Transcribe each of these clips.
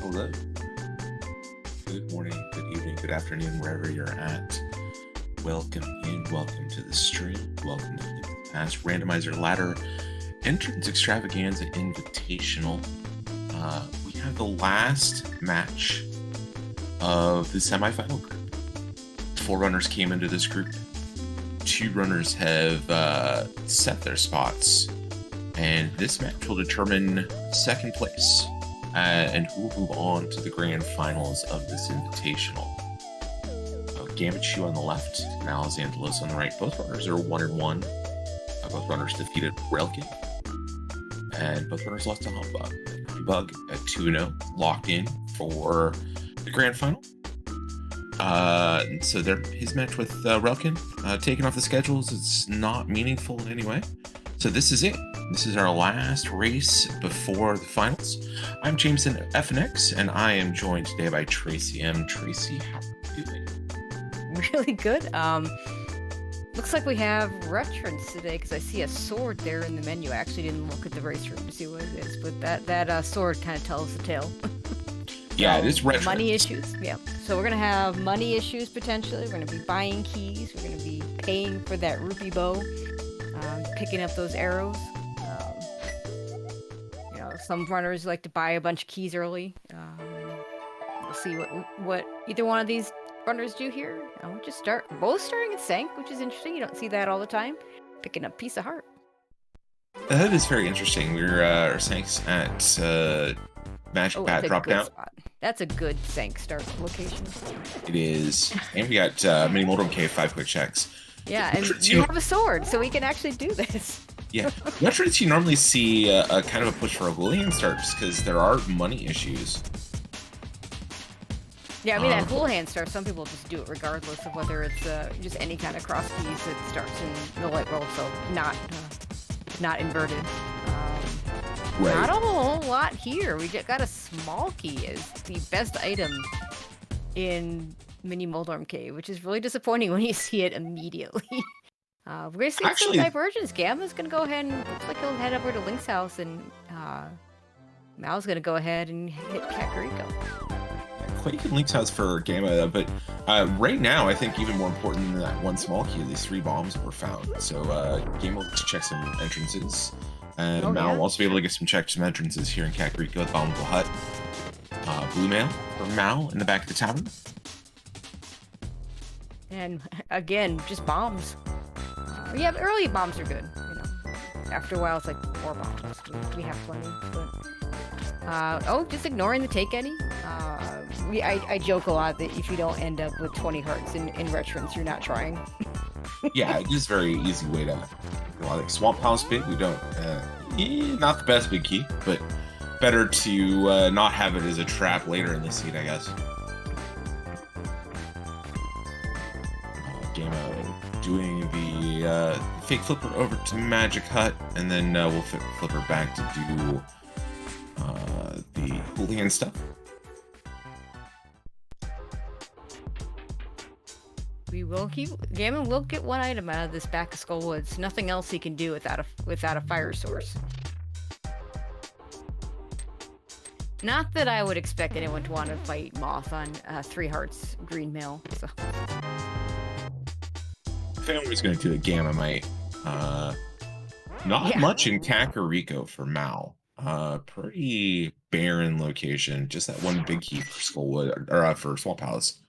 Hello. Good morning, good evening, good afternoon, wherever you're at. Welcome in, welcome to the stream, welcome to the past randomizer ladder entrance extravaganza invitational. We have the last match of the semifinal group. 4 runners came into this group. 2 runners have set their spots, and this match will determine second place and who will move on to the grand finals of this invitational. Gammachuu on the left, MalXantholos on the right. Both runners are 1-1. Both runners defeated Railkin, and both runners lost to Humbug. Humbug at 2-0, locked in for the grand final. So his match with Railkin taken off the schedules. It's not meaningful in any way. So this is it. This is our last race before the finals. I'm Jameson FNX, and I am joined today by Tracy M. Tracy, how are you doing? Really good. Looks like we have veterans today because I see a sword there in the menu. I actually didn't look at the race room to see what it is, but that sword kind of tells the tale. Yeah, it is retro. Money issues. Yeah. So we're going to have money issues potentially. We're going to be buying keys. We're going to be paying for that rupee bow, picking up those arrows. Some runners like to buy a bunch of keys early. We'll see what either one of these runners do here. We'll just both starting at Sank, which is interesting. You don't see that all the time. Picking up Piece of Heart. That is very interesting. We're our Sanks at Magic Bat drop down. Spot. That's a good Sank start location. It is. And we got Mini Moldrum Cave 5 quick checks. Yeah, and you have a sword, so we can actually do this. Yeah, veterans you normally see a kind of a push for a Houlihan start just because there are money issues. Yeah, I mean, that Houlihan start, some people just do it regardless of whether it's just any kind of cross keys that starts in the light roll, so not inverted. Right. Not a whole lot here. We got a small key as the best item in Mini Moldrum Cave, which is really disappointing when you see it immediately. We're going to see some divergence. Gamma's going to go ahead and looks like he'll head over to Link's house, and Mal's going to go ahead and hit Kakariko. Quake and Link's house for Gamma, but right now, I think even more important than that one small key, these 3 bombs were found. So Gamma will check some entrances, and Mal will also be able to get some entrances here in Kakariko at the bottom of the hut. Blue mail for Mal in the back of the tavern. And again, just bombs. Yeah, but early bombs are good. After a while, it's like 4 bombs. We have plenty. But, just ignoring the take any. I joke a lot that if you don't end up with 20 hearts in veterans, you're not trying. Yeah, it is a very easy way to. Like Swamp House big, we don't. Not the best big key, but better to not have it as a trap later in the seed, I guess. Doing the fake flipper over to Magic Hut, and then we'll flip her back to do the Houlihan stuff. Gammon will get 1 item out of this back of Skull Woods. Nothing else he can do without a fire source. Not that I would expect anyone to want to fight Moth on 3 hearts green mail. So. I think I'm just going to do a Gamma Mite. Not much in Kakariko for Mal. Pretty barren location. Just that 1 big key for Skullwood, or for Swamp Palace.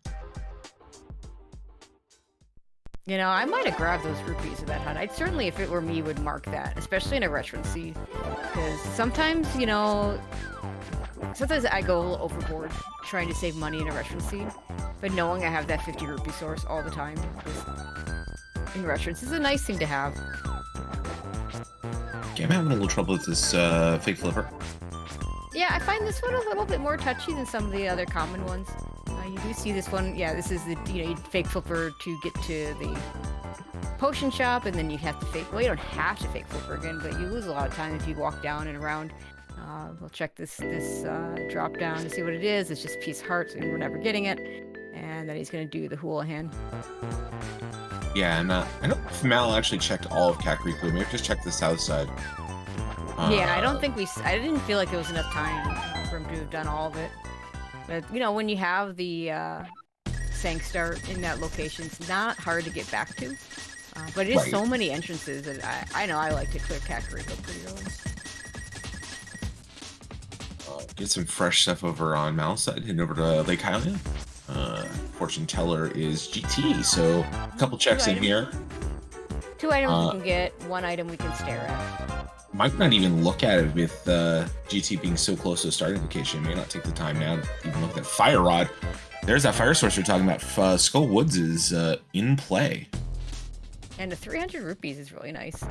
I might have grabbed those rupees of that hut. I'd certainly, if it were me, would mark that, especially in a retrency. Because sometimes, sometimes I go a little overboard trying to save money in a retrency, but knowing I have that 50 rupee source all the time in retrency is a nice thing to have. Okay, I'm having a little trouble with this fake flipper. Yeah, I find this one a little bit more touchy than some of the other common ones. You do see this one, this is the, you fake flipper to get to the potion shop, and then you have to you don't have to fake flipper again, but you lose a lot of time if you walk down and around. We'll check this drop down to see what it is. It's just Piece of Hearts, and we're never getting it. And then he's going to do the Houlihan. Yeah, and I don't know if Mal actually checked all of Kakariko. Maybe just checked the south side. Yeah, I don't think I didn't feel like there was enough time for him to have done all of it. But you know, when you have the Sank start in that location, it's not hard to get back to. But it is Right. so many entrances that I know I like to clear Kakariko pretty early. Get some fresh stuff over on Mal's side, heading over to Lake Hylia. Fortune teller is GT, so a couple checks in here. 2 items we can get, 1 item we can stare at. Might not even look at it with GT being so close to a starting location. May not take the time now to even look at that Fire Rod. There's that fire source we're talking about. Skull Woods is in play. And the 300 rupees is really nice.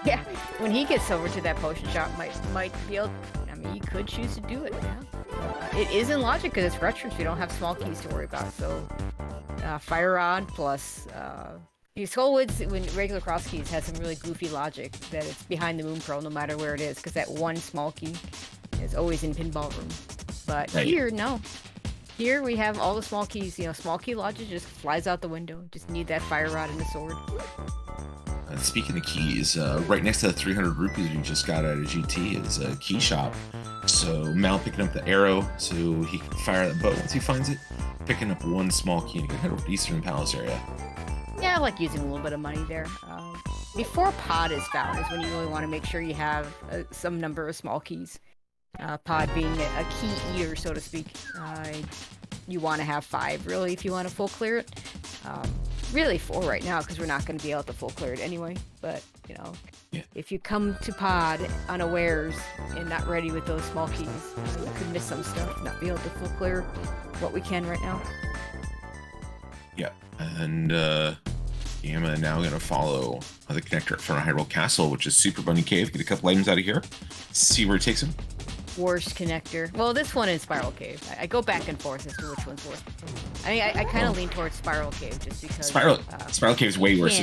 Yeah, when he gets over to that potion shop, might be able. I mean, he could choose to do it. Yeah, it is in logic because it's retro, so you don't have small keys to worry about. So, Fire Rod plus Skullwoods, when regular cross keys, has some really goofy logic that it's behind the Moon Pearl no matter where it is, because that 1 small key is always in Pinball Room. But Right. here, no. Here we have all the small keys. You know, small key logic just flies out the window. Just need that Fire Rod and the sword. Speaking of keys, right next to the 300 rupees we just got out of GT is a key shop. So Mal picking up the arrow so he can fire that bow once he finds it. Picking up 1 small key and he can head over to Eastern Palace area. Yeah, I like using a little bit of money there. Before pod is found is when you really want to make sure you have some number of small keys. Pod being a key eater, so to speak. You want to have 5, really, if you want to full clear it. Really 4 right now, because we're not going to be able to full clear it anyway. But, you know, if you come to pod unawares and not ready with those small keys, you could miss some stuff, not be able to full clear what we can right now. Yeah, and Gamma now going to follow the connector at front of Hyrule Castle, which is Super Bunny Cave. Get a couple items out of here. See where it takes him. Worst connector. Well, this one is Spiral Cave. I go back and forth as to which one's worse. I mean, I kind of lean towards Spiral Cave just because... Spiral Cave is way worse.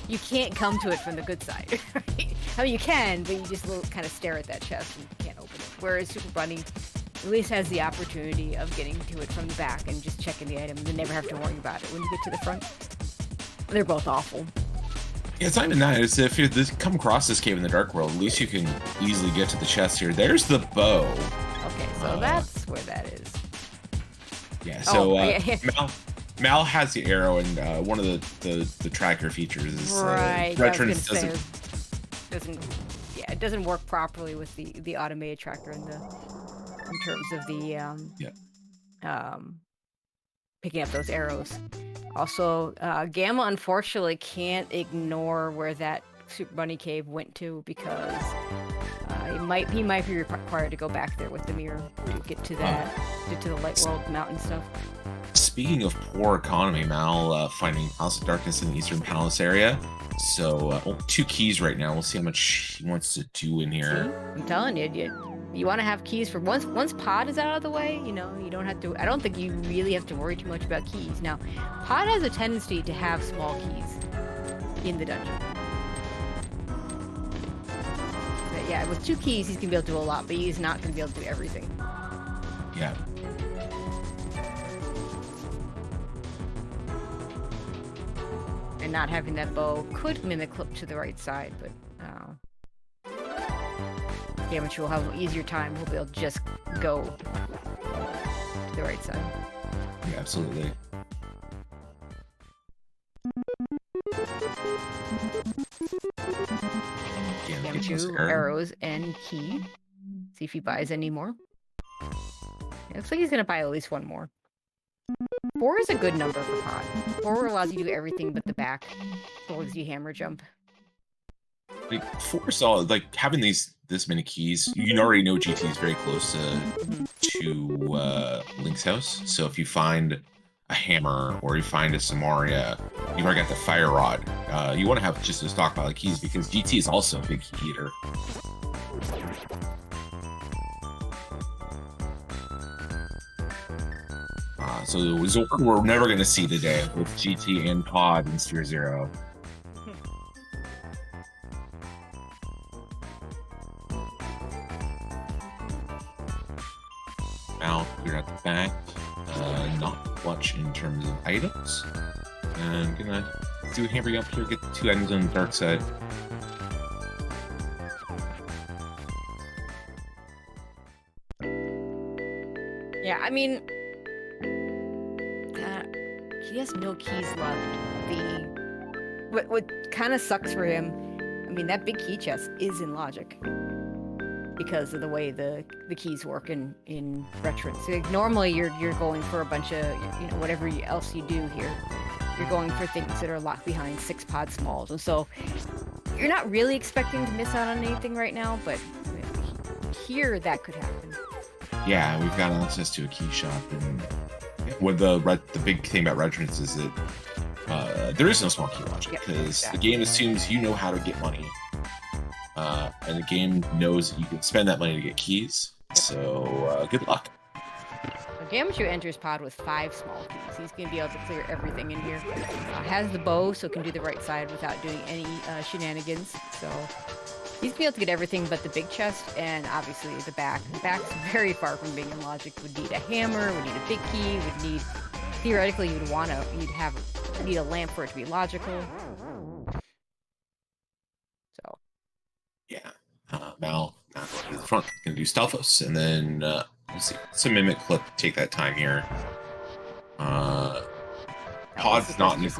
You can't come to it from the good side. Right? I mean, you can, but you just kind of stare at that chest and you can't open it. Whereas Super Bunny at least has the opportunity of getting to it from the back and just checking the item and then never have to worry about it when you get to the front. They're both awful. Yeah, it's not even that. It's if you come across this cave in the Dark World, at least you can easily get to the chest here. There's the bow. Okay, so that's where that is. Yeah, so Mal has the arrow, and one of the tracker features is right. Veterans it doesn't work properly with the automated tracker in terms of the picking up those arrows. Also, Gamma unfortunately can't ignore where that Super Bunny Cave went to because he might be required to go back there with the mirror to get to the Light World mountain stuff. Speaking of poor economy, Mal finding House of Darkness in the Eastern Palace area. So 2 keys right now. We'll see how much he wants to do in here. I'm telling you want to have keys for once pod is out of the way. You know, you don't have to. I don't think you really have to worry too much about keys. Now, pod has a tendency to have small keys in the dungeon. But yeah, with 2 keys, he's gonna be able to do a lot, but he's not gonna be able to do everything. Yeah. And not having that bow could mimic clip to the right side, but Gammachuu will have an easier time. He'll be able to just go to the right side. Yeah, absolutely. Gammachuu, arrows, and key. See if he buys any more. It looks like he's gonna buy at least 1 more. 4 is a good number for pod. 4 allows you to do everything but the back. 4 gives you hammer jump. Like 4 solid. Like having this many keys, you already know GT is very close to Link's house. So if you find a hammer or you find a Samaria, you've already got the Fire Rod. You want to have just a stockpile of keys because GT is also a big key eater. So Zord we're never going to see today with GT and Pod in Sphere Zero. Now we're at the back. Not much in terms of items. And I'm gonna do a hammer up here, get the 2 items on the dark side. Yeah, I mean, he has no keys left. What kind of sucks for him, I mean, that big key chest is in Logic because of the way the keys work in Veterans. So, like, normally you're going for a bunch of, you know, whatever else you do here. You're going for things that are locked behind 6-pod smalls, and so you're not really expecting to miss out on anything right now, but here that could happen. Yeah, we've got access to a key shop, and what the big thing about Veterans is that there is no small key logic, because the game assumes you know how to get money, and the game knows that you can spend that money to get keys. So good luck. Gammachuu enters pod with 5 small keys. He's going to be able to clear everything in here. Has the bow, so can do the right side without doing any shenanigans. So he's going to be able to get everything but the big chest, and obviously the back. The back's very far from being in Logic. Would need a hammer, would need a big key, would need, theoretically, you'd need a lamp for it to be logical. So. Yeah. Mal going to the front. Going to do Stalfos, and then let's see. It's a Mimic Clip. Take that time here. Pod's not in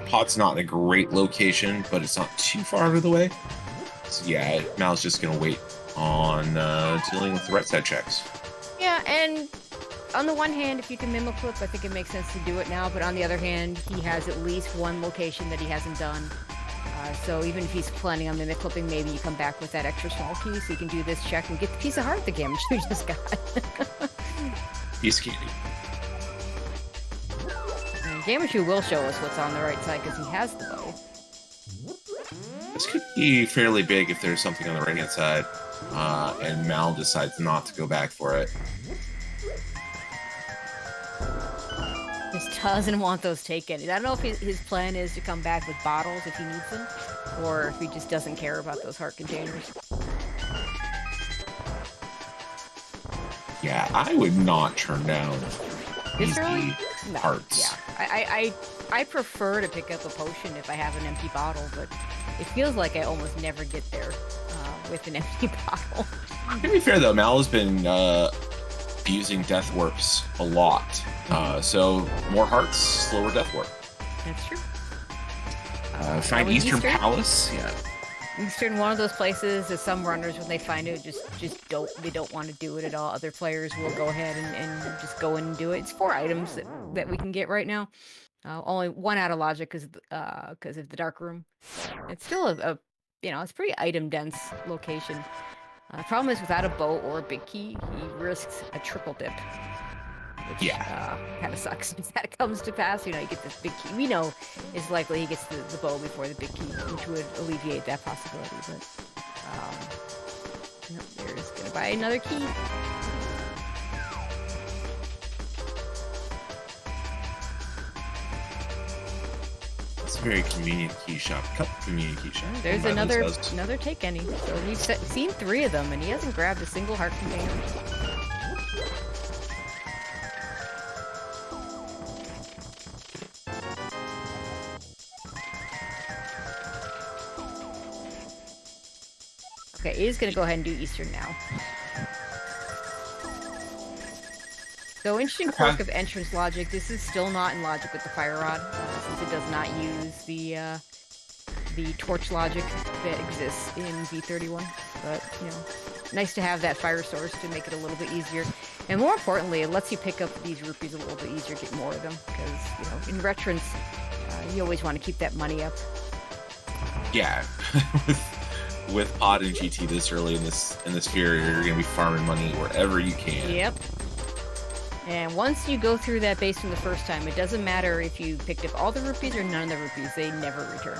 Pod's not in a great location, but it's not too far out of the way. So yeah, Mal's just going to wait on dealing with the right side checks. Yeah, and on the one hand, if you can Mimic Clip, I think it makes sense to do it now, but on the other hand, he has at least one location that he hasn't done. So even if he's planning on Mimic Clipping, maybe you come back with that extra small key so you can do this check and get the piece of heart the Gammachuu just got. Piece of candy. And Gammachuu will show us what's on the right side because he has the bow. This could be fairly big if there's something on the right-hand side, and Mal decides not to go back for it. Just doesn't want those taken. I don't know if his plan is to come back with bottles if he needs them, or if he just doesn't care about those heart containers. Yeah, I would not turn down This early? No. Hearts. Yeah, I prefer to pick up a potion if I have an empty bottle, but it feels like I almost never get there with an empty bottle. To be fair though, Mal has been using death warps a lot. So more hearts, slower death warp. That's true. Find Eastern Palace. Yeah. Eastern, one of those places that some runners, when they find it, just don't want to do it at all. Other players will go ahead and just go in and do it. It's 4 items that we can get right now. Only 1 out of Logic because of the dark room. It's still it's pretty item dense location. The problem is without a bow or a big key, he risks a triple dip. Which kind of sucks if that comes to pass. You know, you get this big key. We know it's likely he gets the bow before the big key, which would alleviate that possibility. But there's gonna buy another key. It's a very convenient key shop. Couple convenient key shops. There's another take any. So we've seen 3 of them, and he hasn't grabbed a single heart container. Okay, he is going to go ahead and do Eastern now. So interesting quirk of entrance Logic. This is still not in Logic with the Fire Rod, since it does not use the torch logic that exists in V31. But, nice to have that fire source to make it a little bit easier. And more importantly, it lets you pick up these rupees a little bit easier, get more of them. Because, in Veterans, you always want to keep that money up. Yeah. With Pod and GT this early in this sphere, you're going to be farming money wherever you can. Yep. And once you go through that base from the first time, it doesn't matter if you picked up all the rupees or none of the rupees. They never return.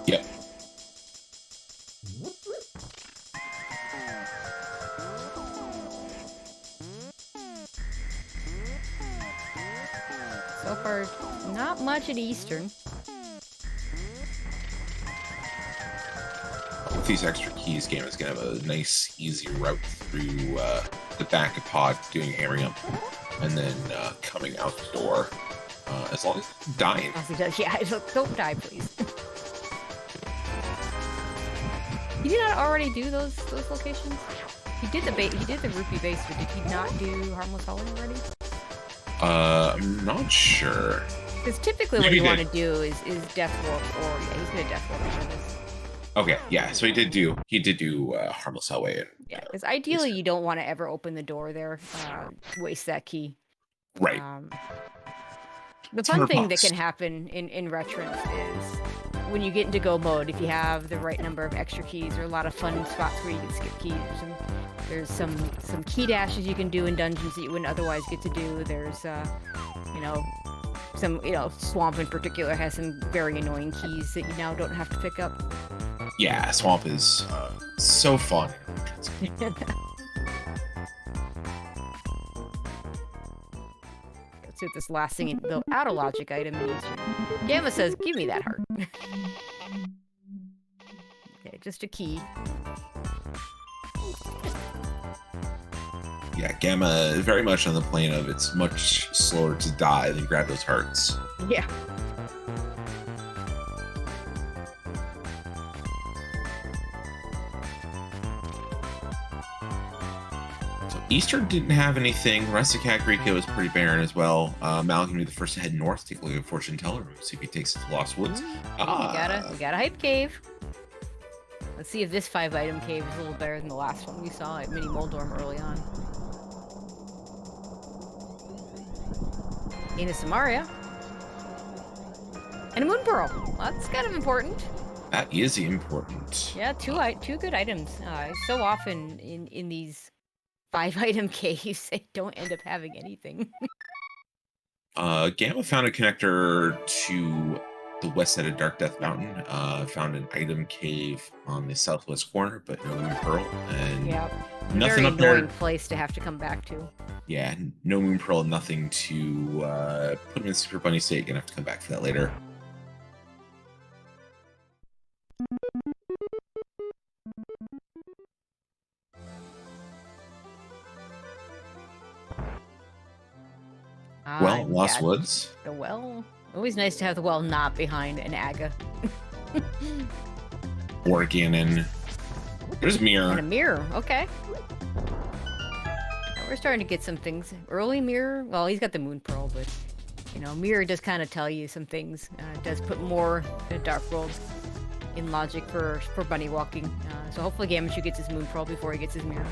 Yep. So far, not much at Eastern. With these extra keys, game is going to have a nice, easy route through the back of Pod, doing hammering up, and then coming out the door. As long as he's dying. As he does, yeah. Don't die, please. You did not already do those locations? He did the rupee base, but did he not do harmless hallway already? I'm not sure. Because typically what you want to do is death warp, or yeah, he's gonna death warp for this. Okay, yeah. So he did do harmless hallway. And, yeah, because ideally you don't want to ever open the door there, waste that key. Right. The fun thing that can happen in Retrance is when you get into go mode, if you have the right number of extra keys, there are a lot of fun spots where you can skip keys. There's some key dashes you can do in dungeons that you wouldn't otherwise get to do. There's Swamp in particular has some very annoying keys that you now don't have to pick up. Yeah, Swamp is so fun. Let's see what this last thing, the auto logic item is. Gamma says, "Give me that heart." Okay, just a key. Yeah, Gamma is very much on the plane of it's much slower to die than grab those hearts. Yeah. So Eastern didn't have anything. Resicat Rico was pretty barren as well. Mal can be the first to head north, take a look at Fortune Teller, see if he takes it to Lost Woods. We got a hype cave. Let's see if this 5-item cave is a little better than the last one we saw at Mini Moldorm early on. In a Samaria. And a Moon Pearl. Well, that's kind of important. That is important. Yeah, two good items. So often in these 5-item caves, they don't end up having anything. Gamma found a connector to the west side of Dark Death Mountain. Found an item cave on the southwest corner, but no Moon Pearl. And nothing very up there. Annoying place to have to come back to. Yeah, no Moon Pearl, nothing to put him in Super Bunny state. Gonna have to come back for that later. Well, Lost Woods. The well. Always nice to have the well not behind an Aga. Or Ganon. There's a mirror. And a mirror, okay. We're starting to get some things. Early mirror, well, he's got the Moon Pearl, but, mirror does kind of tell you some things. It does put more Dark World in logic for bunny walking. So hopefully Gammachuu gets his Moon Pearl before he gets his mirror.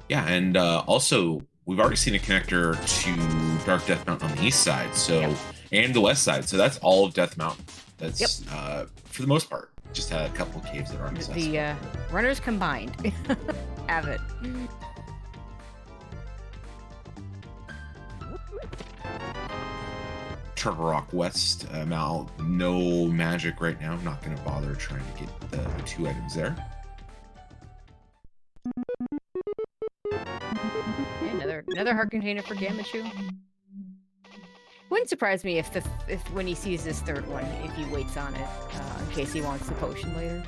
Yeah, and also, we've already seen a connector to Dark Death Mountain on the east side, so and the west side. So that's all of Death Mountain. That's for the most part. Just had a couple of caves that aren't accessible. The runners combined have it. Turtle Rock West, Mal, no magic right now. I'm not going to bother trying to get the 2 items there. Another heart container for Gammachuu. Wouldn't surprise me if when he sees this third one, if he waits on it in case he wants the potion later.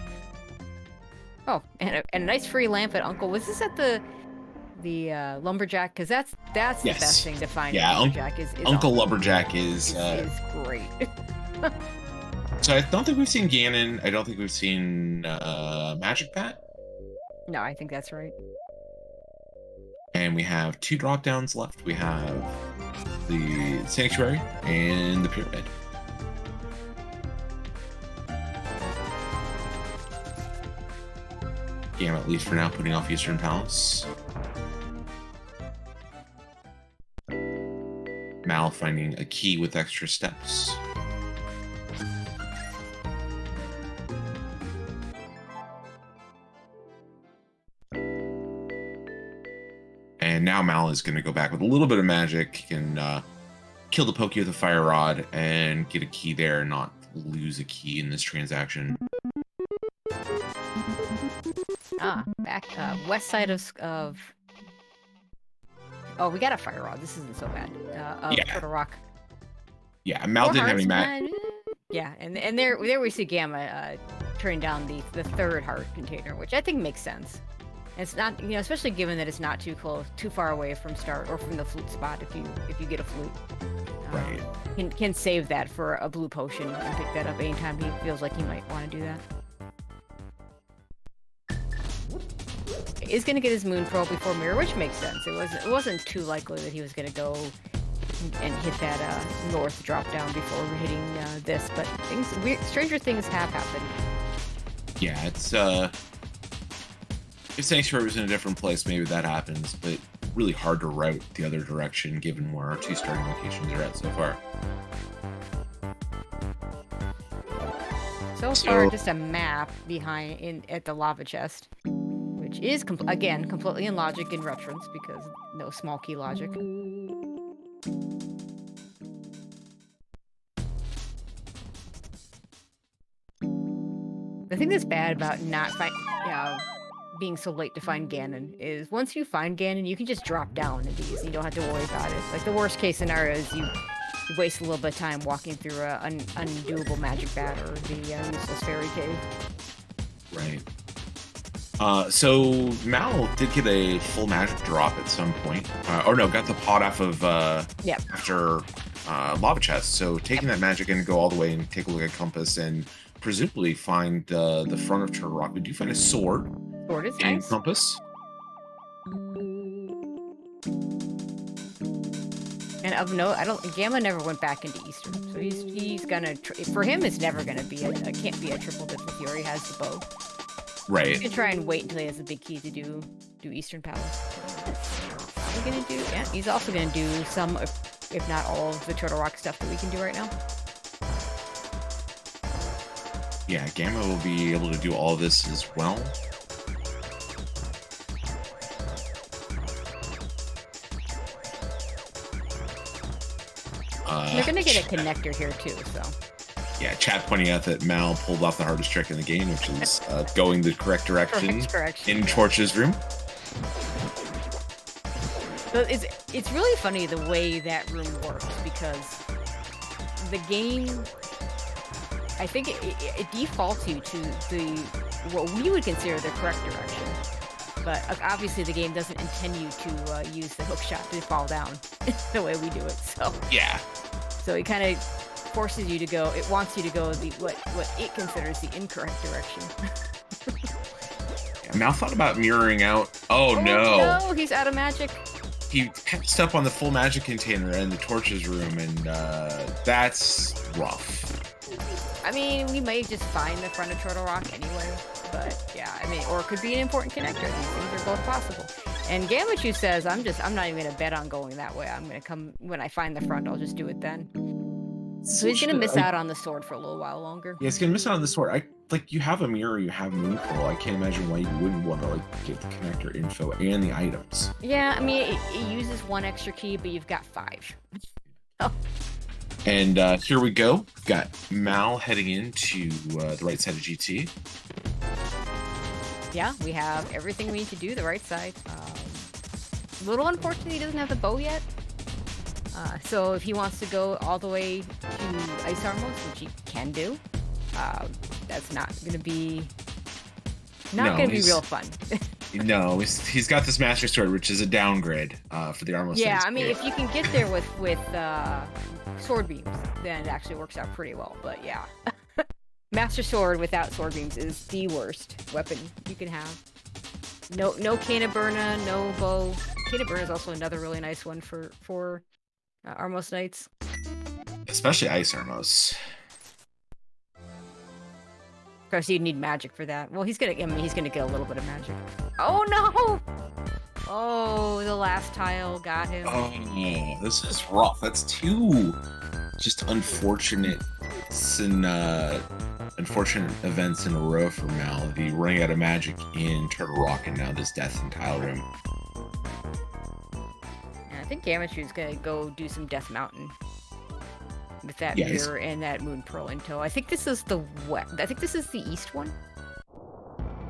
Oh, and a nice free lamp at Uncle. Was this at the Lumberjack? Because that's the best thing to find. Yeah, Lumberjack is Uncle Lumberjack is great. So I don't think we've seen Ganon. I don't think we've seen Magic Bat. No, I think that's right. And we have 2 drop downs left. We have the Sanctuary and the Pyramid. Gamma, at least for now, putting off Eastern Palace. Mal finding a key with extra steps. And now Mal is going to go back with a little bit of magic. He can kill the Pokey with a Fire Rod and get a key there and not lose a key in this transaction. Back west side of... Oh, we got a Fire Rod. This isn't so bad. Turtle Rock. Yeah, Mal didn't have any magic. Yeah, and there we see Gamma turning down the third heart container, which I think makes sense. It's not, especially given that it's not too far away from start or from the flute spot. If you get a flute, right, can save that for a blue potion and pick that up anytime he feels like he might want to do that. is going to get his moon pearl before mirror, which makes sense. It wasn't too likely that he was going to go and hit that north drop down before hitting this, but stranger things have happened. Yeah, it's if Sanctuary was in a different place, maybe that happens, but really hard to route the other direction given where our 2 starting locations are at so far. So far, just a map behind at the lava chest, which is again completely in logic in reference because no small key logic. The thing that's bad about not being so late to find Ganon is once you find Ganon, you can just drop down in these. You don't have to worry about it. Like the worst case scenario is you waste a little bit of time walking through an undoable magic bat or the useless fairy cave. Right. So Mal did get a full magic drop at some point. Or no, got the pot off of after lava chest. So taking that magic and go all the way and take a look at compass and presumably find the front of Turtle Rock. We do find a sword. Sword is and nice. compass. And of note, Gamma never went back into Eastern, so he's gonna. For him, it's never gonna be can't be a triple dip if he already has the bow. Right. He's gonna try and wait until he has the big key to do Eastern Palace. What are we gonna do? Yeah, he's also gonna do some, if not all, of the Turtle Rock stuff that we can do right now. Yeah, Gamma will be able to do all this as well. They're gonna get a connector here too, so. Yeah, chat pointing out that Mal pulled off the hardest trick in the game, which is going the correct direction in Torch's room. So it's really funny the way that room works because the game, I think it defaults you to what we would consider the correct direction. But obviously the game doesn't intend you to use the hook shot to fall down the way we do it. So yeah. So it kind of forces you to go. It wants you to go what it considers the incorrect direction. Yeah, Mal thought about mirroring out. Oh no! No, he's out of magic. He passed up on the full magic container in the Torch's room, and that's rough. I mean, we may just find the front of Turtle Rock anyway, but yeah, I mean, or it could be an important connector. These things are both possible. And Gammachuu says, I'm not even gonna bet on going that way. I'm gonna come when I find the front. I'll just do it then. So he's gonna miss out on the sword for a little while longer. Yeah, he's gonna miss out on the sword. You have a mirror, you have moon pearl. I can't imagine why you wouldn't want to get the connector info and the items. Yeah, I mean, it uses 1 extra key, but you've got 5. Oh. And here we go. We've got Mal heading into the right side of GT. Yeah, we have everything we need to do the right side. A little unfortunate he doesn't have the bow yet. So if he wants to go all the way to Ice Armos, which he can do, that's not going to be real fun. No, he's got this Master Sword, which is a downgrade for the Armos. Yeah, I mean, if you can get there with sword beams, then it actually works out pretty well. But yeah, Master Sword without sword beams is the worst weapon you can have. No Cannaburna, no bow. Cannaburna is also another really nice one for Armos Knights. Especially Ice Armos. Of course, you'd need magic for that. Well, he's gonna get a little bit of magic. Oh no! Oh, the last tile got him. Oh, this is rough. That's 2 just unfortunate events in a row for Mal. The running out of magic in Turtle Rock and now this death in Tile Room. Yeah, I think Gammachuu gonna go do some Death Mountain with that mirror and that Moon Pearl in tow. I think this is the west. I think this is the east one.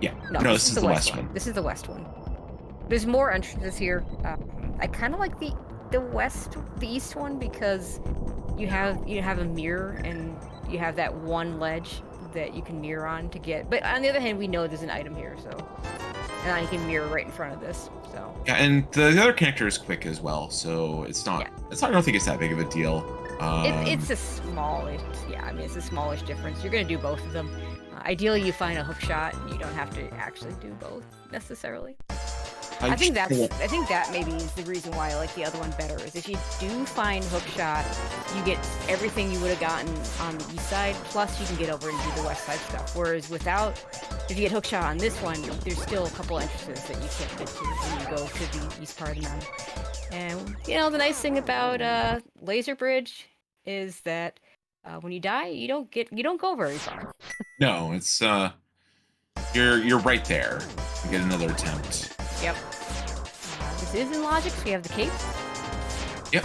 Yeah. No, this is the west one. This is the west one. There's more entrances here. I kind of like the east one because you have a mirror and you have that one ledge that you can mirror on to get. But on the other hand, we know there's an item here, so and now you can mirror right in front of this. So yeah, and the other connector is quick as well, so it's not. I don't think it's that big of a deal. It's a smallish. Yeah, I mean it's a smallish difference. You're gonna do both of them. Ideally, you find a hook shot and you don't have to actually do both necessarily. I think that maybe is the reason why I like the other one better. Is if you do find hookshot, you get everything you would have gotten on the east side, plus you can get over and do the west side stuff. Whereas without, if you get hookshot on this one, there's still a couple entrances that you can't get to when you go to the east part of the mountain. And the nice thing about Laser Bridge is that when you die, you don't go very far. No, it's you're right there. You get another attempt. Yep. This is in logic, so we have the cape. Yep.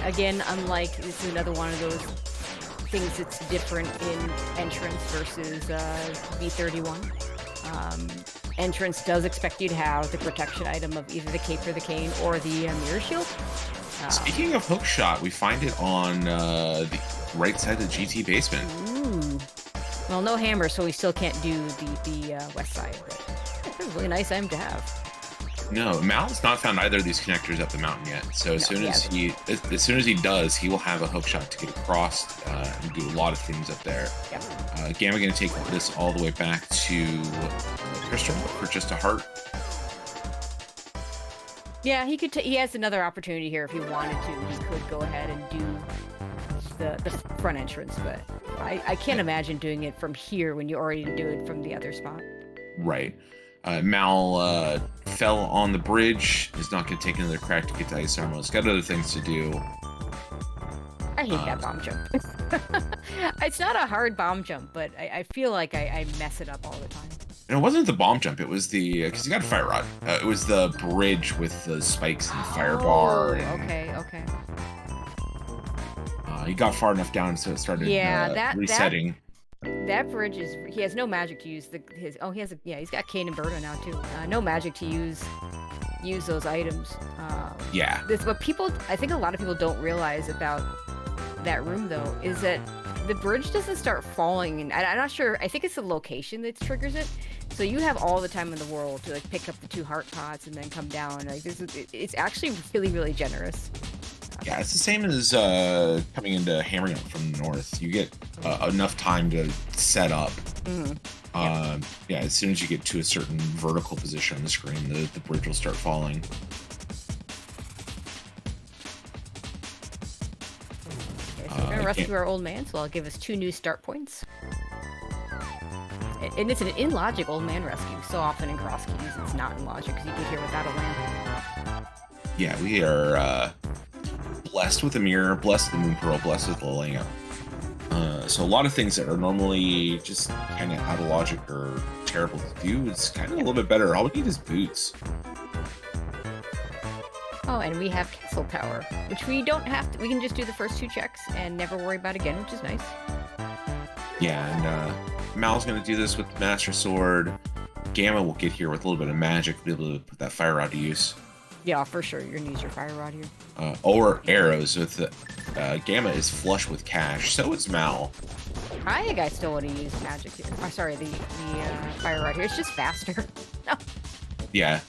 Again, unlike, this is another one of those things that's different in entrance versus V31. Entrance does expect you to have the protection item of either the cape or the cane or the mirror shield. Speaking of hookshot, we find it on the right side of the GT basement. Ooh. Well, no hammer, so we still can't do the west side. But it's a really nice item to have. No, Mal's not found either of these connectors up the mountain yet. So as soon as he does, he will have a hookshot to get across and do a lot of things up there. Yep. Gamma going to take this all the way back to Crystal for just a heart. Yeah, he has another opportunity here if he wanted to. He could go ahead and do the front entrance, but I can't imagine doing it from here when you already do it from the other spot. Right. Mal fell on the bridge. Is not going to take another crack to get to Ice Armor. He's got other things to do. I hate that bomb jump. It's not a hard bomb jump, but I feel like I mess it up all the time. And it wasn't the bomb jump. It was the because he got a fire rod. It was the bridge with the spikes and the fire bar. And, okay. He got far enough down so it started resetting. That bridge he has no magic to use he's got Kane and Berta now too. No magic to use those items. Yeah. I think a lot of people don't realize about that room though is that the bridge doesn't start falling, and I'm not sure. I think it's the location that triggers it. So you have all the time in the world to pick up the 2 heart pots and then come down. It's actually really, really generous. Yeah, it's the same as coming into hammering up from the north. You get enough time to set up. Mm-hmm. Yeah, as soon as you get to a certain vertical position on the screen, the bridge will start falling. Okay, so we're going to rescue our old man, so I'll give us 2 new start points. And it's an in-logic old man rescue. So often in cross keys, it's not in logic because you get here without a lamp. Yeah, we are blessed with a mirror, blessed with the moon pearl, blessed with the lamp. So a lot of things that are normally just kind of out of logic or terrible to do, it's kind of a little bit better. All we need is boots. Oh, and we have castle power, which we don't have to. We can just do the first 2 checks and never worry about it again, which is nice. Yeah, and Mal's going to do this with the Master Sword. Gamma will get here with a little bit of magic, be able to put that fire rod to use. Yeah, for sure. You're going to use your fire rod here. Or arrows. With Gamma is flush with cash. So is Mal. I think I still want to use magic here. Oh, sorry, the fire rod here. It's just faster. No. Yeah.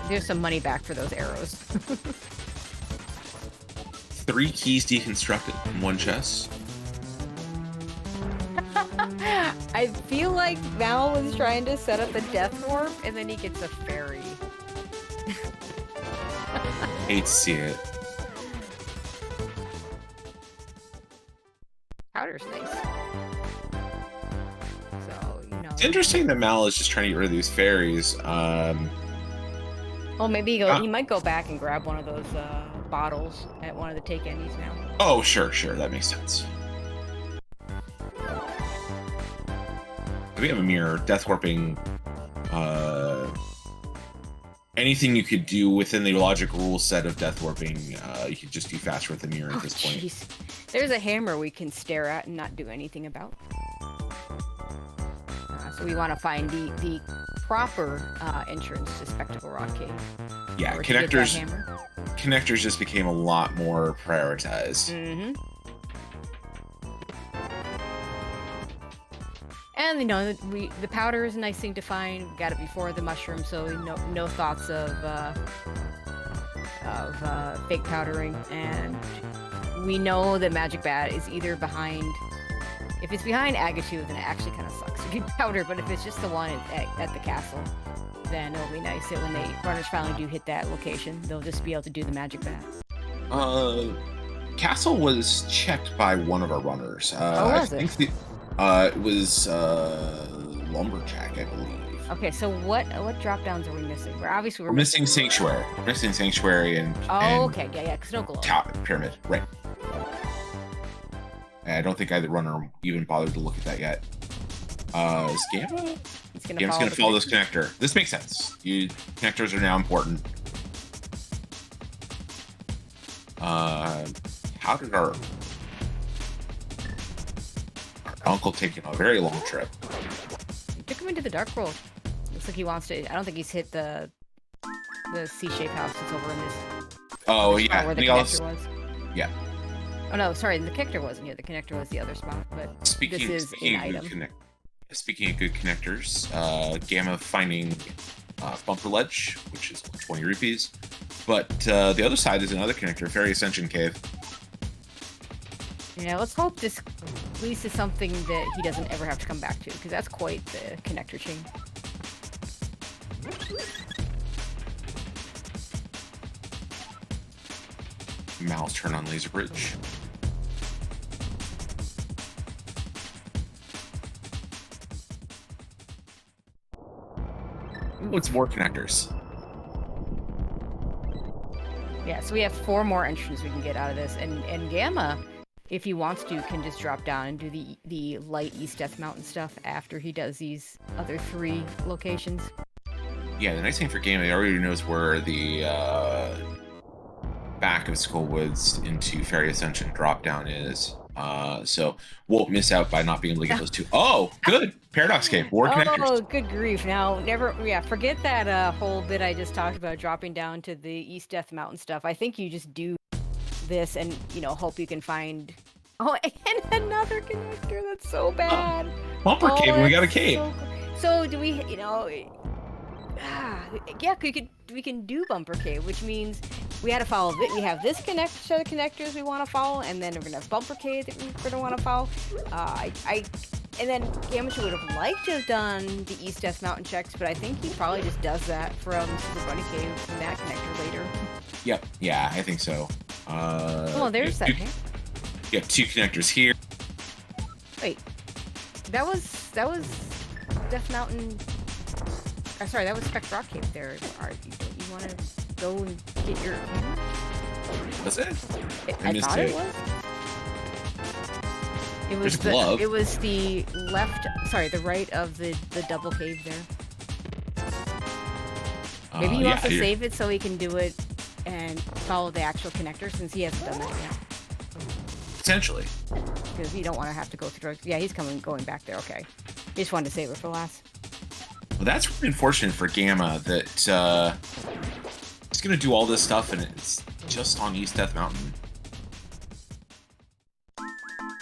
There's some money back for those arrows. 3 keys deconstructed in 1 chest. I feel like Mal was trying to set up a death warp, and then he gets a fairy. Hate to see it. Powder's nice. So, It's interesting that Mal is just trying to get rid of these fairies. Well, maybe he might go back and grab one of those bottles at one of the take endies now. Oh, sure, that makes sense. We have a mirror, death warping. Anything you could do within the logic rule set of death warping, you could just do faster with the mirror at this point. There's a hammer we can stare at and not do anything about. So we want to find the proper entrance to Spectacle Rod Cave. Yeah, connectors just became a lot more prioritized. Mm-hmm. And the powder is a nice thing to find. We got it before the mushroom, so no thoughts of fake powdering. And we know that Magic Bat is either behind. If it's behind Gammachuu, then it actually kind of sucks. You can powder, but if it's just the one at the castle, then it'll be nice that when runners finally do hit that location, they'll just be able to do the Magic Bat. Castle was checked by one of our runners. Was it? I think it was Lumberjack, I believe. Okay, so what drop downs are we missing? We're missing Sanctuary. We're missing Sanctuary and okay, yeah, Snow Globe. Pyramid, right. I don't think either runner even bothered to look at that yet. Is Gamma? Gamma's gonna follow this connector. This makes sense. Connectors are now important. How did our uncle take a very long trip? He took him into the Dark World. Looks like he wants to. I don't think he's hit the C-shaped house that's over in this. Oh yeah, where the connector was. Yeah. Oh no, sorry, the connector wasn't here. The connector was the other spot. But this is an item. Speaking of good connectors, Gamma finding Bumper Ledge, which is 20 rupees. But the other side is another connector, Fairy Ascension Cave. Yeah, let's hope this at least is something that he doesn't ever have to come back to, because that's quite the connector chain. Mal's turn on Laser Bridge. What's more connectors? Yeah, so we have 4 more entries we can get out of this, and Gamma, if he wants to, can just drop down and do the light East Death Mountain stuff after he does these other 3 locations. Yeah, the nice thing for Gamma, he already knows where the back of Skullwoods into Fairy Ascension drop down is. So won't miss out by not being able to get those 2. Oh, good! Paradox Cave, War Connectors. Oh, good grief. Now, forget that whole bit I just talked about, dropping down to the East Death Mountain stuff. I think you just do this and, hope you can find... Oh, and another connector. That's so bad. Bumper Cave, we got a cave. So do we, yeah, we can do Bumper Cave, which means we had to follow. We have this set of connectors we want to follow, and then we're gonna have Bumper Cave that we're gonna want to follow. And then Gammachuu would have liked to have done the East Death Mountain checks, but I think he probably just does that from the Bunny Cave from that connector later. Yep. Yeah, I think so. There's that. You have 2 connectors here. Wait, that was Death Mountain. Sorry, that was Spec Rock Cave there. Don't you want to go and get your... Was it? I thought it was. It was the left... Sorry, the right of the double cave there. Maybe he wants to save it so he can do it and follow the actual connector, since he hasn't done that yet. Potentially. Because you don't want to have to go through... Yeah, he's going back there. Okay. He just wanted to save it for last. Well, that's really unfortunate for Gamma that he's going to do all this stuff and it's just on East Death Mountain.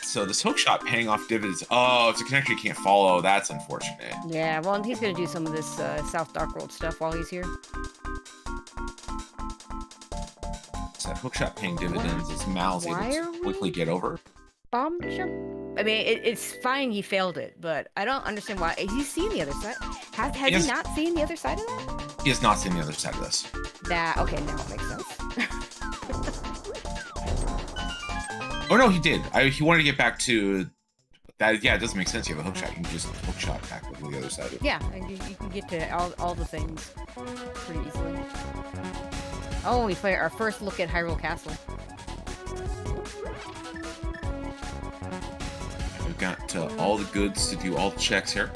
So this hookshot paying off dividends. Oh, it's a connector you can't follow. That's unfortunate. Yeah, well, he's going to do some of this South Dark World stuff while he's here. So that hookshot paying dividends is Mal's able to quickly get over. Bomb jump? I mean, it's fine he failed it, but I don't understand why. He's seen the other side. Has he not seen the other side of that? He has not seen the other side of this. Okay, now it makes sense. Oh no, he did. He wanted to get back to that. Yeah, it doesn't make sense. You have a hook shot. You can just hook shot back to the other side of it. Yeah, and you can get to all the things pretty easily. Oh, we play our first look at Hyrule Castle. We've got all the goods to do all the checks here.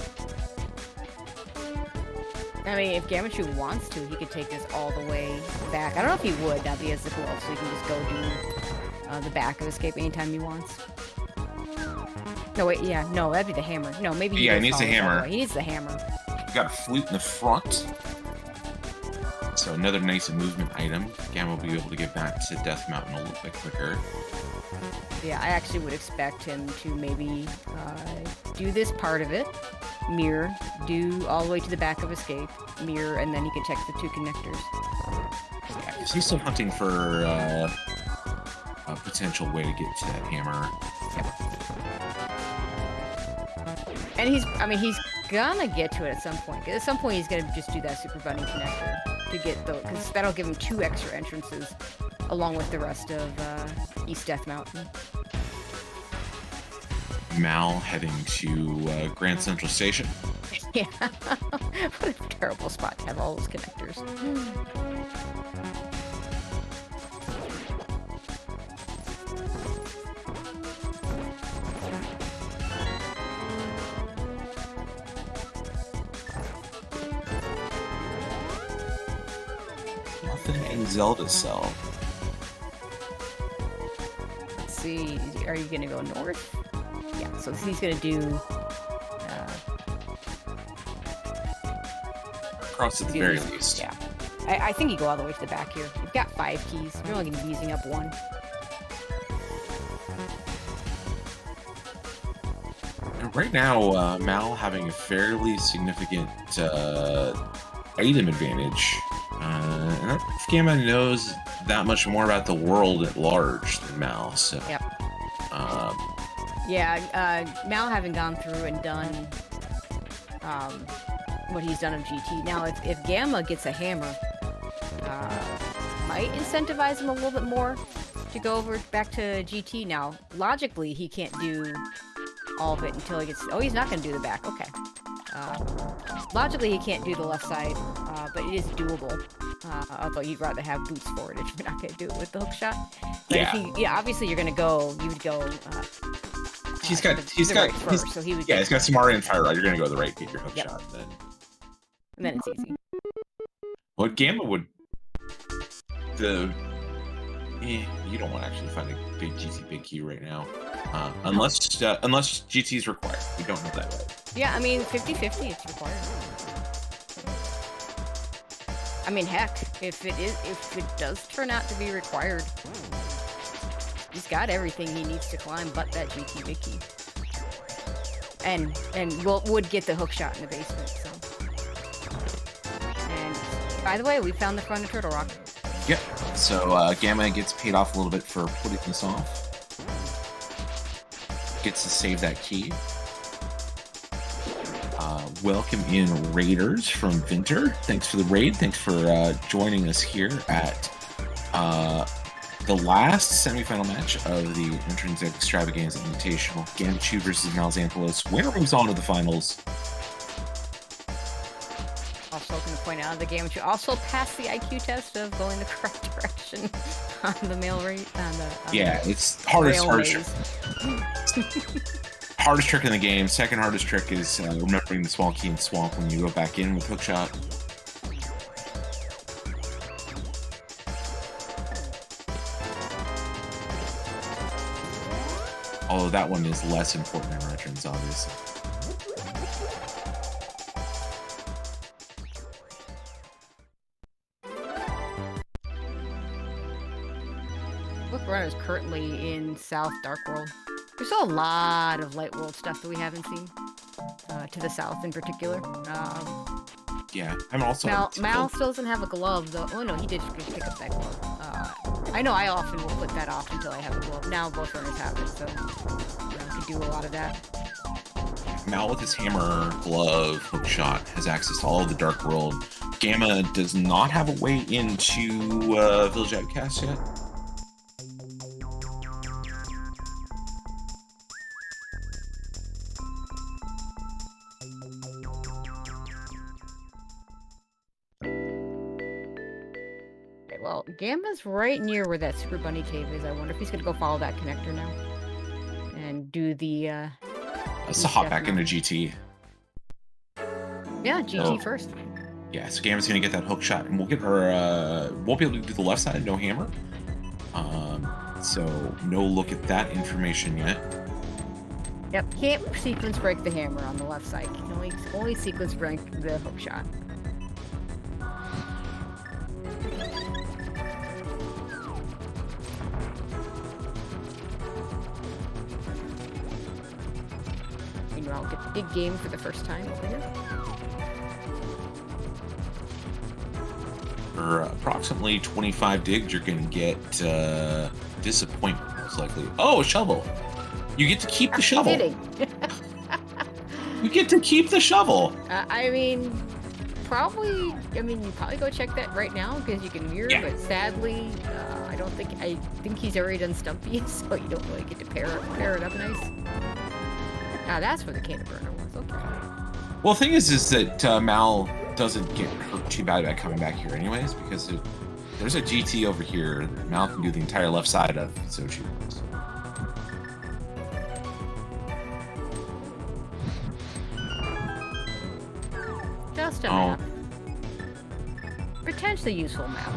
I mean, if Gammachuu wants to, he could take this all the way back. I don't know if he would, now that he has the glove, so he can just go do the back of Escape anytime he wants. No, wait, yeah, no, that'd be the hammer. No, maybe he needs the hammer. He needs the hammer. We've got a flute in the front. So another nice movement item. Gamma will be able to get back to Death Mountain a little bit quicker. Yeah, I actually would expect him to maybe do this part of it, mirror, do all the way to the back of Escape, mirror, and then he can check the 2 connectors. Yeah, because he's still hunting for a potential way to get to that hammer. And he's gonna get to it at some point. At some point, he's gonna just do that Super Bunny connector to get because that'll give him 2 extra entrances, along with the rest of East Death Mountain. Mal heading to Grand Central Station. Yeah, what a terrible spot to have all those connectors. Nothing in Zelda Cell. Let's see, are you gonna go north? Yeah, so he's gonna do Across at the very least. Yeah, I think you go all the way to the back here. You've got 5 keys. You're only gonna be using up 1. Right now, Mal having a fairly significant item advantage. And I don't know if Gamma knows that much more about the world at large than Mal. So. Yep. Yeah, Mal having gone through and done what he's done of GT. Now, if Gamma gets a hammer, might incentivize him a little bit more to go over back to GT. Now, logically, he can't do all of it until he gets... Oh, he's not going to do the back. Okay. Logically, he can't do the left side, but it is doable. Although you'd rather have boots for it if you're not going to do it with the hook shot. But yeah. Obviously you're going to go... You would go... he's got some RN fire rod. You're going to go the right, get your hook shot, then. And then it's easy. What Gamma would... you don't want to actually find a big GT big key right now. Unless GT is required. We don't know that yet. Yeah, I mean, 50-50, it's required. I mean, heck, if it does turn out to be required, he's got everything he needs to climb but that GT big key. And would get the hook shot in the basement, so. And, by the way, we found the front of Turtle Rock. Yep. So, Gamma gets paid off a little bit for putting this off. Gets to save that key. Welcome in Raiders from Vinter. Thanks for the raid. Thanks for joining us here at the last semifinal match of the Entrance Extravaganza Invitational. Gammachuu versus MalXantholos. Winner moves on to the finals. Also going to point out the Gammachuu also passed the IQ test of going the correct direction on the mail rate. It's hardest hardest trick in the game. Second hardest trick is remembering the small key in Swamp when you go back in with hookshot. Although that one is less important in Returns, obviously. Book Runner is currently in South Dark World. There's still a lot of Light World stuff that we haven't seen. To the south in particular. Yeah, I'm also... Mal still doesn't have a glove, though. Oh, no, he did pick up that glove. I know I often will put that off until I have a glove. Now both runners have it, so we can do a lot of that. Mal with his hammer, glove, hookshot has access to all of the Dark World. Gamma does not have a way into Village Outcast yet. Well, Gamma's right near where that Super Bunny Cave is. I wonder if he's gonna go follow that connector now. And do the, Let's hop back into GT. Yeah, GT first. Yeah, so Gamma's gonna get that hook shot, and we'll get her, won't be able to do the left side, no hammer. So no look at that information yet. Yep, can't sequence break the hammer on the left side. Can only sequence break the hook shot. Meanwhile, get the big game for the first time over here. for approximately 25 digs, you're going to get disappointment, most likely. Oh, a shovel. You get to keep the shovel. Kidding. You get to keep the shovel. I mean, probably. I mean, you probably go check that right now because you can mirror. Yeah. But sadly, I don't think. I think he's already done Stumpy, so you don't really get to pair it up nice. Now that's where the cannon burner was. Okay. Well, the thing is that Mal doesn't get hurt too bad by coming back here, anyways, because there's a GT over here. Mal can do the entire left side of so chooses. Just a map. Potentially useful map.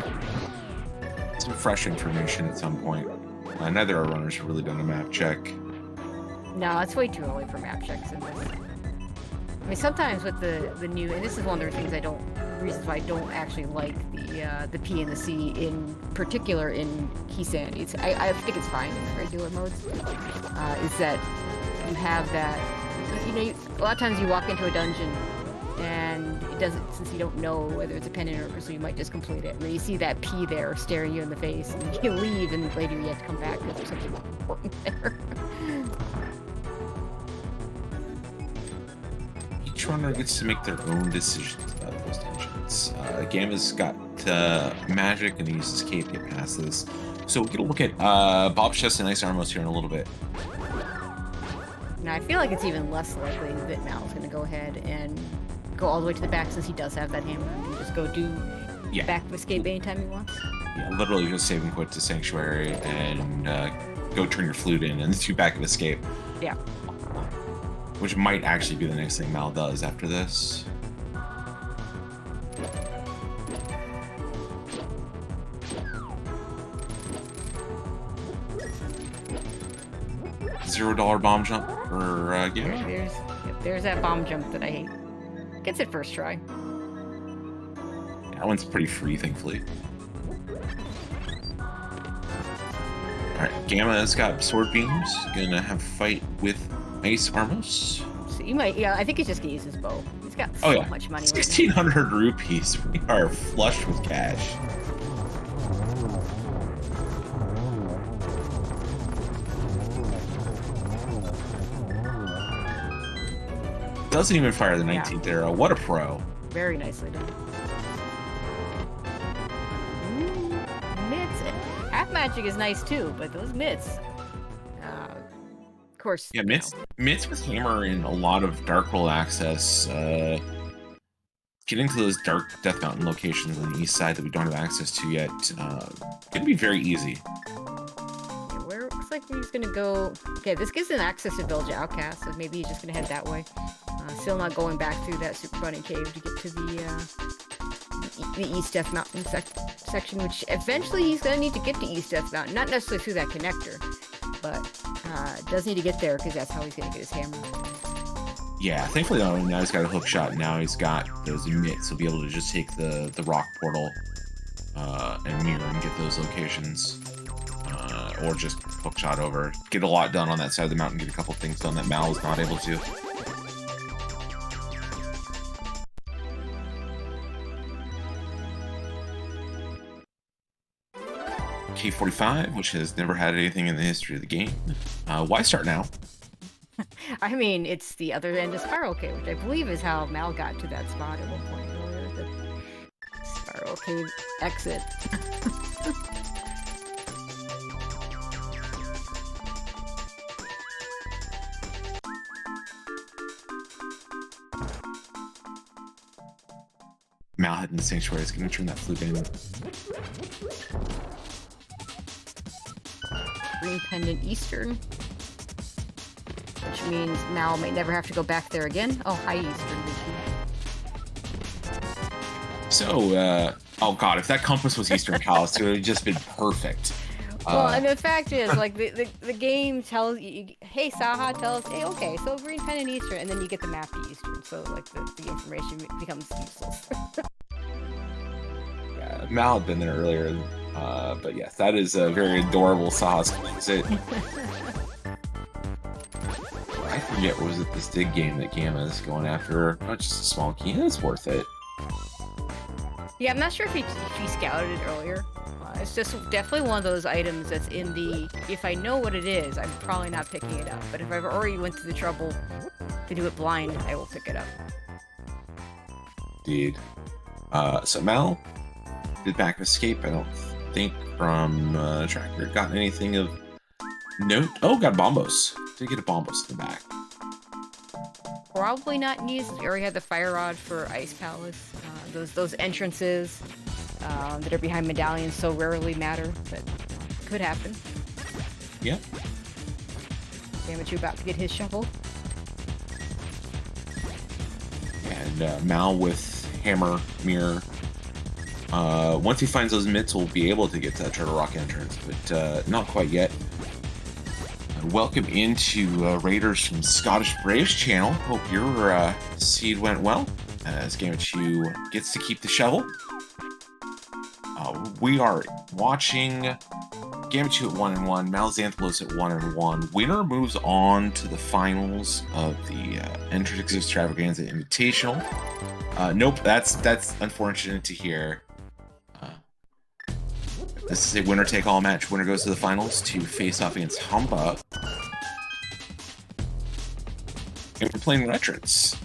Some fresh information at some point. Neither of our runners have really done a map check. No, it's way too early for map checks in this. I mean, sometimes with the new, and this is one of the reasons why I don't actually like the P and the C in particular in Key Sanity. I think it's fine in the regular modes. Is that you have that, a lot of times you walk into a dungeon and it doesn't, since you don't know whether it's a pendant or so you might just complete it. And you see that P there staring you in the face, and you leave, and later you have to come back because there's something important there. Each runner gets to make their own decisions about those dungeons. Gamma's got magic and he uses escape to get past this. So we're going to look at Bob's chest and Ice Armos here in a little bit. Now I feel like it's even less likely that Mal's going to go ahead and go all the way to the back since he does have that hammer and just go do back escape anytime he wants. Yeah, literally just save and quit to Sanctuary and go turn your flute in and do back of escape. Yeah. Which might actually be the next thing Mal does after this. $0 bomb jump for Gamma. There's that bomb jump that I hate. Gets it first try. That one's pretty free, thankfully. Alright, Gamma has got sword beams. Gonna have a fight with Ice Armos. So you might, I think he's just gonna use his bow. He's got so much money. 1,600 rupees. We are flush with cash. Doesn't even fire the 19th arrow. What a pro. Very nicely done. Mitts. Half magic is nice too, but those mitts. Of course. Yeah, mitts with hammer in a lot of Dark World access. Getting to those dark Death Mountain locations on the east side that we don't have access to yet, gonna be very easy. Looks like he's gonna go. Okay, this gives him access to Village Outcast, so maybe he's just gonna head that way. Still not going back through that Super Bunny Cave to get to the East Death Mountain section, which eventually he's gonna need to get to East Death Mountain. Not necessarily through that connector, but does need to get there because that's how he's gonna get his hammer. Yeah, thankfully though, now he's got a hook shot. Now he's got those mitts. He'll be able to just take the rock portal and mirror and get those locations. Or just hook shot over. Get a lot done on that side of the mountain, get a couple things done that Mal is not able to. K45, which has never had anything in the history of the game. Why start now? I mean, it's the other end of Spiral Cave, which I believe is how Mal got to that spot at one point earlier. The Spiral Cave exit. Mal heading to Sanctuary is going to turn that flute in. Green Pendant Eastern. Which means Mal may never have to go back there again. Oh, hi, Eastern. So, oh god, if that compass was Eastern Palace, it would have just been perfect. Well, and the fact is, like, the game tells you, hey, Saha tells, hey, okay, so Green Pendant Eastern, and then you get the map to Eastern, so, like, the information becomes useless. Yeah, Mal had been there earlier, but yes, that is a very adorable Saha's visit. I forget, was it this dig game that Gamma is going after? Not just a small key, it's worth it. Yeah, I'm not sure if he scouted it earlier. It's just definitely one of those items that's in the, if I know what it is, I'm probably not picking it up. But if I've already went through the trouble to do it blind, I will pick it up. Indeed. So Mal did back escape. I don't think from Tracker got anything of note. Oh, got Bombos. Did get a Bombos in the back. Probably not needed. We already had the fire rod for Ice Palace. Those entrances that are behind medallions so rarely matter, but could happen. Yep. Gammachuu about to get his shovel. And Mal with Hammer, Mirror. Once he finds those mitts, we'll be able to get to that Turtle Rock entrance, but not quite yet. Welcome into Raiders from Scottish Braves channel. Hope your seed went well, as Gammachuu gets to keep the shovel. We are watching Gammachuu at 1-1, MalXantholos at 1-1. Winner moves on to the finals of the Entrance Extravaganza Invitational. Nope, that's unfortunate to hear. This is a winner-take-all match. Winner goes to the finals to face off against Humba. And we're playing Retrons.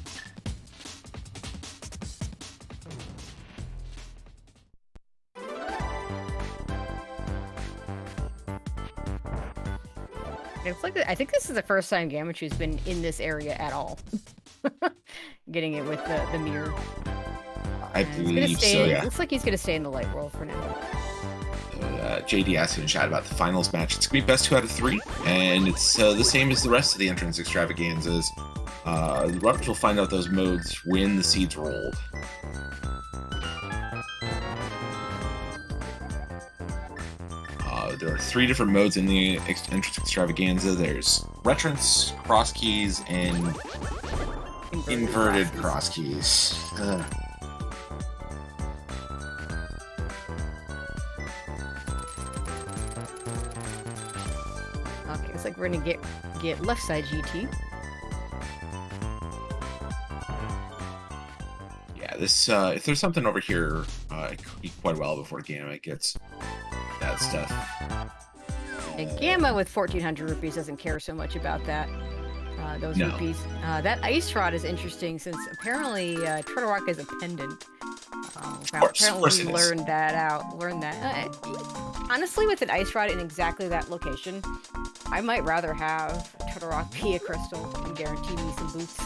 It's like I think this is the first time Gammachuu's been in this area at all. Getting it with the mirror. I believe so, yeah. It looks like he's going to stay in the light world for now. JD asked in chat about the finals match. It's going to be best 2 out of 3, and it's the same as the rest of the entrance extravaganzas. The runners will find out those modes when the seeds rolled. There are 3 different modes in the entrance extravaganza. There's retrance, cross keys, and inverted cross keys. Okay, it's like we're gonna get left side GT. Yeah, this if there's something over here, it could be quite well before Gamma gets that stuff. And Gamma with 1,400 rupees doesn't care so much about that. Those rupees. That ice rod is interesting since apparently Turtle Rock is a pendant. Apparently we learned that. Honestly, with an ice rod in exactly that location, I might rather have Turtle Rock be a crystal and guarantee me some boots.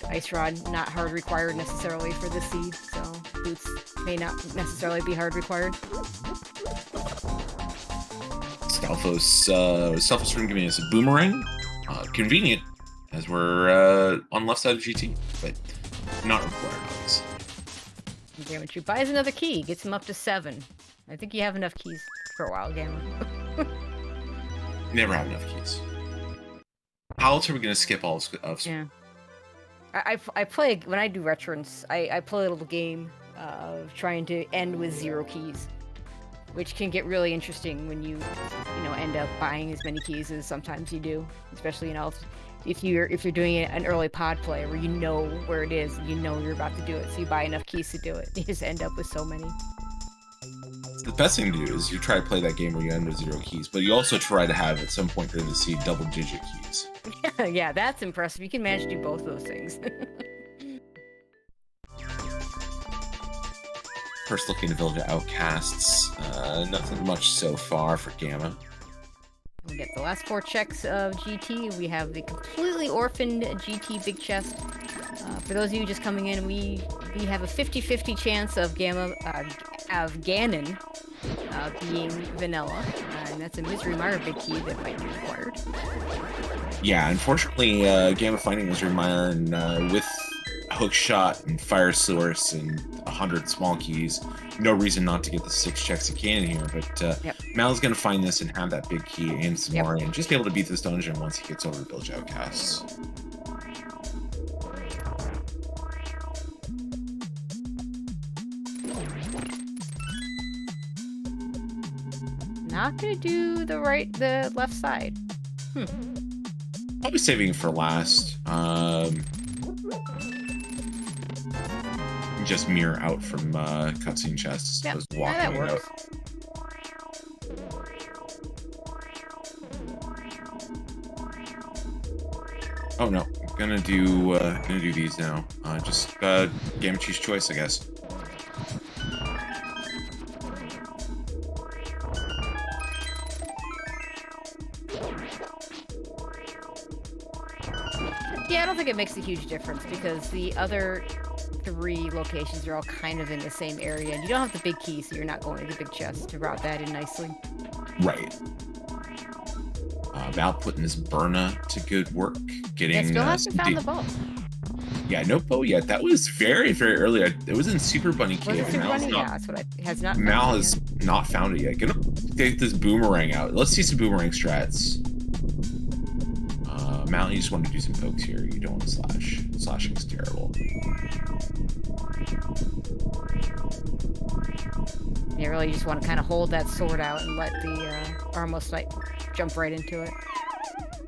Ice rod not hard required necessarily for the seed, so boots may not necessarily be hard required. Selfos room giving us a boomerang. Convenient, as we're on left side of GT, but not required, obviously. Gammachuu buys another key, gets him up to 7. I think you have enough keys for a while, Gamma. Never have enough keys. How else are we going to skip all of Yeah. I play, when I do retrons, I play a little game of trying to end with 0 keys, which can get really interesting when you end up buying as many keys as sometimes you do, especially if you're doing an early pod play where you know where it is, you know you're about to do it, so you buy enough keys to do it. You just end up with so many. The best thing to do is you try to play that game where you end with 0 keys, but you also try to have at some point during the seed double-digit keys. Yeah, that's impressive. You can manage to do both those things. First look into Village of Outcasts. Nothing much so far for Gamma. We get the last 4 checks of GT. We have the completely orphaned GT big chest. For those of you just coming in, we have a 50-50 chance of Ganon being vanilla, and that's a Misery Mire big key that might be required. Yeah, unfortunately, Gamma finding Misery Mire and with Hook Shot and Fire Source and 100 small keys, no reason not to get the 6 checks of Cannon here, but Mal's going to find this and have that big key and some more, and just be able to beat this dungeon once he gets over to Village Outcasts. Not gonna do the left side. I'll be saving it for last. just mirror out from cutscene chests as opposed to walking that it works. out. Oh no, I'm gonna do these now. Just Gammachoo's choice, I guess. Yeah, I don't think it makes a huge difference because the other 3 locations are all kind of in the same area, and you don't have the big key, so you're not going to the big chest to route that in nicely. Right. Mal putting his Burna to good work, getting. Still hasn't found the bow. Yeah, no bow yet. That was very, very early. It was in Super Bunny Cave. Was it Super Bunny? Yeah, that's what has not. Mal has not found it yet. Gonna take this boomerang out. Let's see some boomerang strats. Mal, you just want to do some pokes here. You don't want to slash. Slashing is terrible. Yeah, really, you just want to kind of hold that sword out and let the Armos Knight jump right into it.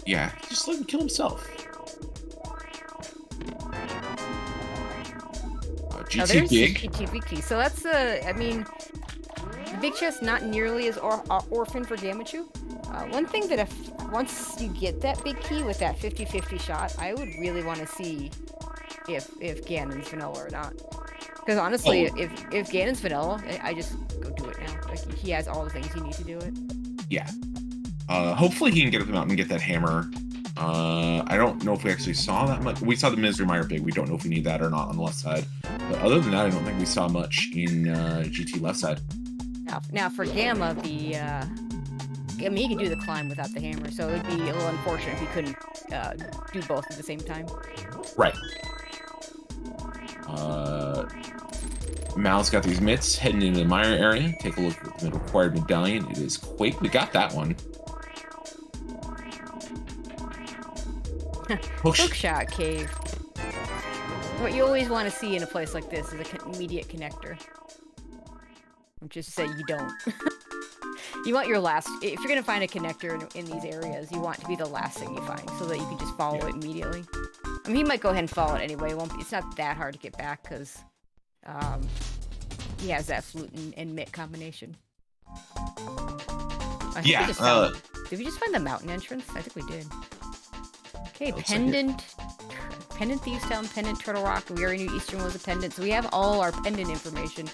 Yeah, just let him kill himself. GT big. GT key. So that's I mean, the big chest not nearly as orphan for Gammachuu. One thing that once you get that big key with that 50-50 shot, I would really want to see if Ganon's vanilla or not. Because honestly, if Ganon's vanilla, I just go do it now. Like, he has all the things you need to do it. Yeah. Hopefully he can get up the mountain and get that hammer. I don't know if we actually saw that much. We saw the Misery Mire big. We don't know if we need that or not on the left side. But other than that, I don't think we saw much in GT left side. Now for Gamma, I mean, he could do the climb without the hammer, so it would be a little unfortunate if he couldn't do both at the same time. Right. Mal's got these mitts heading into the mire area. Take a look at the required medallion. It is Quake. We got that one. Hookshot cave. What you always want to see in a place like this is an immediate connector. Which is to say, you don't. You want your last... If you're going to find a connector in these areas, you want it to be the last thing you find, so that you can just follow it immediately. I mean, he might go ahead and follow it anyway. It's not that hard to get back, because he has that flute and mitt combination. Yeah. Did we just find the mountain entrance? I think we did. Okay, Looks pendant. Pendant Thieves Town, Pendant Turtle Rock. We already knew Eastern was a pendant, so we have all our pendant information.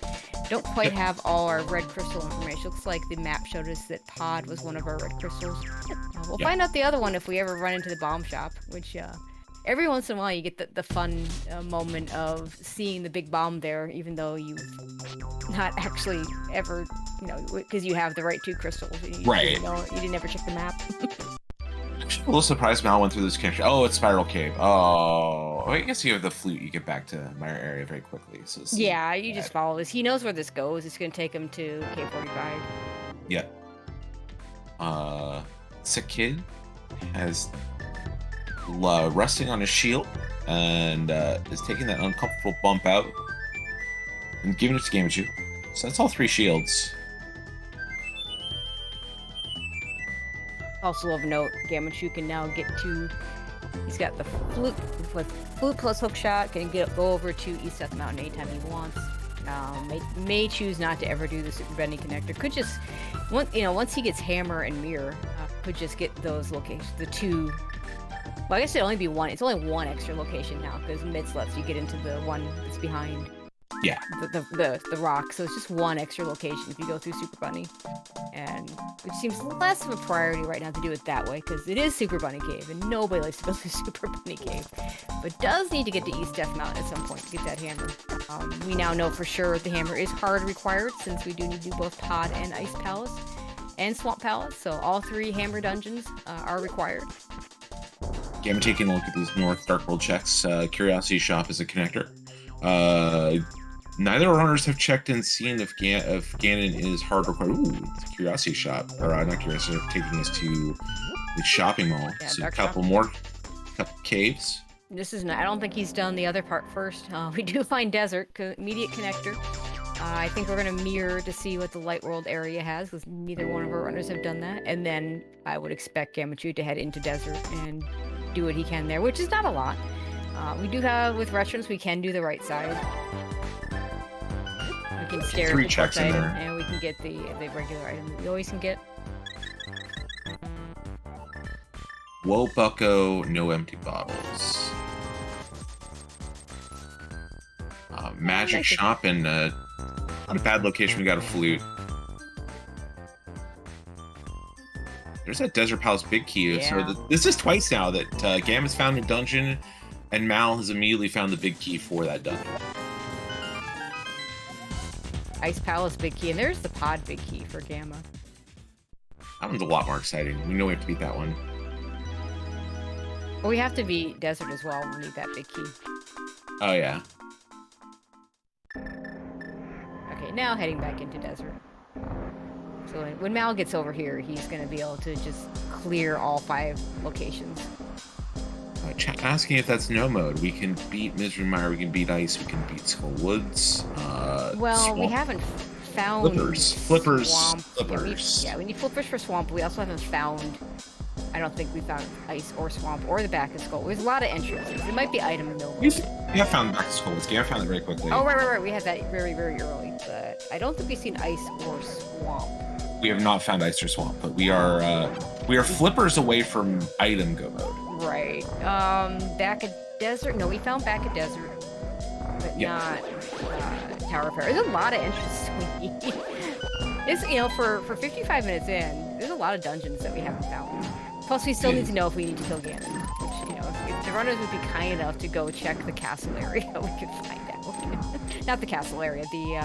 Don't quite have all our red crystal information. Looks like the map showed us that Pod was one of our red crystals. We'll find out the other one if we ever run into the bomb shop, which every once in a while you get the fun moment of seeing the big bomb there, even though you've not actually ever, because you have the right 2 crystals. Right. You didn't ever check the map. A little surprised Mal went through this connection. Oh, it's Spiral Cave. Oh, I guess you have the flute. You get back to Mire area very quickly. So yeah, you just follow this. He knows where this goes. It's going to take him to K45. Yeah. Sick Kid has resting on his shield and is taking that uncomfortable bump out and giving it to Gammachuu. So that's all 3 shields. Also of note, Gammachuu can now get to... He's got the flute with flute plus hookshot. Can go over to East Death Mountain anytime he wants. May choose not to ever do the Super Bendy connector. Could just, once he gets hammer and mirror, could just get those locations. The 2. Well, I guess it'd only be 1. It's only 1 extra location now because Mitz lets you get into the one that's behind. Yeah. The rock. So it's just 1 extra location if you go through Super Bunny. And which seems less of a priority right now to do it that way, because it is Super Bunny Cave, and nobody likes to go through Super Bunny Cave. But does need to get to East Death Mountain at some point to get that hammer. We now know for sure the hammer is hard required, since we do need to do both Pod and Ice Palace and Swamp Palace, so all 3 hammer dungeons are required. Gamma taking a look at these North Dark World checks. Curiosity Shop is a connector. Neither runners have checked and seen if Ganon is hard required. Ooh, it's a Curiosity Shop. Or not Curiosity Shop, taking us to the shopping mall. Yeah, so a couple caves. This is not, I don't think he's done the other part first. We do find desert, immediate connector. I think we're going to mirror to see what the Light World area has, because neither one of our runners have done that. And then I would expect Gammachuu to head into desert and do what he can there, which is not a lot. We do have, with Retrons, we can do the right side. can stare 3 at the checks in item, there. and we can get the regular item that we always can get. Whoa, bucko, no empty bottles. Magic nice. shop and on a bad location we got a flute. There's that Desert Palace big key. Yeah. So this is twice now that Gamma's found a dungeon, and Mal has immediately found the big key for that dungeon. Ice Palace big key, and there's the pod big key for Gamma. That one's a lot more exciting. We know we have to beat that one. Well, we have to beat Desert as well. We need that big key. Oh, yeah. Okay, now heading back into Desert. So when Mal gets over here, he's going to be able to just clear all 5 locations. Chat asking if that's no mode. We can beat Misery Mire, we can beat Ice, we can beat Skull Woods. Well, Swamp. we haven't found... Flippers. Swamp. Flippers. Yeah, we need Flippers for Swamp. We also haven't found... I don't think we found Ice or Swamp or the back of Skull. There's a lot of entrances. It might be item mill. We have found back to Skull Woods. Gamma found it very quickly. Oh, right. We had that very, very early. But I don't think we've seen Ice or Swamp. We have not found Ice or Swamp, but we are Flippers away from item go mode. Right. Back at Desert. No, we found back at Desert, but not Tower of Prayer. There's a lot of entrances we need. It's, you know, for 55 minutes in, there's a lot of dungeons that we haven't found. Plus, we still need to know if we need to kill Ganon. Which, you know, if the runners would be kind enough to go check the castle area, we could find out. Not the castle area, the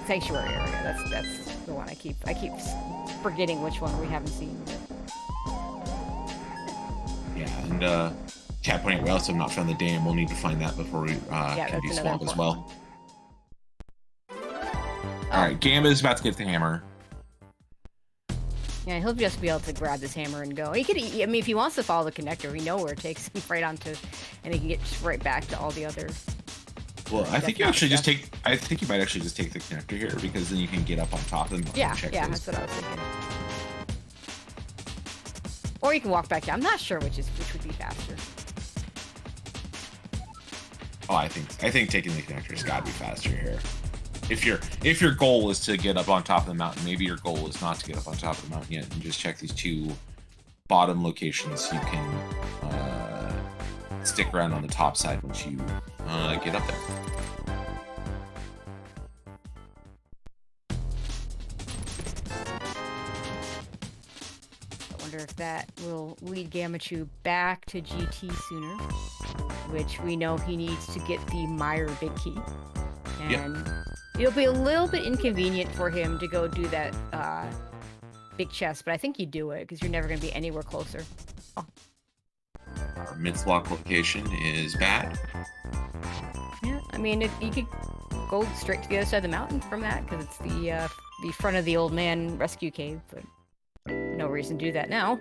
sanctuary area. That's the one I keep forgetting which one we haven't seen. Yeah, and chat pointing, we also have not found the dam. We'll need to find that before we can do Swamp as well. Alright, Gamma is about to get the hammer. Yeah, he'll just be able to grab this hammer and go. He could, I mean, if he wants to follow the connector, we know where it takes him right onto, and he can get right back to all the other. Well, I think you actually just take. I think you might actually just take the connector here because then you can get up on top of them. Yeah, that's what I was thinking. Or you can walk back down. I'm not sure which would be faster. Oh, I think taking the connector's got to be faster here. If your goal is to get up on top of the mountain, maybe your goal is not to get up on top of the mountain yet, and just check these 2 bottom locations. You can stick around on the top side once you get up there. I wonder if that will lead Gammachuu back to GT sooner, which we know he needs to get the Mire big key. And it'll be a little bit inconvenient for him to go do that big chest, but I think you do it because you're never going to be anywhere closer. Oh. Our mid-block location is bad. Yeah, I mean, you could go straight to the other side of the mountain from that because it's the front of the old man rescue cave, but no reason to do that now.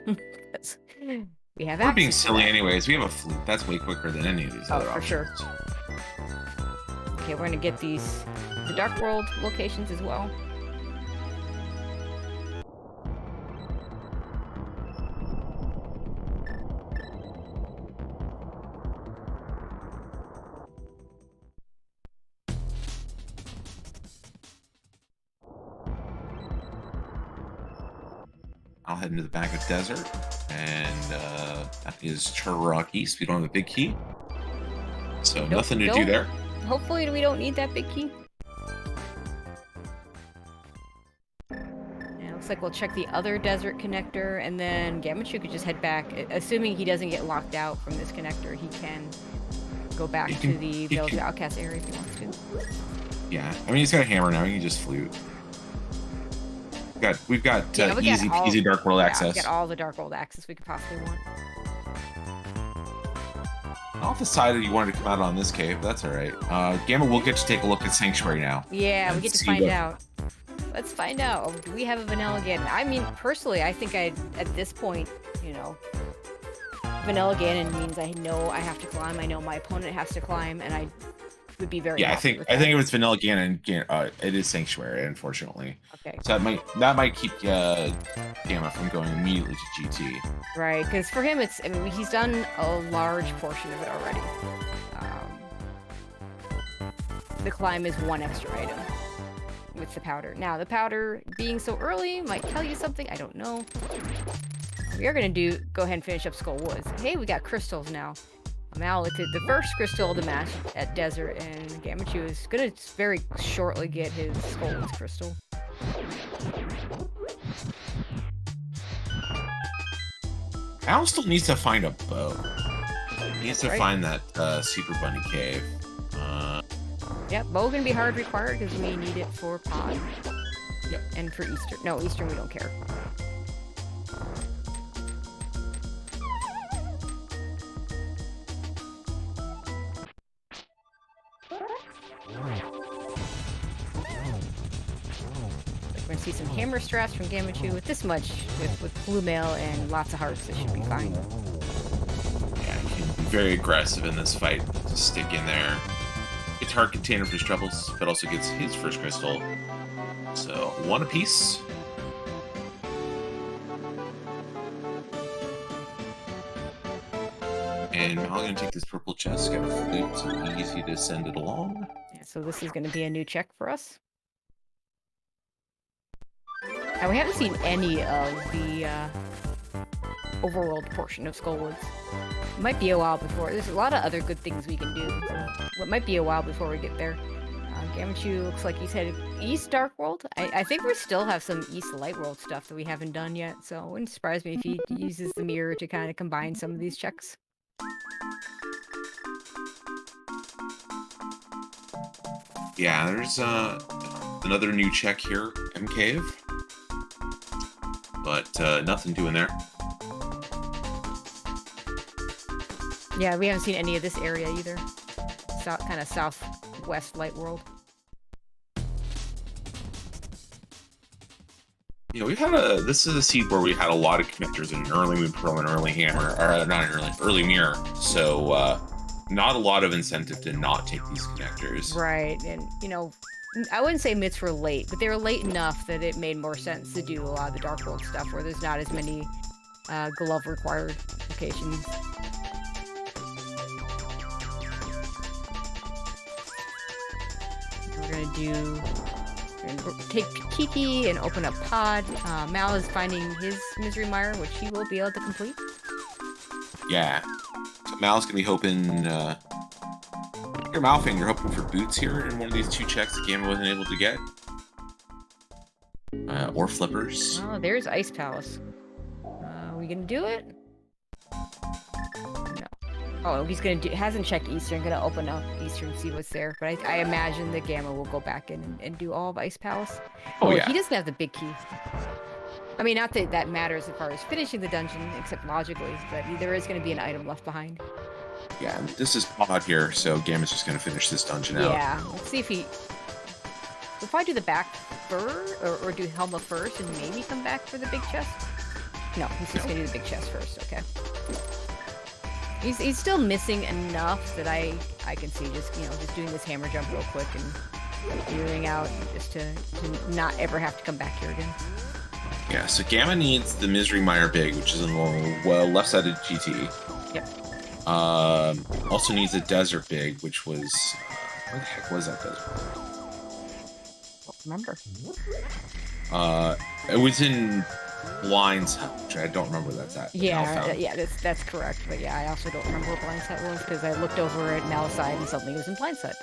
We have We're being silly anyways. We have a flute. That's way quicker than any of these other for options. Sure. Okay, we're gonna get the Dark World locations as well. I'll head into the back of Desert, and that is Turok East. We don't have a big key, so nothing to do there. Hopefully we don't need that big key. Yeah, looks like we'll check the other desert connector, and then Gammachuu could just head back. Assuming he doesn't get locked out from this connector, he can go back to the Village of Outcast area if he wants to. Yeah, I mean, he's got a hammer now. He can just flute. We've got easy peasy Dark World access. We've got all the Dark World access we could possibly want. I'll decided you wanted to come out on this cave. That's all right. Gamma will get to take a look at Sanctuary now. Yeah, we get to find out. Let's find out. Do we have a Vanilla Ganon? I mean, personally, I think at this point, you know, Vanilla Ganon means I know I have to climb. I know my opponent has to climb, and I would be very happy with that. I think if it's Vanilla Ganon, it is Sanctuary, unfortunately. Okay. So that might keep Gamma from going immediately to GT. Right, because for him, I mean, he's done a large portion of it already. The climb is one extra item. with the powder. Now, the powder being so early might tell you something. I don't know. We are going to go ahead and finish up Skull Woods. Hey, we got crystals now. Mal lifted the first crystal of the match at Desert, and Gammachuu is going to very shortly get his Skull Woods crystal. Al still needs to find a bow. He needs to find that Super Bunny cave. Yep, bow gonna be hard required because we need it for pod. Yep. And for Eastern. No, Eastern we don't care. We're gonna see some hammer straps from Gammachuu with this much, with blue mail and lots of hearts. This should be fine. Yeah, he can be very aggressive in this fight. Just stick in there. It's hard container for his troubles, but also gets his first crystal. So, one apiece. And Mal gonna take this purple chest, got a flute, so easy to send it along. Yeah, so this is gonna be a new check for us. Now, we haven't seen any of the overworld portion of Skullwoods. It might be a while before. There's a lot of other good things we can do. So it might be a while before we get there. Gammachuu looks like he's headed East Dark World. I think we still have some East Light World stuff that we haven't done yet, so it wouldn't surprise me if he uses the mirror to kind of combine some of these checks. Yeah, there's another new check here, M Cave. But nothing doing there. Yeah, we haven't seen any of this area either. Kind of southwest light world. You know, we've had this is a seed where we had a lot of connectors in an early moon pearl and early hammer, or not an early mirror. So not a lot of incentive to not take these connectors. Right, and you know, I wouldn't say myths were late, but they were late enough that it made more sense to do a lot of the Dark World stuff where there's not as many glove required locations. We're gonna take Kiki and open up Pod. Mal is finding his Misery Mire, which he will be able to complete. Yeah. So Mal's gonna be hoping your Malfinger hoping for boots here in one of these two checks that Gamma wasn't able to get. Or flippers. Oh, there's Ice Palace. Are we gonna do it? No. Oh, he's gonna do. Hasn't checked Eastern. Gonna open up Eastern, see what's there. But I imagine that Gamma will go back in and do all of Ice Palace. Oh yeah. He doesn't have the big key. I mean, not that that matters as far as finishing the dungeon, except logically, but there is going to be an item left behind. Yeah, this is Pod here, so Gamma's just going to finish this dungeon out. Yeah, let's see if he... We'll probably do the back first, or do Helma first, and maybe come back for the big chest? No, he's just going to do the big chest first, okay. He's still missing enough that I can see just doing this hammer jump real quick and clearing out just to not ever have to come back here again. Yeah, so Gamma needs the Misery Mire Big, which is on the left side of GT. Yep. Also needs a Desert Big, which was... where the heck was that desert? Remember. It was in Blind's Hut, which I don't remember where that's at. Yeah, that's correct. But yeah, I also don't remember what Blind's Hut was because I looked over at Mal's side and suddenly it was in Blind's Hut.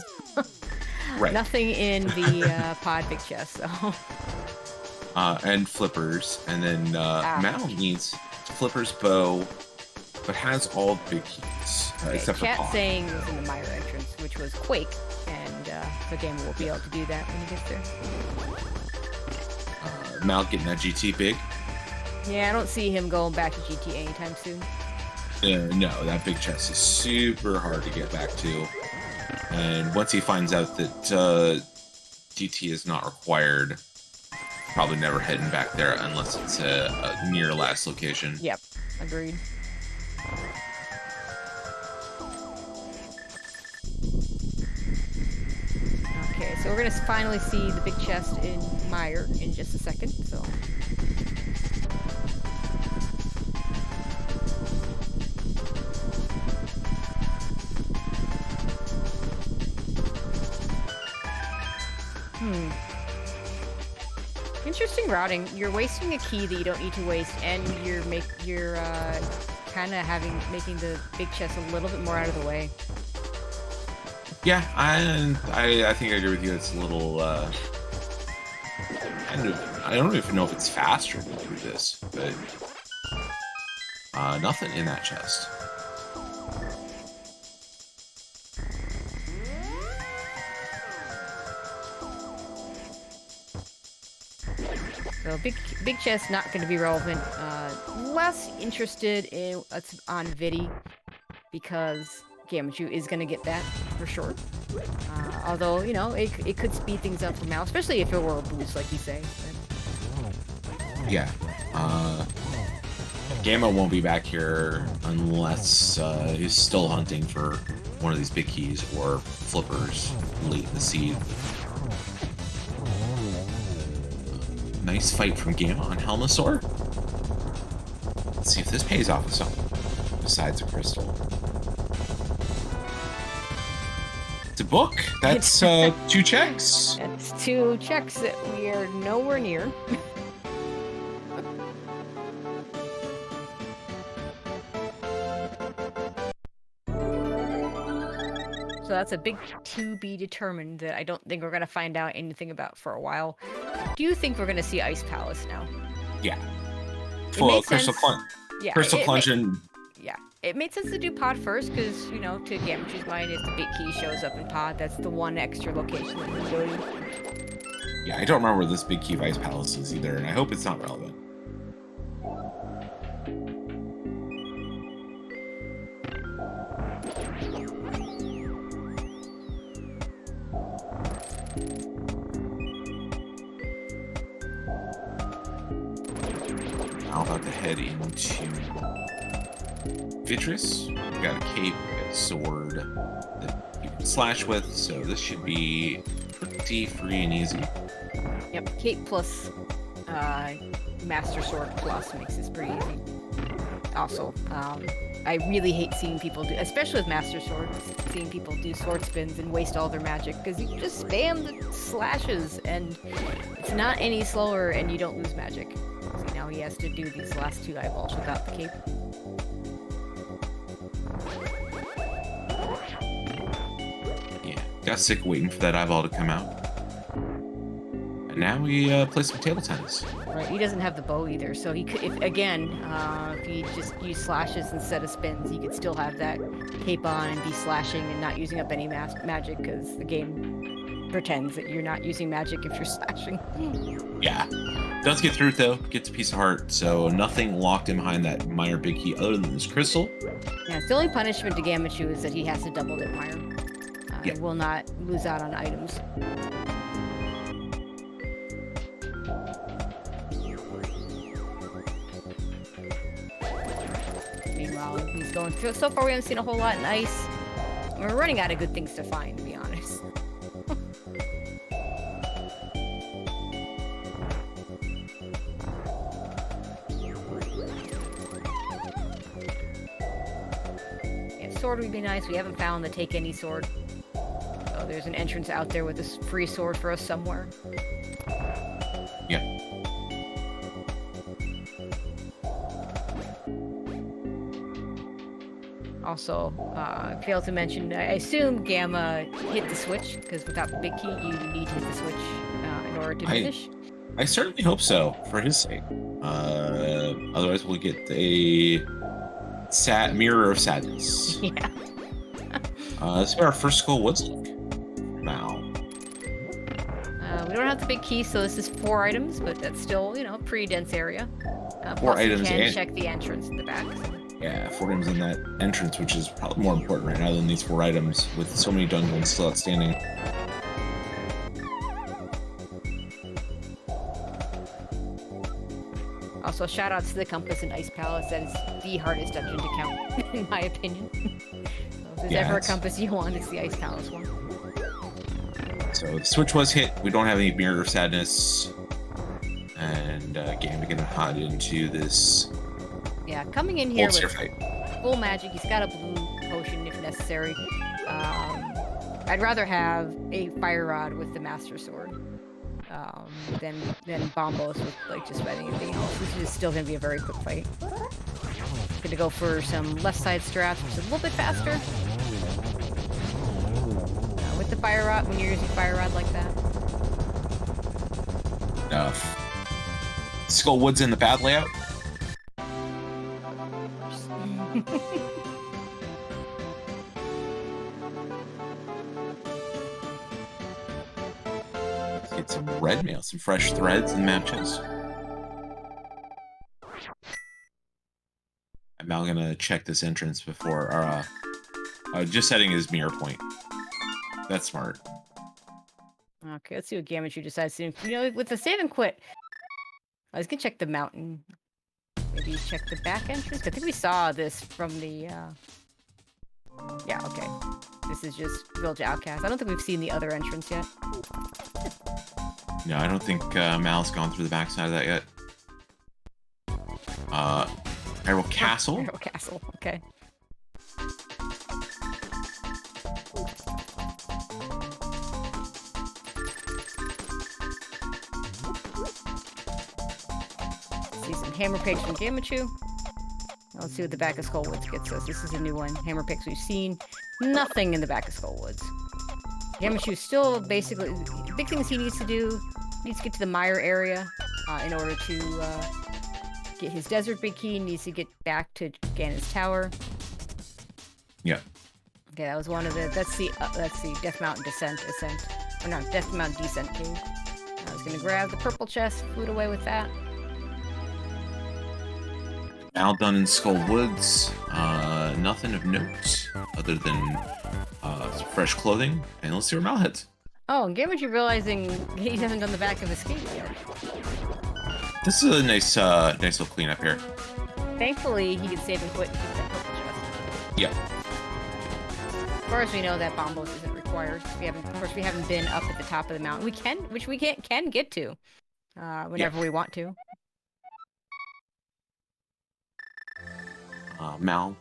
Right. Nothing in the pod big chest, so... and flippers, and then Mal needs flippers, bow, but has all the big keys except for Pod. Saying was in the Mire entrance, which was Quake, and the game will be able to do that when he gets there. Mal getting that GT big. Yeah, I don't see him going back to GT anytime soon. No, that big chest is super hard to get back to, and once he finds out that GT is not required, probably never heading back there unless it's a near last location. Yep, agreed. Okay, so we're gonna finally see the big chest in Mire in just a second, so... interesting routing. You're wasting a key that you don't need to waste, and you're kind of making the big chest a little bit more out of the way. Yeah, I think I agree with you. It's a little. I don't even know if it's faster to do this, but nothing in that chest. So big chest not going to be relevant. Less interested in what's on Vidi because Gammachuu is going to get that for sure. Although, you know, it could speed things up for Mal, especially if it were a boost, like you say. But... Yeah. Gamma won't be back here unless he's still hunting for one of these big keys or flippers late in the seed. Nice fight from Gamma on Helmasaur. Let's see if this pays off with something besides a crystal. It's a book. That's 2 checks. That's 2 checks that we are nowhere near. So that's a big to be determined that I don't think we're going to find out anything about for a while. Do you think we're going to see Ice Palace now? Yeah. Full Crystal Plunge. Yeah, Crystal Plunge and... Yeah. It made sense to do Pod first because, you know, to Gammachuu's mind, if the big key shows up in Pod, that's the one extra location that we can go to. Yeah, I don't remember where this big key of Ice Palace is either, and I hope it's not relevant. Now about to head into Vitris. We've got a cape, we've got a sword that you can slash with, so this should be pretty free and easy. Yep, cape plus Master Sword plus makes this pretty easy. Also, I really hate seeing people do, especially with Master Sword, seeing people do sword spins and waste all their magic, because you just spam the slashes, and it's not any slower, and you don't lose magic. So now he has to do these last 2 eyeballs without the cape. Yeah, got sick of waiting for that eyeball to come out. And now we play some table tennis. Right, he doesn't have the bow either, so he could, if he just used slashes instead of spins, he could still have that cape on and be slashing and not using up any magic, because the game pretends that you're not using magic if you're slashing. Yeah. Does get through it though, gets a piece of heart, so nothing locked in behind that minor big key other than this crystal. Yeah, the only punishment to Gammachuu is that he has to double dip Mire. He will not lose out on items. Meanwhile, he's going through. So far, we haven't seen a whole lot in ice. We're running out of good things to find, to be honest. Sword would be nice. We haven't found the take any sword. So there's an entrance out there with this free sword for us somewhere. Yeah. Also, failed to mention, I assume Gamma hit the switch, because without the big key, you need to hit the switch in order to finish. I certainly hope so, for his sake. Otherwise, we'll get a mirror of sadness. Yeah. This is our first Skull Woods look. Now. We don't have the big key, so this is 4 items, but that's still, you know, pretty dense area. 4 items you can and check the entrance in the back. So. Yeah, 4 items in that entrance, which is probably more important right now than these 4 items, with so many dungeons still outstanding. Also, shout out to the Compass and Ice Palace. That is the hardest dungeon to count, in my opinion. So if there's ever a Compass you want, it's the Ice Palace one. So the switch was hit. We don't have any Mirror of Sadness. And Gamma getting hot into this. Yeah, coming in here with fight. Full magic. He's got a blue potion if necessary. I'd rather have a Fire Rod with the Master Sword. than Bombos with like just about anything else. This is still gonna be a very quick fight. Gonna go for some left side strats, which is a little bit faster. With the fire rod, when you're using fire rod like that. Skullwood's in the path layout. Get some red mail, some fresh threads and map chest. I'm now gonna check this entrance before, just setting his mirror point. That's smart. Okay, let's see what Gammachuu decides to do. You know, with the save and quit, I was gonna check the mountain. Maybe check the back entrance. I think we saw this from the. Yeah, okay. This is just Village Outcast. I don't think we've seen the other entrance yet. No, I don't think Mal's gone through the backside of that yet. Arrow Castle. Arrow Castle. Okay. See some hammer picks from Gammachuu. Let's see what the back of Skullwoods gets us. This is a new one. Hammer picks we've seen. Nothing in the back of Skullwoods. Gammachuu still basically the big things he needs to do. Needs to get to the mire area in order to get his desert big key. Needs to get back to Ganon's tower. Yeah. Okay, that was one of the. That's the Death Mountain ascent. Or no, Death Mountain descent cave. I was gonna grab the purple chest, boot away with that. Mal done in Skullwoods. Nothing of note other than some fresh clothing, and let's see where Mal heads. Oh, and Gammachuu realizing he hasn't done the back of his cape yet. This is a nice little cleanup here. Thankfully, he can save and quit and keep that purple chest. Yeah. As far as we know, that Bombos isn't required. Of course, we haven't been up at the top of the mountain. We can get to, whenever we want to. Mal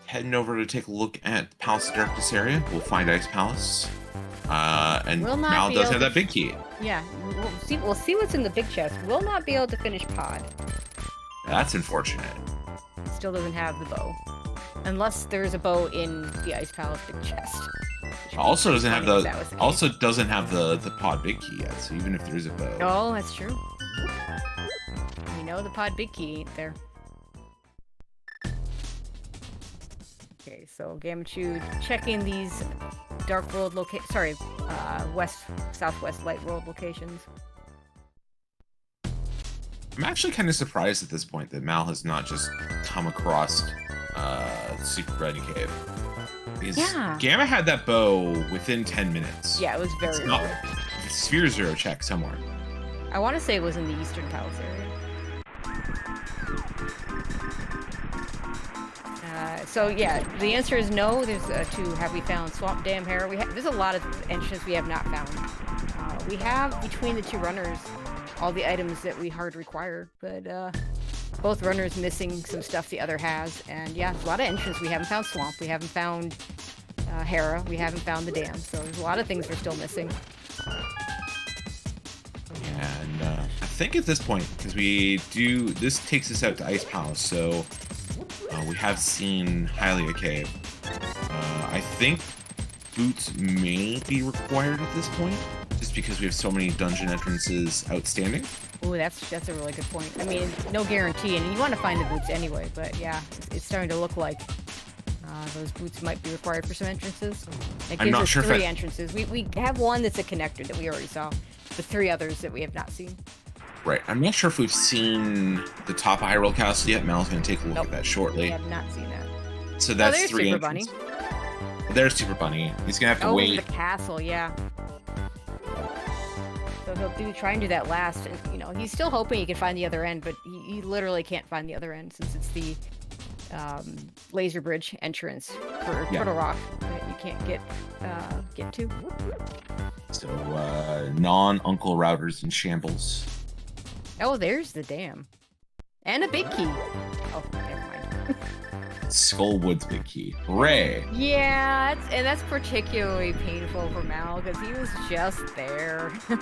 heading over to take a look at Palace of Darkness area. We'll find Ice Palace. And Mal does have that big key. Yeah, we'll see what's in the big chest. We'll not be able to finish pod. That's unfortunate. Still doesn't have the bow. Unless there's a bow in the Ice Palace big chest. Also doesn't have the pod big key yet, so even if there's a bow. Oh, that's true. We know the pod big key ain't there. Okay, so Gammachuu checking these Dark World southwest Light World locations. I'm actually kind of surprised at this point that Mal has not just come across the Secret Red Cave. Because Gamma had that bow within 10 minutes. Yeah, it was very early. Sphere Zero check somewhere. I want to say it was in the Eastern Palace area. So yeah, the answer is no. There's have we found Swamp Dam Hera? There's a lot of entrances we have not found. We have between the two runners all the items that we hard require, but both runners missing some stuff the other has, and yeah, there's a lot of entrances we haven't found. Swamp, we haven't found Hera, we haven't found the dam, so there's a lot of things we're still missing. And I think at this point, because this takes us out to Ice Palace, so we have seen Hylia Cave. I think boots may be required at this point, just because we have so many dungeon entrances outstanding. Ooh, that's a really good point. I mean, no guarantee, and you want to find the boots anyway, but yeah, it's starting to look like those boots might be required for some entrances. It gives us 3 entrances. We have one that's a connector that we already saw, but 3 others that we have not seen. Right. I'm not sure if we've seen the top Hyrule Castle yet. Mal's going to take a look at that shortly. We have not seen that. So that's there's 3 Super entrances. Bunny. There's Super Bunny. He's going to have to wait. The castle, yeah. So he'll try and do that last. And, he's still hoping he can find the other end, but he literally can't find the other end since it's the laser bridge entrance for Turtle Rock that you can't get to. So non-Uncle Routers in shambles. Oh, there's the dam. And a big key. Oh, never mind. Skull Woods big key. Hooray! Yeah, that's particularly painful for Mal because he was just there. I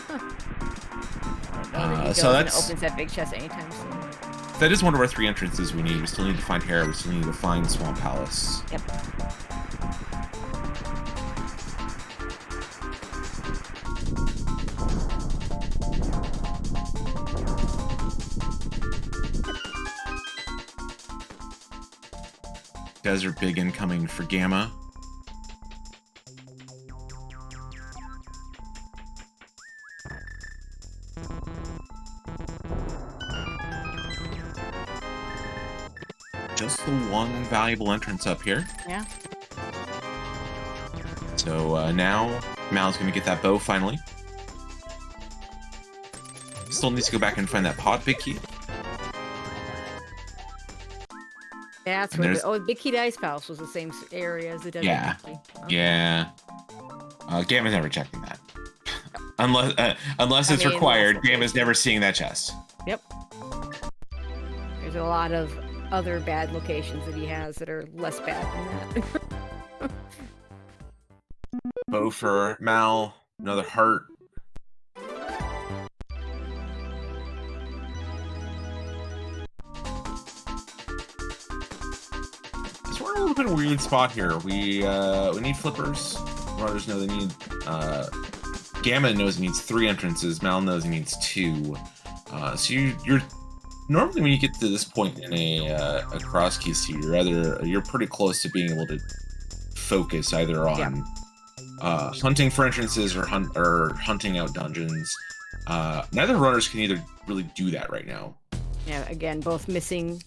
don't know that he goes and opens that big chest anytime soon. That is one of our 3 entrances we need. We still need to find Hera. We still need to find Swamp Palace. Yep. Desert big incoming for Gamma. Just the one valuable entrance up here. Yeah. So now Mal's going to get that bow finally. Still needs to go back and find that pod big key. Yeah, that's where the Big Key to Ice Palace was the same area as the Desert Big Key. Oh. Yeah. Gamma's never checking that. Unless it's required, Gamma's never seeing that chest. Yep. There's a lot of other bad locations that he has that are less bad than that. Bow for Mal, another heart. So we're in a little bit of a weird spot here. We need flippers. Runners know they need Gamma knows he needs 3 entrances. Mal knows he needs 2. So you're normally when you get to this point in a cross key seed, you're pretty close to being able to focus either on hunting for entrances or hunting out dungeons. Neither runners can either really do that right now. Yeah, again, both missing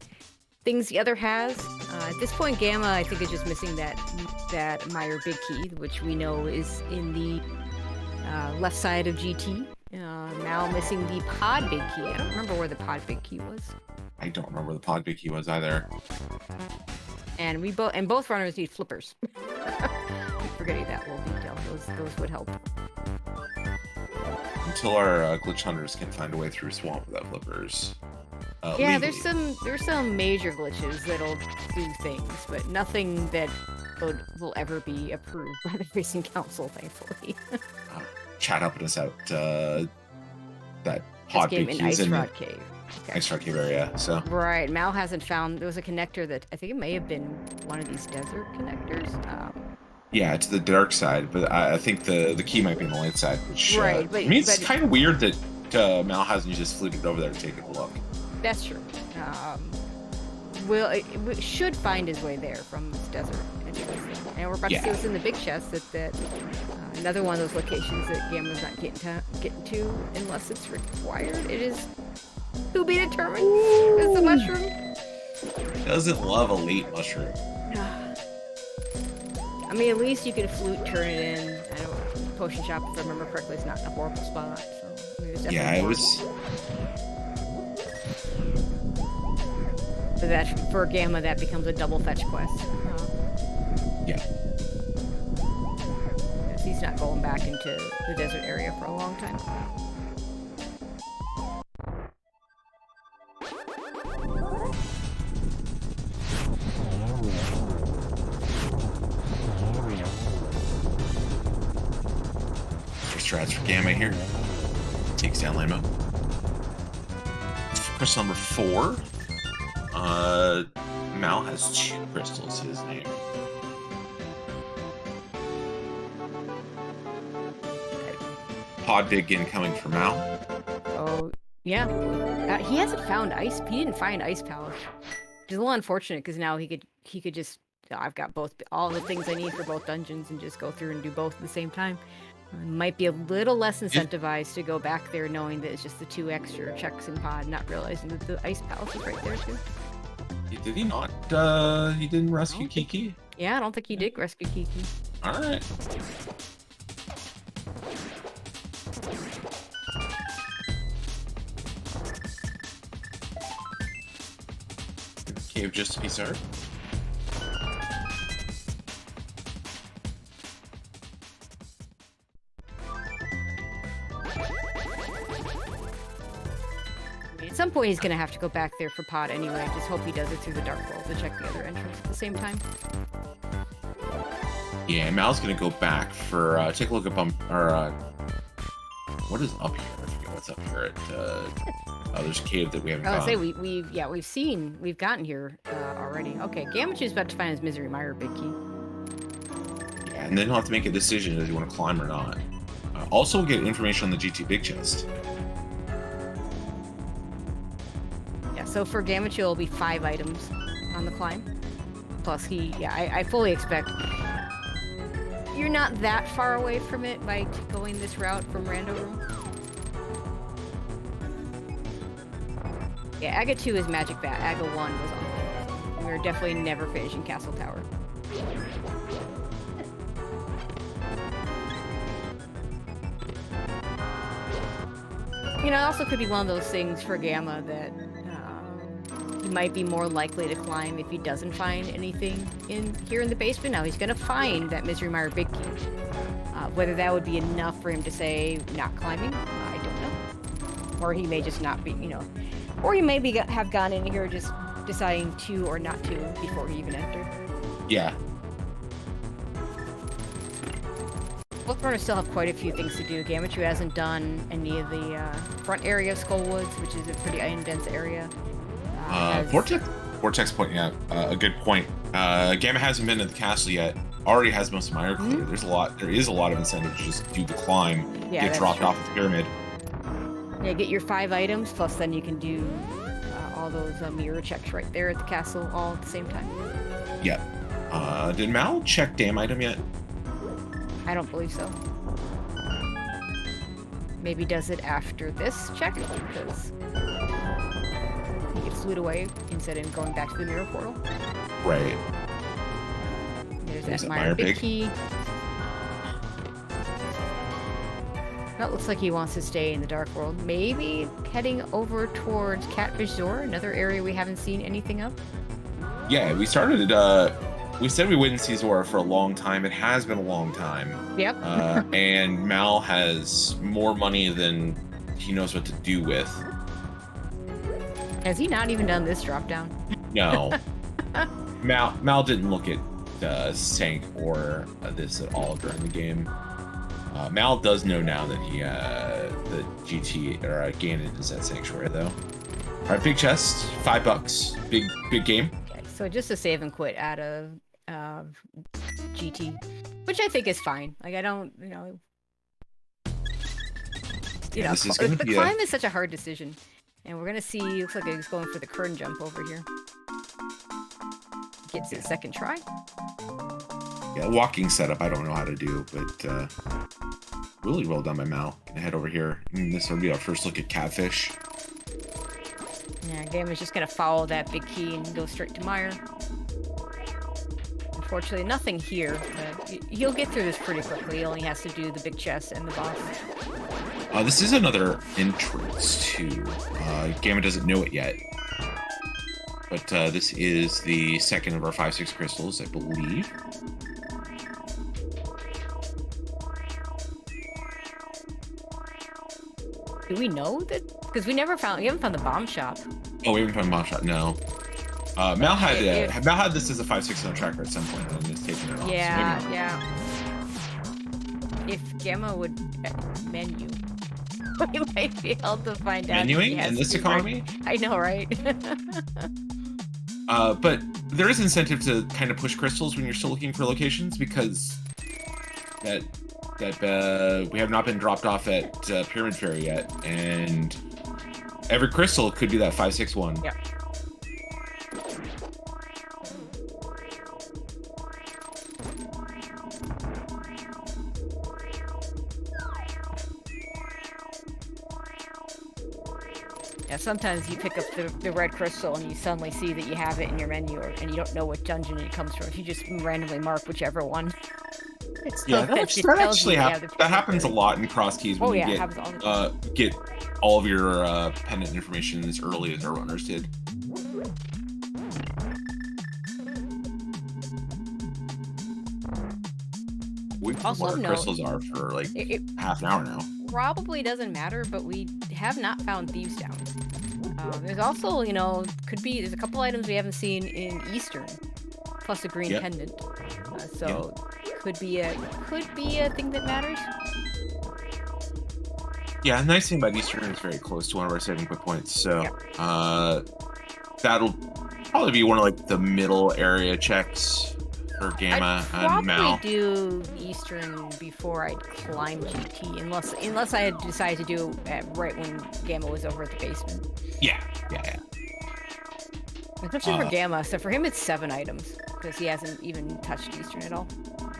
things the other has. At this point, Gamma, I think, is just missing that Meyer Big Key, which we know is in the left side of GT. Now missing the Pod Big Key. I don't remember where the Pod Big Key was. I don't remember where the Pod Big Key was either. And both runners need flippers. Forgetting that little detail. Those would help. Until our glitch hunters can find a way through swamp without flippers. Yeah, legally. there's some major glitches that'll do things, but nothing that will ever be approved by the Racing Council, thankfully. Chat helping us out. That Pod Big Key is in Ice Rod Cave. Okay. Ice Rod Cave area. So right, Mal hasn't found. There was a connector that I think it may have been one of these desert connectors. Yeah, to the dark side, but I think the key might be on the light side, which right, but, I mean, it's kind of weird that Mal hasn't just fleeted over there to take a look. That's true. We should find his way there from this desert. And we're about to see what's in the big chest. That another one of those locations that Gamma's not getting to unless it's required. It is to be determined. Is the mushroom? Doesn't love a late mushroom. I mean, at least you can flute turn it in. I don't potion shop, if I remember correctly, is not in a horrible spot. So yeah, it was. So that for Gamma, that becomes a double fetch quest. Yeah. Because he's not going back into the desert area for a long time. Strats for Gamma here. Takes down Lamo. Crystal number 4. Mal has 2 crystals to his name. Pod Big incoming for Mal. Oh, yeah. He hasn't found ice. He didn't find Ice Palace. Which is a little unfortunate because now he could just. I've got all the things I need for both dungeons and just go through and do both at the same time. Might be a little less incentivized to go back there knowing that it's just the 2 extra checks in pod, not realizing that the Ice Palace is right there too. Did he not? He didn't rescue Kiki? Yeah, I don't think he did rescue Kiki. Alright. Cave just to be served. some point he's gonna have to go back there for pod anyway. Just hope he does it through the dark world to check the other entrance at the same time. Yeah, Mal's gonna go back for take a look at what is up here? I forget what's up here at there's a cave that we haven't I was gone. gonna say we've gotten here already. Okay, Gammachoo's about to find his Misery Mire big key. Yeah, and then he'll have to make a decision if you want to climb or not. Also, we'll get information on the GT Big Chest. Yeah, so for Gammachoo, it'll be 5 items on the climb. Plus I fully expect you're not that far away from it by going this route from Rando Room. Yeah, Aga 2 is Magic Bat. Aga 1 was on. We're definitely never finishing Castle Tower. You know, it also could be one of those things for Gamma that he might be more likely to climb if he doesn't find anything here in the basement. Now he's gonna find that Misery Mire big key. Whether that would be enough for him to say not climbing, I don't know. Or he may just not be, or he may have gone in here just deciding to or not to before he even entered. Yeah. Both runners still have quite a few things to do. Gammachoo hasn't done any of the front area of Skullwoods, which is a pretty iron-dense area. Vortex pointing out a good point. Gamma hasn't been at the castle yet. Already has most of Mire clear. There is a lot of incentive to just do the climb, get dropped off the pyramid. Yeah, get your 5 items, plus then you can do all those mirror checks right there at the castle all at the same time. Yep. Did Mal check damn item yet? I don't believe so. Maybe does it after this check, because he gets flued away instead of going back to the mirror portal. Right. There's that Mire big key. That looks like he wants to stay in the dark world. Maybe heading over towards Catfish Zor, another area we haven't seen anything of. Yeah, we started. We said we wouldn't see Zora for a long time. It has been a long time. Yep. And Mal has more money than he knows what to do with. Has he not even done this drop down? No. Mal didn't look at Sank or this at all during the game. Mal does know now that the GT or Ganon is at Sanctuary though. All right, big chest, $5, big game. Okay, so just a save and quit out of GT, which I think is fine. Like I don't, the climb is such a hard decision, and we're gonna see. Looks like he's going for the Kern jump over here. Gets his second try. Yeah, walking setup I don't know how to do, but really well done by Mal. Gonna head over here. This will be our first look at Catfish. Yeah, Game is just gonna follow that big key and go straight to Mire. Unfortunately, nothing here. He'll get through this pretty quickly. He only has to do the big chest and the boss. This is another entrance too. Gamma doesn't know it yet. But this is the second of our 5-6 crystals, I believe. Do we know that? Because we haven't found the bomb shop. Oh, we haven't found the bomb shop. No. Mal had this as a 5-6 on tracker at some point and it's taken it off. Yeah, so yeah. If Gamma would menu, we might be able to find out. Menuing in this economy? I know, right? But there is incentive to kind of push crystals when you're still looking for locations because that we have not been dropped off at Pyramid Fair yet, and every crystal could be that 5-6 one. Yeah. Yeah, sometimes you pick up the red crystal and you suddenly see that you have it in your menu, and you don't know what dungeon it comes from. If you just randomly mark whichever one. Yeah, that happens a lot in cross keys when you get all of your pendant information as early as our runners did. We've known what our crystals are for like half an hour now. Probably doesn't matter, but we have not found Thieves Down. There's also, there's a couple items we haven't seen in Eastern, plus a green pendant. So could be a thing that matters. Yeah, the nice thing about Eastern is very close to one of our saving quick points, so that'll probably be one of like the middle area checks for Gamma and Mal. I'd probably do Eastern before I'd climb GT, unless I had decided to do it right when Gamma was over at the basement. Yeah. Especially for Gamma, so for him it's 7 items because he hasn't even touched Eastern at all.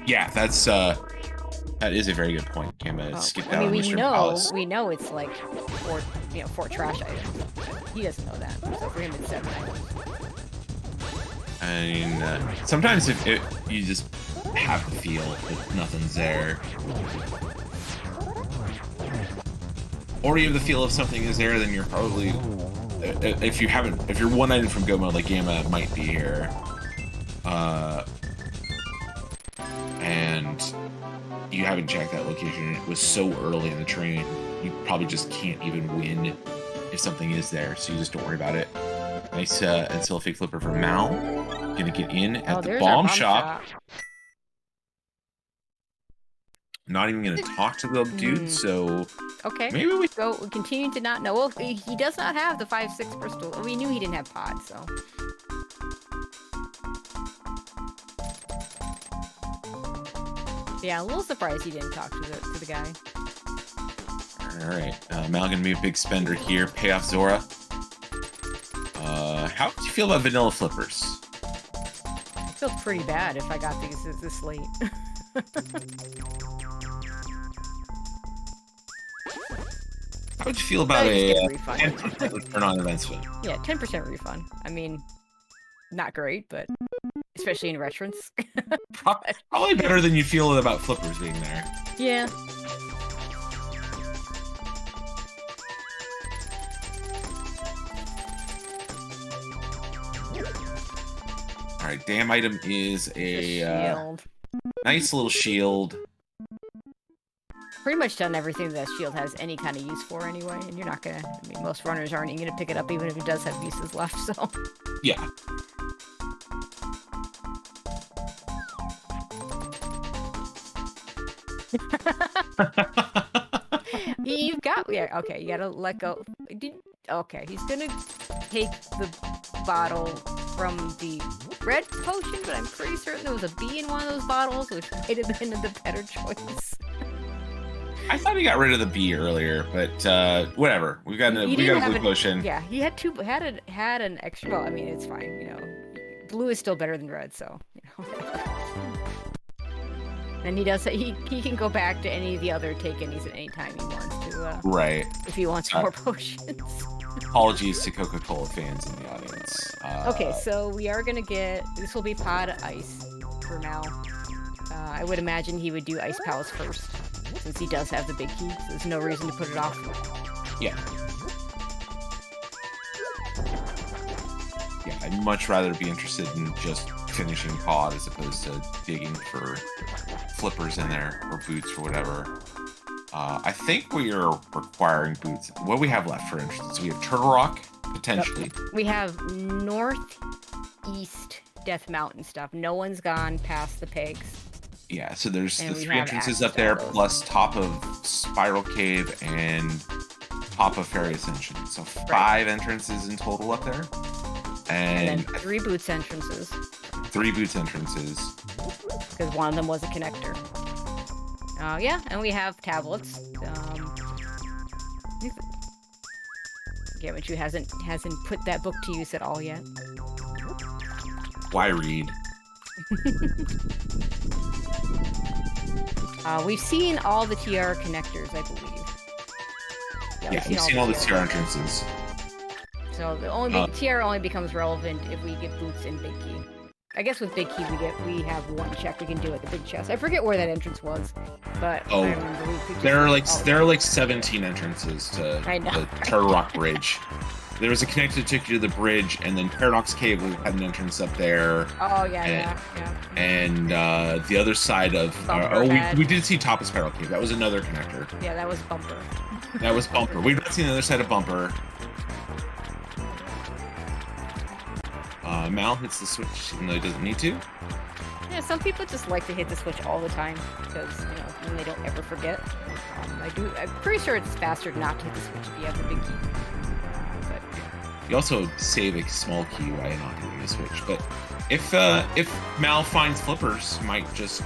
Yeah, that is a very good point. Gamma skipped out on Eastern Palace. We know it's like 4 trash items. He doesn't know that, so for him it's 7 items. I mean, sometimes if you just have the feel that nothing's there, or you have the feel if something is there, then you're probably, if you're one item from go mode, like Gamma might be here, and you haven't checked that location, and it was so early in the train, you probably just can't even win if something is there, so you just don't worry about it. Nice and still a fake flipper for Mal. Gonna get in at the bomb shop. Not even gonna talk to the dude, so okay. Maybe we continue to not know. Well, he does not have the 5.6 Bristol. We knew he didn't have pod, so. Yeah, a little surprised he didn't talk to the guy. All right, Mal gonna be a big spender here. Pay off Zora. How would you feel about vanilla flippers? I feel pretty bad if I got these this late. How would you feel about a 10% return on event spin? Yeah, 10% refund. I mean, not great, but especially in reference. Probably better than you feel about flippers being there. Yeah. All right, damn item is a nice little shield. Pretty much done everything that shield has any kind of use for anyway, and you're not gonna, most runners aren't even gonna pick it up even if it does have uses left, so. Yeah. You've got, okay, you gotta let go. Okay, he's gonna take the bottle from the red potion, but I'm pretty certain there was a B in one of those bottles, which might have been the better choice. I thought he got rid of the B earlier, but whatever. We got a blue potion. Yeah, he had an extra. Well, I mean, it's fine. Blue is still better than red, so. And he does. He can go back to any of the other take-any's at any time he wants to. Right. If he wants more potions. Apologies to Coca-Cola fans in the audience. Okay, so we are gonna get. This will be pod ice for now. I would imagine he would do Ice Palace first, since he does have the big key. So there's no reason to put it off. Yeah. Yeah, I'd much rather be interested in just finishing pod as opposed to digging for flippers in there or boots or whatever. I think we are requiring boots. What do we have left, for instance? We have Turtle Rock, potentially. Yep. We have northeast Death Mountain stuff. No one's gone past the pegs. Yeah, so there's the 3 entrances up there, plus top of Spiral Cave and top of Fairy Ascension. So 5 entrances in total up there. And then 3 boots entrances. 3 boots entrances. Because one of them was a connector. Yeah, and we have tablets. Gammachuu hasn't put that book to use at all yet. Why read? We've seen all the TR connectors, I believe. Yeah, we've seen all the TR entrances. So the TR only becomes relevant if we get boots and big key. I guess with big key we have 1 check we can do at the big chest. I forget where that entrance was, but I remember there are like 17 entrances to the Turtle Rock Bridge. There was a connector that took you to the bridge, and then Paradox Cave had an entrance up there. Oh yeah. And the other side of we did see top of Spiral Cave. That was another connector. Yeah, that was Bumper. That was Bumper. We've not seen the other side of Bumper. Mal hits the switch even though he doesn't need to. Yeah, some people just like to hit the switch all the time because, you know, then they don't ever forget. I'm pretty sure it's faster not to hit the switch if you have the big key. But You also save a small key while not hitting the switch. But if Mal finds flippers, he might just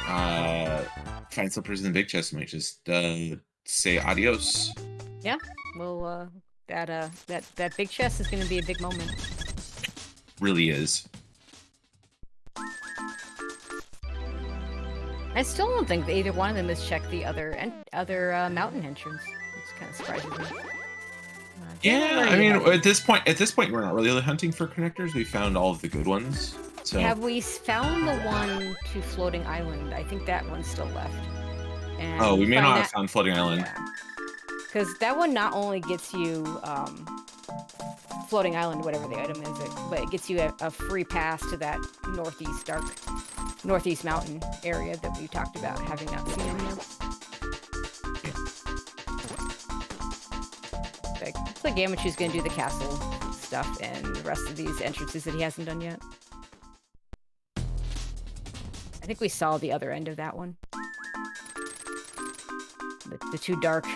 find flippers in the big chest. He might just say adios. yeah, well, that big chest is going to be a big moment. Really is. I still don't think that either one of them has checked the other mountain entrance. It's kind of surprising me. Yeah, I mean, at this point, we're not really hunting for connectors. We found all of the good ones. So have we found the one to Floating Island? I think that one's still left. And we may not have found Floating Island. Because that one not only gets you Floating Island, whatever the item is, but it gets you a free pass to that northeast mountain area that we talked about having not seen in here. Looks like Gammachoo's gonna do the castle stuff and the rest of these entrances that he hasn't done yet. I think we saw the other end of that one. The two dark,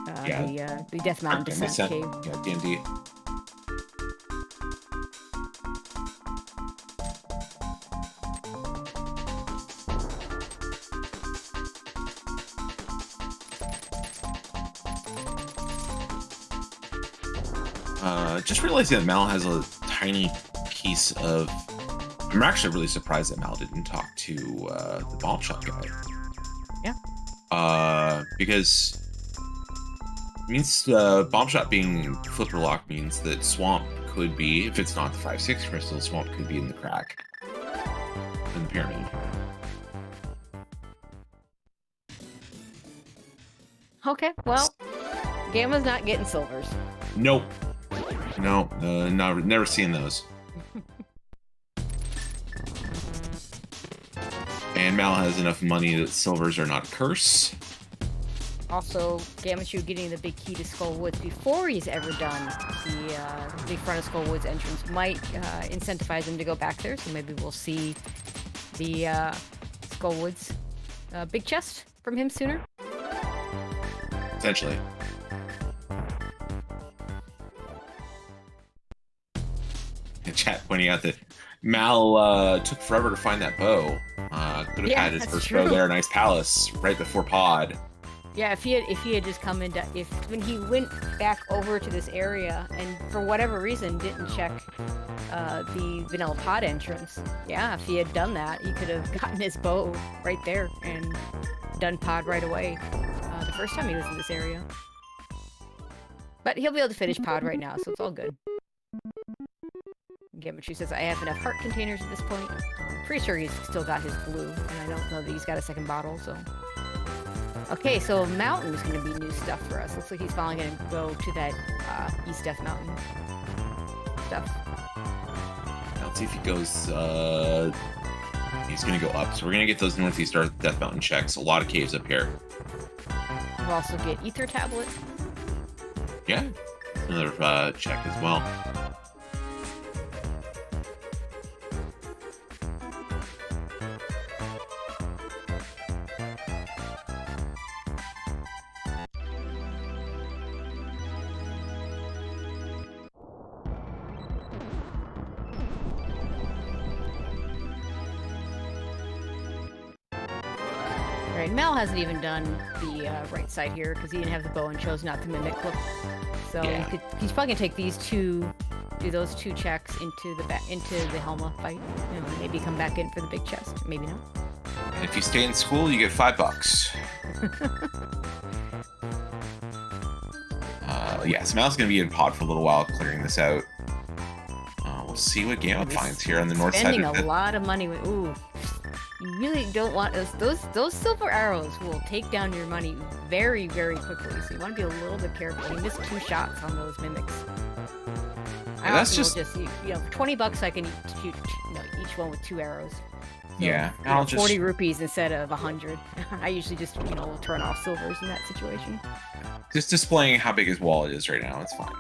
the Death Mountain Descent cave. Yeah, D&D. Just realizing that Mal has a tiny piece of... I'm actually really surprised that Mal didn't talk to the bomb shot guy. Yeah. Because it means bomb shot being flipper lock means that swamp could be, if it's not the 5-6 crystal, swamp could be in the crack in the pyramid. Okay, well, Gamma's not getting silvers. Nope. No, never seen those. And Mal has enough money that silvers are not a curse. Also, Gammachuu getting the big key to Skull Woods before he's ever done the front of Skull Woods entrance might incentivize him to go back there. So maybe we'll see the Skull Woods big chest from him sooner. Essentially. Chat pointing out that Mal took forever to find that bow. Could have had his first bow there, nice palace, right before pod. Yeah, if he had just come into when he went back over to this area and for whatever reason didn't check the vanilla pod entrance. Yeah, if he had done that, he could have gotten his bow right there and done pod right away the first time he was in this area. But he'll be able to finish pod right now, so it's all good. Gammachuu says, I have enough heart containers at this point. I'm pretty sure he's still got his blue, and I don't know that he's got a second bottle, so... Okay, so Mountain is going to be new stuff for us. Looks like he's finally going to go to that East Death Mountain stuff. Let's see if he goes... he's going to go up, so we're going to get those Northeast Death Mountain checks. A lot of caves up here. We'll also get Ether Tablet. Yeah, another check as well. Mal hasn't even done the right side here because he didn't have the bow and chose not to mimic clip. So yeah. He's probably gonna take these two, do those two checks into the Helma fight, and maybe come back in for the big chest. Maybe not. And if you stay in school, you get $5. So Mal's gonna be in pod for a little while, clearing this out. We'll see what Gamma finds here on the north side. Spending a lot of money with you really don't want those silver arrows will take down your money very, very quickly. So you want to be a little bit careful. You missed 2 shots on those mimics. Yeah, that's just for $20 I can shoot each one with 2 arrows. So, yeah, 40 rupees instead of 100. I usually just will turn off silvers in that situation. Just displaying how big his wallet is right now. It's fine.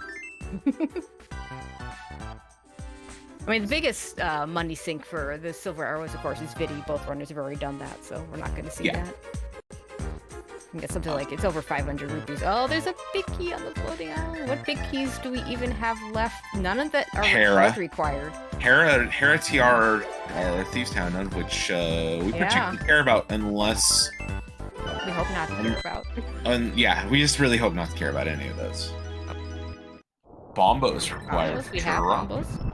I mean, the biggest money sink for the silver arrows, of course, is Vidi. Both runners have already done that, so we're not going to see that. You can get something like, it's over 500 rupees. Oh, there's a big key on the floating island. What big keys do we even have left? None of that are required. Hera TR, or Thieves Town, none of which we particularly care about unless... We hope not to care about. Yeah, we just really hope not to care about any of those. Bombos required. We have bombos.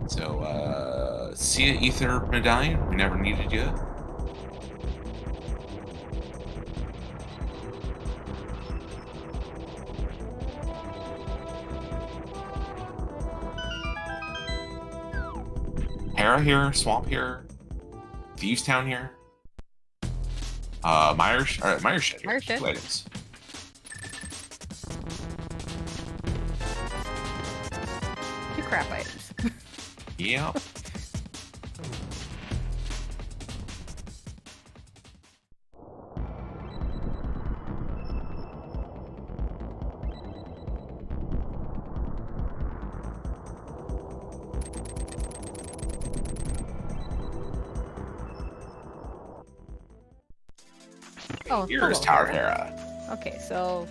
So, Sia Ether Medallion, we never needed you. Hera here, Swamp here, Thieves Town here. Myers Shed here. Myers Shed. 2 items. Two crap items. Yeah. Oh, here's Tower Hera. Okay, so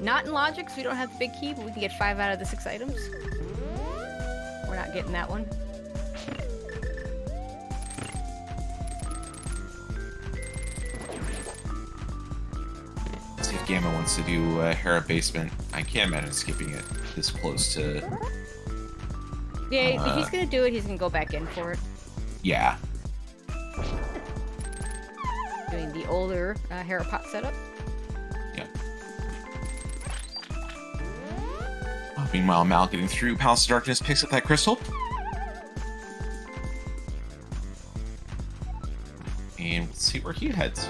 not in logic, so we don't have the big key, but we can get 5 out of the 6 items. We're not getting that one. Let's see if Gamma wants to do Hera Basement. I can't imagine skipping it this close to... Yeah, he's gonna do it, he's gonna go back in for it. Yeah. Doing the older Hera pot setup. Yeah. Meanwhile, Mal getting through Palace of Darkness picks up that crystal. And let's see where he heads.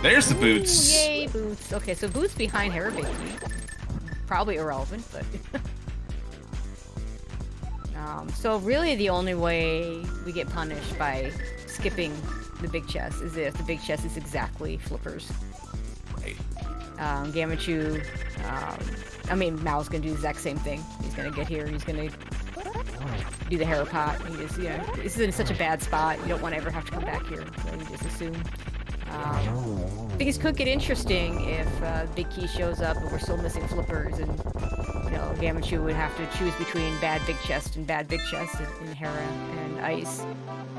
There's the boots. Ooh, yay, boots. Okay, so boots behind Hera Baby. Probably irrelevant, but... so really the only way we get punished by skipping the big chest is if the big chest is exactly flippers. Right. Gammachuu, I mean, Mal's gonna do the exact same thing. He's gonna get here, he's gonna do the Hera pot. He just, you know, this is in such a bad spot, you don't want to ever have to come back here, so you just assume. Things could get interesting if Big Key shows up and we're still missing flippers, and you know, Gammachuu would have to choose between bad big chest and bad big chest in Hera and Ice.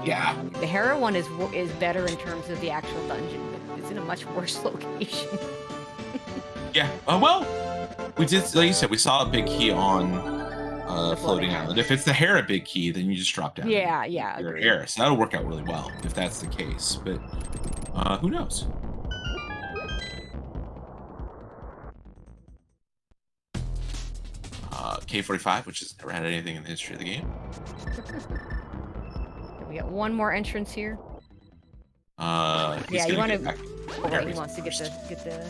Yeah. The Hera one is better in terms of the actual dungeon, but it's in a much worse location. Yeah. Well, we did, like you said, we saw a big key on floating island. If it's the Hera big key, then you just drop down. Yeah. Your Hera, so that'll work out really well if that's the case. But who knows? K45, which has never had anything in the history of the game. We got one more entrance here. Yeah, you want to. He wants to get the.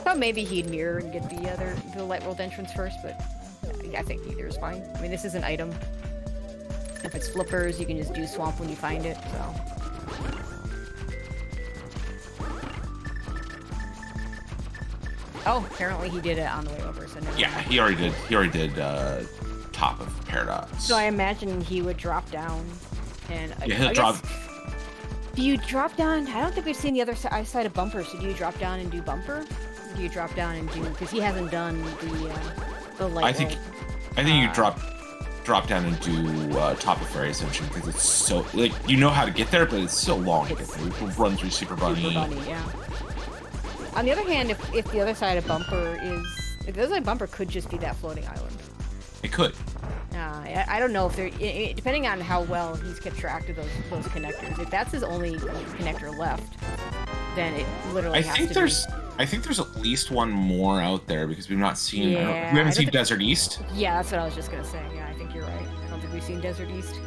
Thought maybe he'd mirror and get the Light World entrance first, but I think either is fine. I mean, this is an item. If it's flippers, you can just do swamp when you find it. So. Oh, apparently he did it on the way over. So never mind. He already did top of Paradox. So I imagine he would drop down, and he'll drop. Do you drop down? I don't think we've seen the other side of bumper. So do you drop down and do bumper? Or do you drop down and do? Because he hasn't done the light. I think you drop down and do top of Fairy Ascension because it's so like you know how to get there, but it's so long to get there. We run through Super Bunny. Yeah. On the other hand, if the other side of bumper if the other side of bumper could just be that floating island. It could. I don't know if they're depending on how well he's kept track of those connectors. If that's his only connector left, then it literally has to be. I think there's at least one more out there because we've not seen. We haven't seen Desert East. Yeah, that's what I was just gonna say. Yeah, I think you're right. I don't think we've seen Desert East.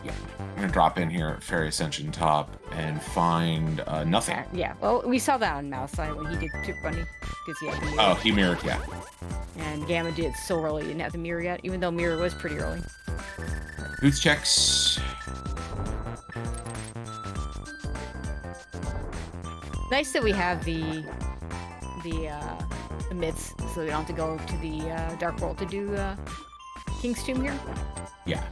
Yeah, I'm gonna drop in here at Fairy Ascension top and find nothing. Yeah, well, we saw that on Mouse side when he did Super Bunny because he had the mirror. Oh, he mirrored, yeah. And Gamma did it so early, he didn't have the mirror yet, even though mirror was pretty early. Boots checks. Nice that we have the myths, so we don't have to go to the Dark World to do King's Tomb here. Yeah.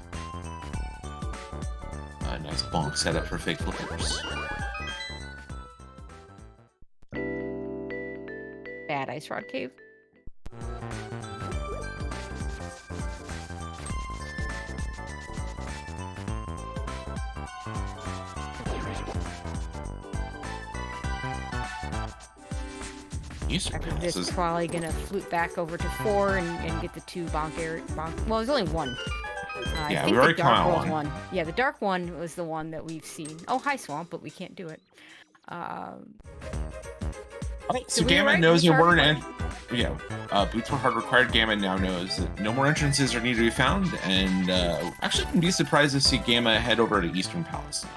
A nice bonk setup for fake flippers. Bad Ice Rod Cave. After this, is probably gonna flute back over to 4 and get the 2 bonk area. Well, there's only 1. Yeah, I think we already the Dark World one. Yeah, the Dark one was the one that we've seen. Oh, hi Swamp, but we can't do it. So Gamma knows there weren't any. Yeah, Boots Were Hard required. Gamma now knows that no more entrances are needed to be found, and actually can be surprised to see Gamma head over to Eastern Palace now.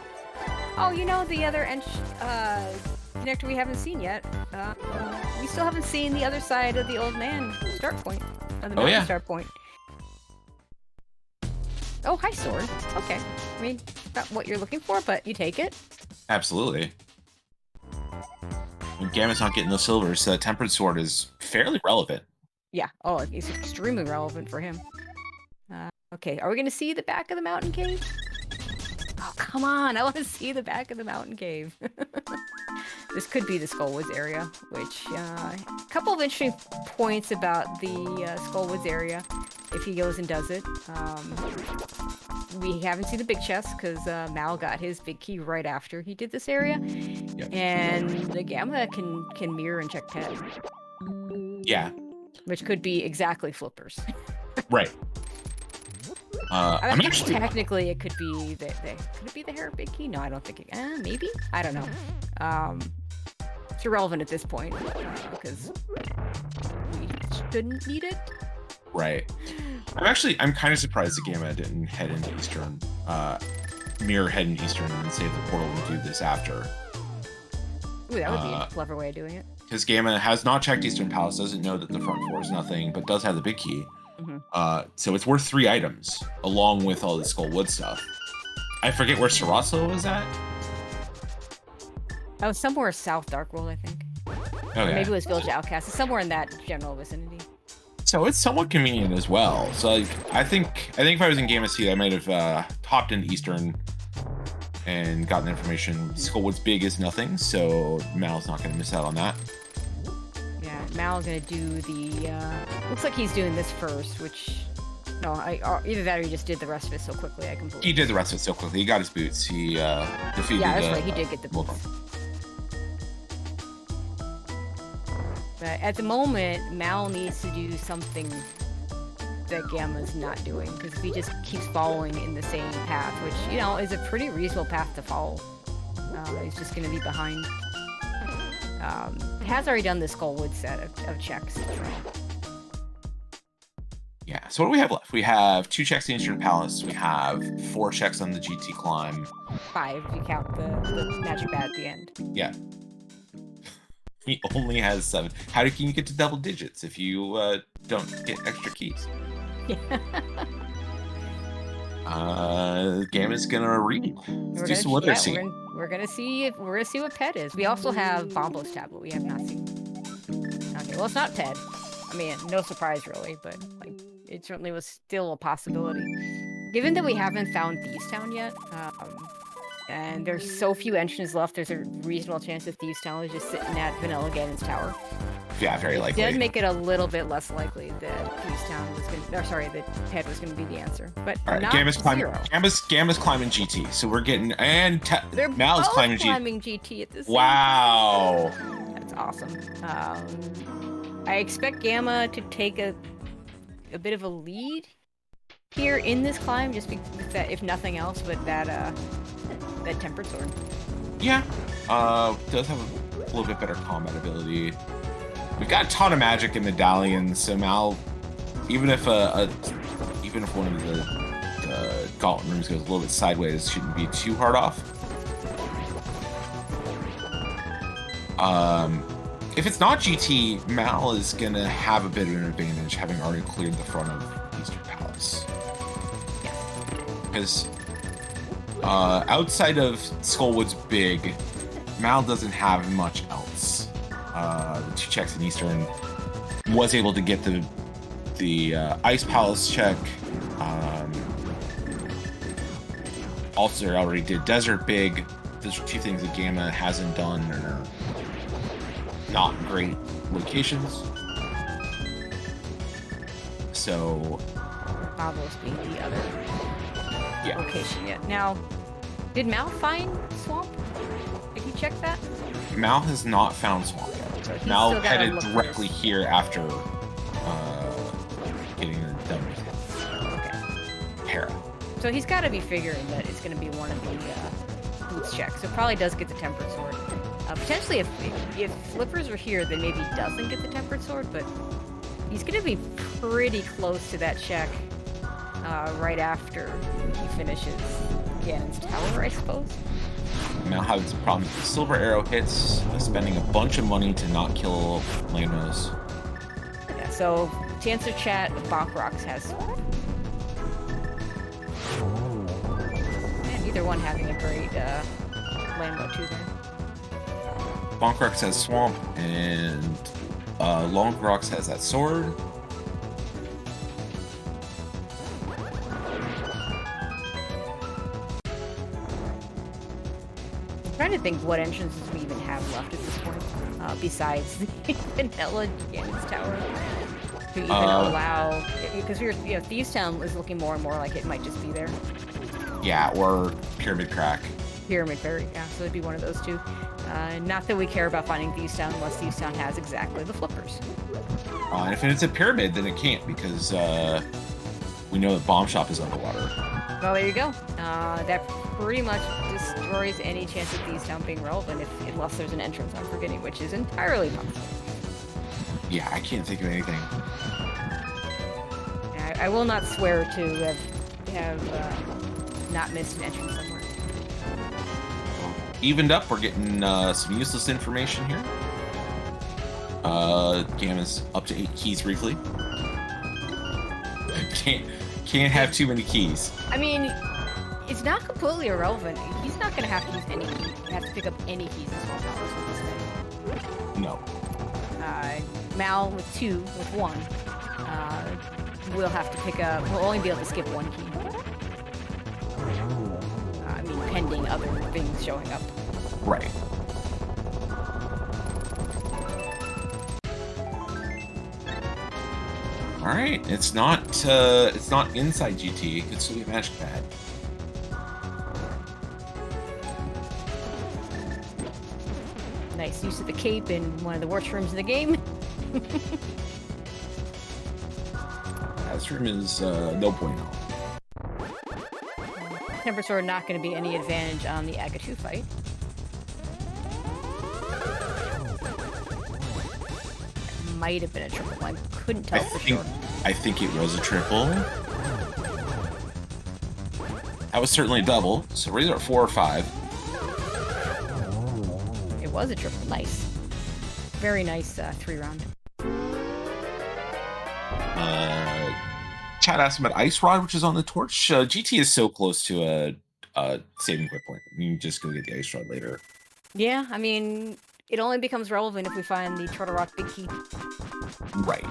Oh, you know, the other connector we haven't seen yet. We still haven't seen the other side of the old man start point. Of the mountain start point. Oh, hi, sword. Okay. I mean, not what you're looking for, but you take it. Absolutely. When Gamma's not getting the silvers, so Tempered Sword is fairly relevant. Yeah. Oh, it's extremely relevant for him. Okay, are we going to see the back of the mountain cave? Oh, come on. I want to see the back of the mountain cave. This could be the Skullwoods area, which, a couple of interesting points about the Skullwoods area, if he goes and does it. We haven't seen the big chest, because Mal got his big key right after he did this area. Yep. And the Gamma can mirror and check Ted. Yeah. Which could be exactly flippers. Right. I mean, technically, it could be the could it be the hair big key? No, I don't think it. Maybe, I don't know. It's irrelevant at this point because we shouldn't need it. Right. I'm kind of surprised the Gamma didn't head into Eastern, mirror head in Eastern, and then save the portal and do this after. Ooh, that would be a clever way of doing it. Because Gamma has not checked Eastern Palace, doesn't know that the front floor is nothing, but does have the big key. Mm-hmm. So it's worth 3 items, along with all the Skullwood stuff. I forget where Sarasa was at. Oh, somewhere south Dark World, I think. Oh, yeah. Maybe it was Village Outcast. It's somewhere in that general vicinity. So it's somewhat convenient as well. So like, I think if I was in Gamma Seed, I might have hopped into Eastern and gotten information. Skullwood's big is nothing, so Mal's not going to miss out on that. Yeah, Mal's going to do the... looks like he's doing this first, which... No, either that or he just did the rest of it so quickly, I can believe. He did the rest of it so quickly. He got his boots. He defeated... Yeah, that's right. He did get the boots. But at the moment, Mal needs to do something that Gamma's not doing, because if he just keeps following in the same path, which, you know, is a pretty reasonable path to follow, he's just going to be behind. He has already done the Skullwood set of checks. Yeah, so what do we have left? We have 2 checks in Eastern Palace. We have 4 checks on the GT climb. 5 if you count the magic bat at the end. Yeah. He only has 7. How can you get to double digits if you don't get extra keys? Yeah. Gamma's gonna read. Let's do some literacy. We're gonna see what Pet is. We also have Bombo's tablet we have not seen. Okay, well, it's not Pet. I mean, no surprise really, but like it certainly was still a possibility. Given that we haven't found Thieves Town yet, and there's so few entrances left, there's a reasonable chance that Thieves Town is just sitting at Vanilla Ganon's tower. Yeah, very likely. It did make it a little bit less likely that Thieves Town was going to... Sorry, that Pet was going to be the answer. But all right, not Gamma's climbing GT, so we're getting... And they're Mal's both climbing GT at this Wow. Time. That's awesome. I expect Gamma to take a bit of a lead here in this climb, just with that, if nothing else, but that Tempered Sword. Yeah, does have a little bit better combat ability. We've got a ton of magic in medallions, so Mal, even if one of the gauntlet rooms goes a little bit sideways, shouldn't be too hard off. If it's not GT, Mal is gonna have a bit of an advantage, having already cleared the front of Eastern Palace. Because outside of Skullwood's big, Mal doesn't have much else. The 2 checks in Eastern was able to get the Ice Palace check. Also, I already did Desert Big. Those are two things that Gamma hasn't done and are not great locations. So, Pablo's being the other location yet. Now, did Mal find Swamp? Did he check that? Mal has not found Swamp yet. So Mal headed directly here after getting done with Hera. So he's got to be figuring that it's going to be one of the boots checks. So probably does get the Tempered Sword. Potentially, if Flippers were here, then maybe he doesn't get the Tempered Sword, but he's going to be pretty close to that check right after he finishes Ganon's Tower, I suppose. Mal has a problem. Silver Arrow hits, spending a bunch of money to not kill Lamos. Yeah, so to answer chat, Bonkrocks has Swamp. And either one having a great Lambo too there. Bonkrocks has Swamp, and Longrox has that sword. I'm trying to think what entrances we even have left at this point, besides the Vanilla Ganon's Tower. To even allow, because we're, Thieves Town is looking more and more like it might just be there. Yeah, or Pyramid Crack. Pyramid Fairy, yeah, so it'd be one of those two. Not that we care about finding Thieves Town unless Thieves Town has exactly the flippers. And if it's a pyramid, then it can't because we know that Bomb Shop is underwater. Well, there you go. That pretty much destroys any chance of Thieves Town being relevant unless there's an entrance I'm forgetting, which is entirely possible. Yeah, I can't think of anything. I will not swear to have not missed an entrance somewhere. Evened up, we're getting some useless information here. Gamma's up to 8 keys briefly. Can't have too many keys. I mean, it's not completely irrelevant. He's not going to have to use any key. He has to pick up any keys in Small Powers with this thing. No. Mal with 2, with 1. We'll have to pick up. We'll only be able to skip 1 key. I mean, pending other things showing up. Right. All right, it's not inside GT. It could still be a magic pad. Nice use of the cape in one of the worst rooms in the game. This room is no bueno. Tempered Sword not going to be any advantage on the Gammachuu fight. Might have been a triple. I couldn't tell for sure. I think it was a triple. That was certainly a double. So we're either at 4 or 5. It was a triple. Nice. Very nice 3-round. Chad asked about Ice Rod, which is on the torch. GT is so close to a saving quit point. You can just go get the Ice Rod later. Yeah, I mean, it only becomes relevant if we find the Turtle Rock Big Key. Right.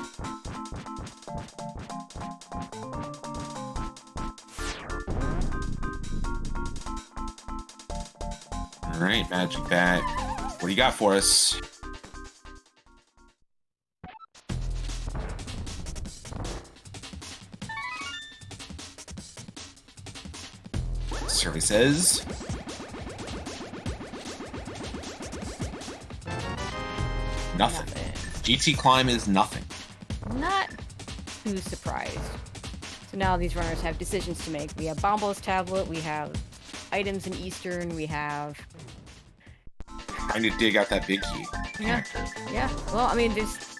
All right, Magic Bat. What do you got for us? Survey says nothing. GT Climb is nothing. Not too surprised. So now these runners have decisions to make. We have Bombo's tablet, we have items in Eastern, we have... I need to dig out that big key. Yeah, yeah. Well, I mean, it's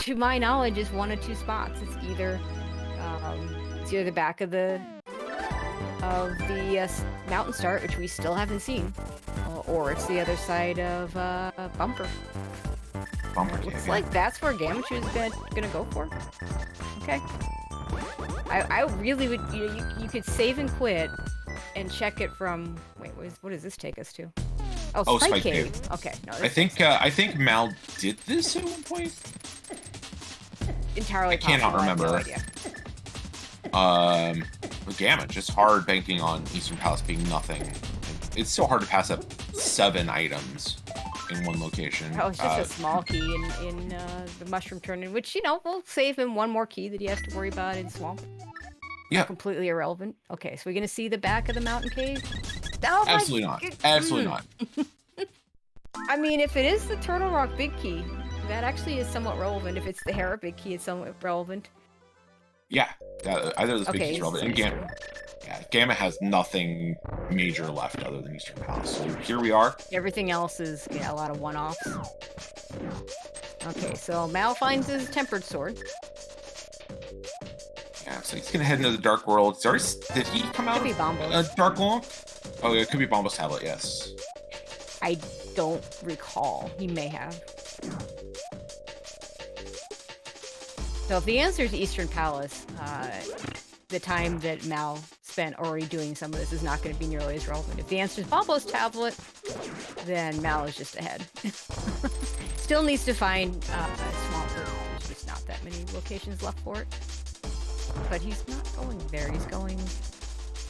to my knowledge, is 1 of 2 spots. It's either the back of the mountain start, which we still haven't seen, or it's the other side of Bumper. Looks like that's where Gammachuu is gonna go for. Okay. I really would. You could save and quit, and check it from. Wait, what does this take us to? Oh, Spike Spike Cave. Cave. Okay, no, I think Mal did this at one point. entirely I cannot possible. I have remember. no idea. Gamma, just hard banking on Eastern Palace being nothing. It's so hard to pass up 7 items in one location. Oh, it's just a small key in the Mushroom Turn-In, which, you know, will save him one more key that he has to worry about in Swamp. Yeah. Completely irrelevant. Okay, so we're gonna see the back of the mountain cave? Oh, Absolutely not. Absolutely not. I mean, if it is the Turtle Rock Big Key, that actually is somewhat relevant. If it's the Hera Big Key, it's somewhat relevant. Yeah, either of those big keys Okay, relevant. And Gamma has nothing major left other than Eastern Palace. So here we are. Everything else is a lot of one-offs. Okay, so Mal finds his Tempered Sword. Yeah, so he's gonna head into the Dark World. Sorry, did he come out Could be Bombos. Dark World? Oh, yeah, it could be Bombos Tablet, yes. I don't recall. He may have. So if the answer is Eastern Palace, the time that Mal spent already doing some of this is not going to be nearly as relevant. If the answer is Bombos Tablet, then Mal is just ahead. Still needs to find a Swamp. There's just not that many locations left for it. But he's not going there. He's going...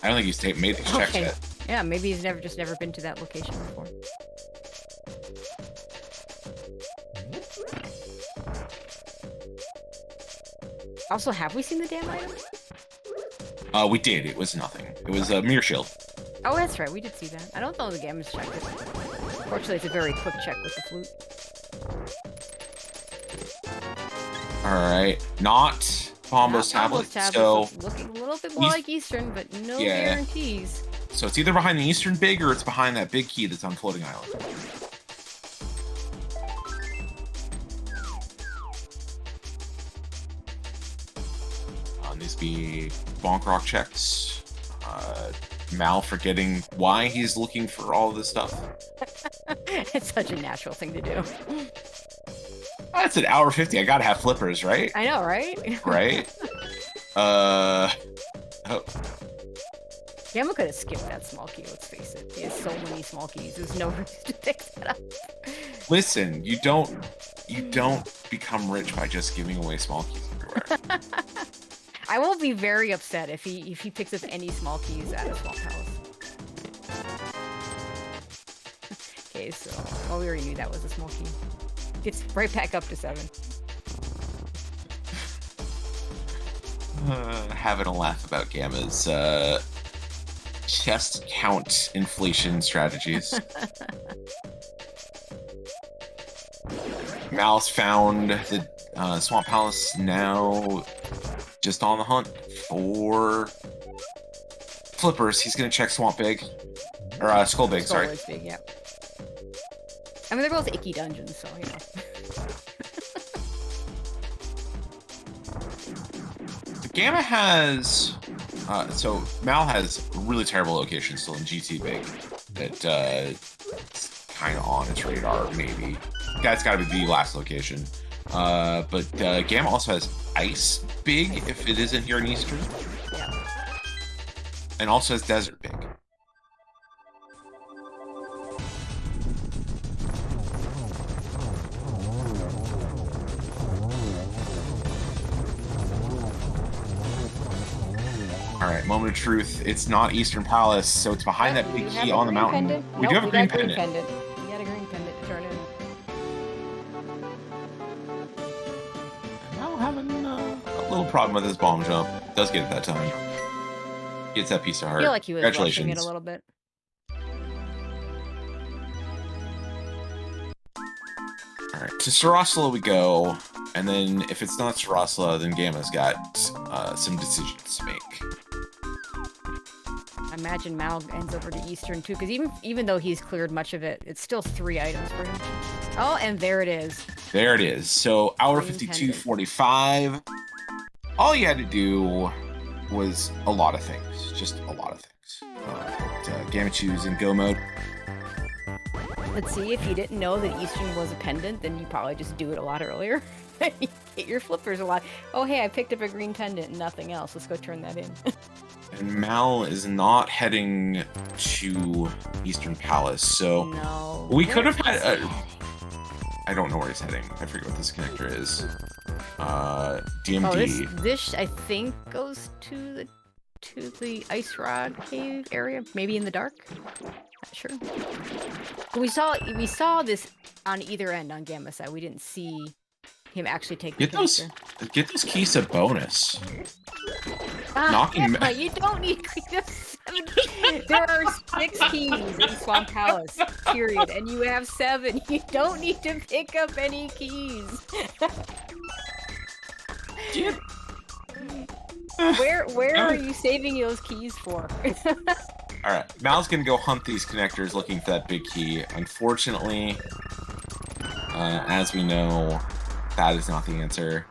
I don't think he's made these checks yet. Yeah, maybe he's never been to that location before. Also, have we seen the damn item? We did. It was nothing. It was a Mirror Shield. Oh, that's right. We did see that. I don't know the game has checked it. Fortunately, it's a very quick check with the flute. Alright. Not Bombos Tablet. So looking a little bit more like Eastern, but no guarantees. So it's either behind the Eastern Big or it's behind that big key that's on Floating Island. These be Bonk Rock checks. Mal forgetting why he's looking for all this stuff. It's such a natural thing to do. It's an hour 50. I gotta have flippers, right? I know, right? Right? Oh. Gamma could have skipped that small key, let's face it. He has so many small keys. There's no reason to pick that up. Listen, you don't become rich by just giving away small keys everywhere. I will be very upset if he picks up any small keys at a Swamp Palace. Okay, so we already knew that was a small key. Gets right back up to 7. Having a laugh about Gamma's chest count inflation strategies. Mal's found the Swamp Palace, now just on the hunt for flippers. He's gonna check Swamp Big. Or Skull Big, sorry. Big, yeah. I mean, they're both icky dungeons, so, you know. Gamma has... so, Mal has a really terrible location still in GT Big that it's kind of on its radar, maybe. That's got to be the last location. But Gamma also has Ice Big, if it isn't here in Eastern. Yeah. And also has Desert Big. Alright, moment of truth. It's not Eastern Palace, so it's behind that big key on the mountain. Pendant? We do have a green pendant. We got a green pendant to turn in. Now having a little problem with his bomb jump. Does get it that time. Gets that piece of heart. I feel like he was rushing Congratulations. it a little bit. Alright, to Sarasala we go, and then if it's not Sarasala, then Gamma's got some decisions to make. I imagine Mal ends over to Eastern too, because even though he's cleared much of it, it's still 3 items for him. Oh, and there it is. There it is. So, hour 52:45. All you had to do was a lot of things. Just a lot of things. Gammachoo's in go mode. Let's see, if you didn't know that Eastern was a pendant, then you probably just do it a lot earlier. You get your flippers a lot. Oh, hey, I picked up a green pendant and nothing else. Let's go turn that in. And Mal is not heading to Eastern Palace, so No. we could have Where's he had. heading? I don't know where he's heading. I forget what this connector is. Oh, DMD. this I think goes to the ice rod cave area, maybe in the dark. Not sure. We saw this on either end on Gamma side. We didn't see him actually take the connector. Get those keys a bonus. Knocking. You don't need there are 6 keys in Swamp Palace, period, and you have 7. You don't need to pick up any keys. Where are you saving those keys for? All right, Mal's gonna go hunt these connectors looking for that big key. Unfortunately, as we know, that is not the answer.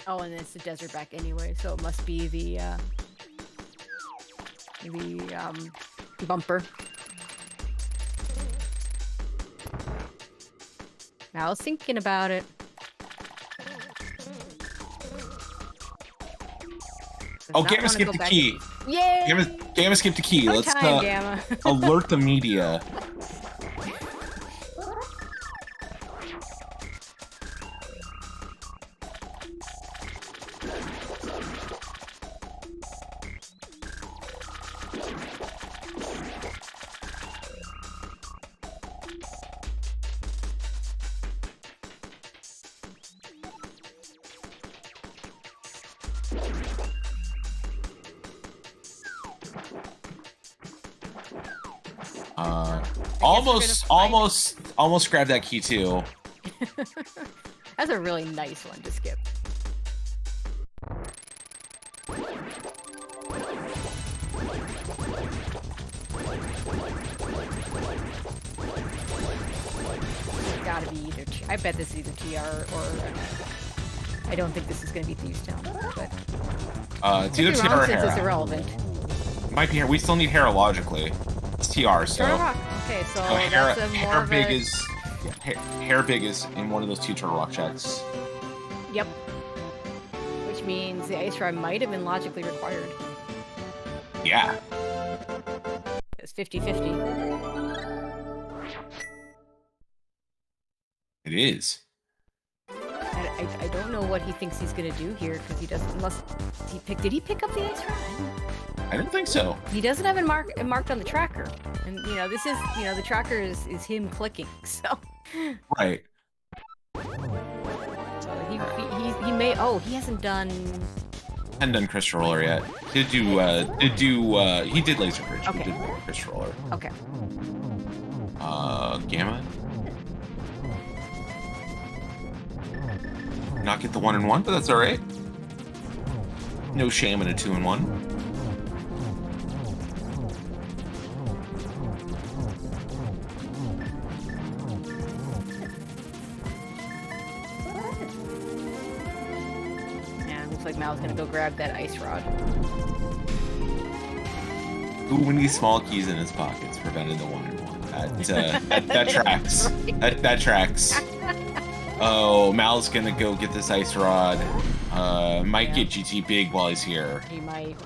Oh, and it's the desert back anyway, so it must be the bumper. I was thinking about it. Oh, Gamma skipped the key. Yay! Gamma skipped the key. Let's Gamma. Alert the media. Almost grabbed that key too. That's a really nice one to skip. It's gotta be either. I bet this is either TR or. I don't think this is gonna be Thieves Town, but. It's either TR or Hera. It's irrelevant. Might be. We still need Hera logically. It's TR, so. Okay, so Hera, that's a more Hera of big a... is. Yeah, Hera big is in one of those 2 Turtle Rock checks. Yep. Which means the ice rod might have been logically required. Yeah. It's 50-50. It is. I don't know what he thinks he's gonna do here because he doesn't. Unless he picked. Did he pick up the ice rod? I don't think so. He doesn't have it marked on the tracker, and this is the tracker is him clicking. So. Right. So he may. Oh, he hasn't done. Hadn't done Crystal Roller yet. He did Laser Bridge. Okay. He did Crystal Roller. Okay. Gamma. Not get the 1-in-1, but that's all right. No shame in a 2-in-1. Yeah, looks like Mal's gonna go grab that ice rod. Who, when these small keys in his pockets, prevented the 1-in-1? That tracks. That tracks. Oh, Mal's gonna go get this ice rod. Might get GT big while he's here. He might.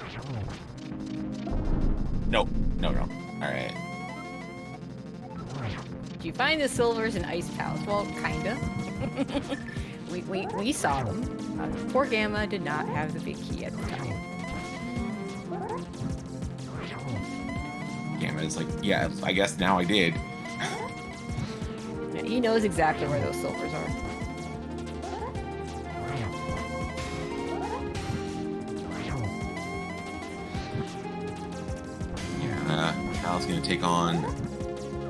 Nope. No. Alright. Did you find the silvers in Ice Palace? Well, kinda. we saw them. Poor Gamma did not have the big key at the time. Gamma's like, yeah, I guess now I did. Yeah, he knows exactly where those silvers are. Kyle's gonna take on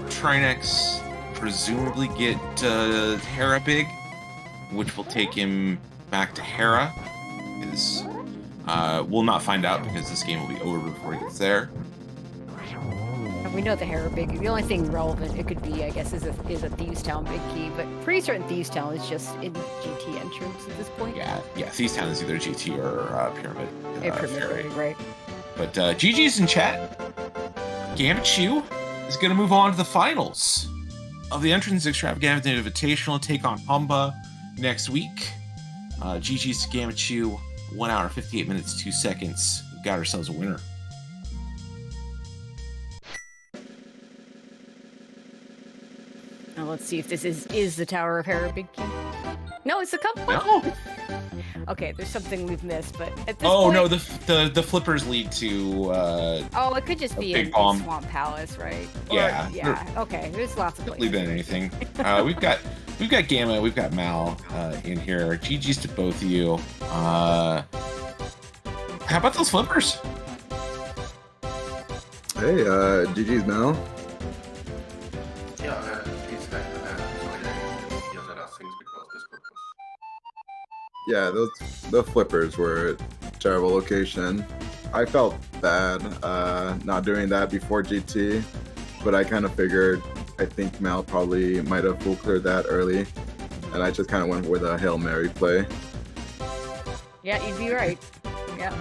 Trinex, presumably get Hera big, which will take him back to Hera. We'll not find out because this game will be over before he gets there. We know the Hera big. The only thing relevant it could be, I guess, is a Thieves Town big key, but pretty certain Thieves Town is just in GT entrance at this point. Yeah, Thieves Town is either GT or Pyramid. Pyramid, right. But GG's in chat. Gammachuu is going to move on to the finals. of the Entrance Extravaganza Invitational take on Humba next week. GG's to Gammachuu, 1 hour, 58 minutes, 2 seconds. We've got ourselves a winner. Now let's see if this is the Tower of Hera Big Key. No, it's the cup. No. Okay, there's something we've missed, but at this Oh point... no, the flippers lead to. Oh, it could just be in Swamp Palace, right? Yeah. Yeah. Okay. There's lots of places. Could leave in anything. We've got Gamma, we've got Mal in here. GG's to both of you. How about those flippers? Hey, GG's Mal. Yeah, the flippers were a terrible location. I felt bad not doing that before GT, but I kind of figured, I think Mal probably might have full cleared that early, and I just kind of went with a Hail Mary play. Yeah, you'd be right. Yeah.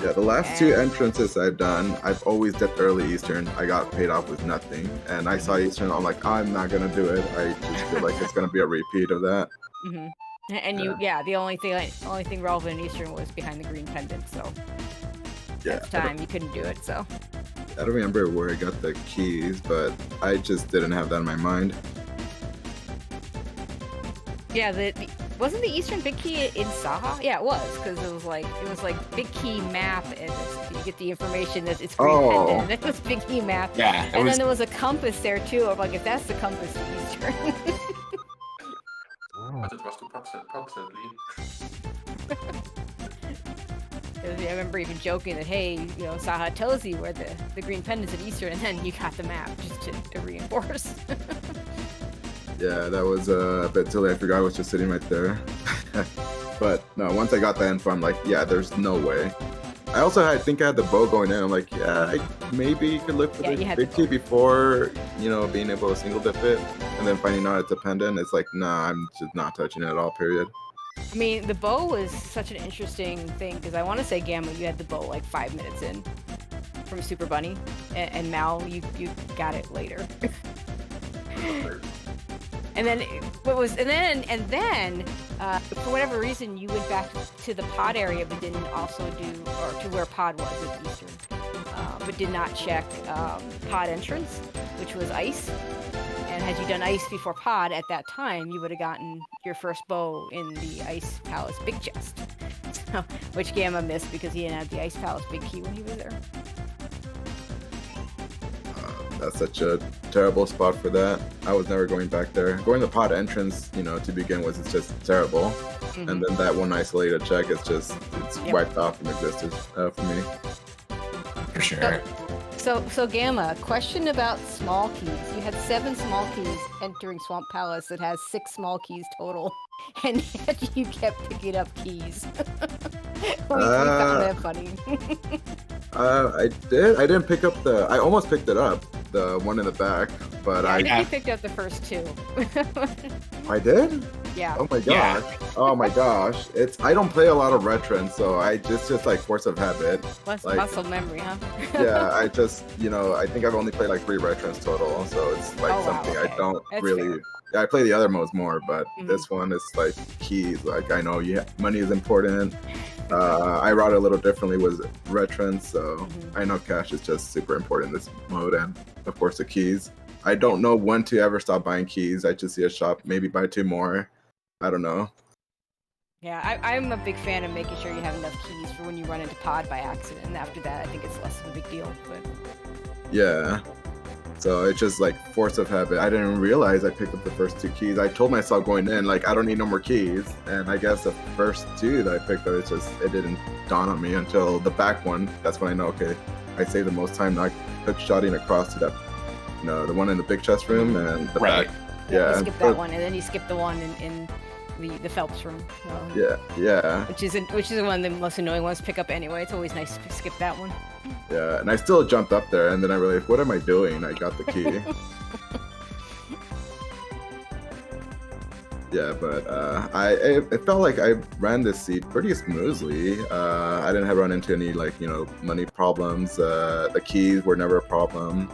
Yeah, the last two entrances I've done, I've always dipped early Eastern. I got paid off with nothing, and I saw Eastern, I'm like, I'm not gonna do it. I just feel like it's gonna be a repeat of that. Mm-hmm. And the only thing relevant in Eastern was behind the green pendant, so at the time you couldn't do it. So I don't remember where I got the keys, but I just didn't have that in my mind. Yeah, wasn't the Eastern Big Key in Saha? Yeah, it was, because it was like Big Key map, and you get the information that it's green pendant, and it was Big Key map. Yeah, and then there was a compass there too. I'm like, if that's the compass to Eastern. But it was too approximately. I remember even joking that, hey, Saha tells you where the green pendant's at Eastern, and then you got the map just to reinforce. Yeah, that was a bit silly. I forgot I was just sitting right there. But no, once I got that info, I'm like, yeah, there's no way. I also think I had the bow going in. I'm like, yeah, maybe you could look for the Big Key before, being able to single dip it, and then finding out it's a pendant. It's like, nah, I'm just not touching it at all, period. I mean, the bow was such an interesting thing, because I want to say, Gamma, you had the bow like 5 minutes in from Super Bunny, and Mal, you got it later. And then for whatever reason, you went back to the pod area, but didn't also or to where pod was at Eastern, but did not check pod entrance, which was ice. And had you done ice before pod at that time, you would have gotten your first bow in the Ice Palace Big Chest, which Gamma missed because he didn't have the Ice Palace Big Key when he was there. That's such a terrible spot for that. I was never going back there. Going to pod entrance, to begin with, it's just terrible. Mm-hmm. And then that one isolated check is it's wiped off from existence for me. For sure. So Gamma, question about small keys. You had 7 small keys entering Swamp Palace that has 6 small keys total, and yet you kept picking up keys. We found that funny. I did. I didn't pick up I almost picked it up, the one in the back, but I think you picked up the first 2. I did? Yeah. Oh my gosh. Yeah. Oh my gosh. I don't play a lot of Retrans, so I just like force of habit. Less muscle memory, huh? Yeah, I just, I think I've only played like 3 Retrans total, so it's like something I don't really... Fair. Yeah, I play the other modes more, but this one is like keys. Like, I know money is important. I route it a little differently with Retrans, so I know cash is just super important in this mode, and of course the keys. I don't know when to ever stop buying keys. I just see a shop, maybe buy 2 more. I don't know. Yeah, I'm a big fan of making sure you have enough keys for when you run into pod by accident, and after that I think it's less of a big deal. But yeah. So it's just like force of habit. I didn't realize I picked up the first 2 keys. I told myself going in, like, I don't need no more keys. And I guess the first 2 that I picked up, it didn't dawn on me until the back one. That's when I know, okay, I saved the most time not hook shotting across to that, the one in the big chest room and the back. Yeah, you skip that one, and then you skip the one in the Phelps room. Yeah. Which is one of the most annoying ones to pick up anyway. It's always nice to skip that one. Yeah, and I still jumped up there, and then I realized, what am I doing? I got the key. Yeah, but it felt like I ran this seat pretty smoothly. I didn't have run into any money problems. The keys were never a problem.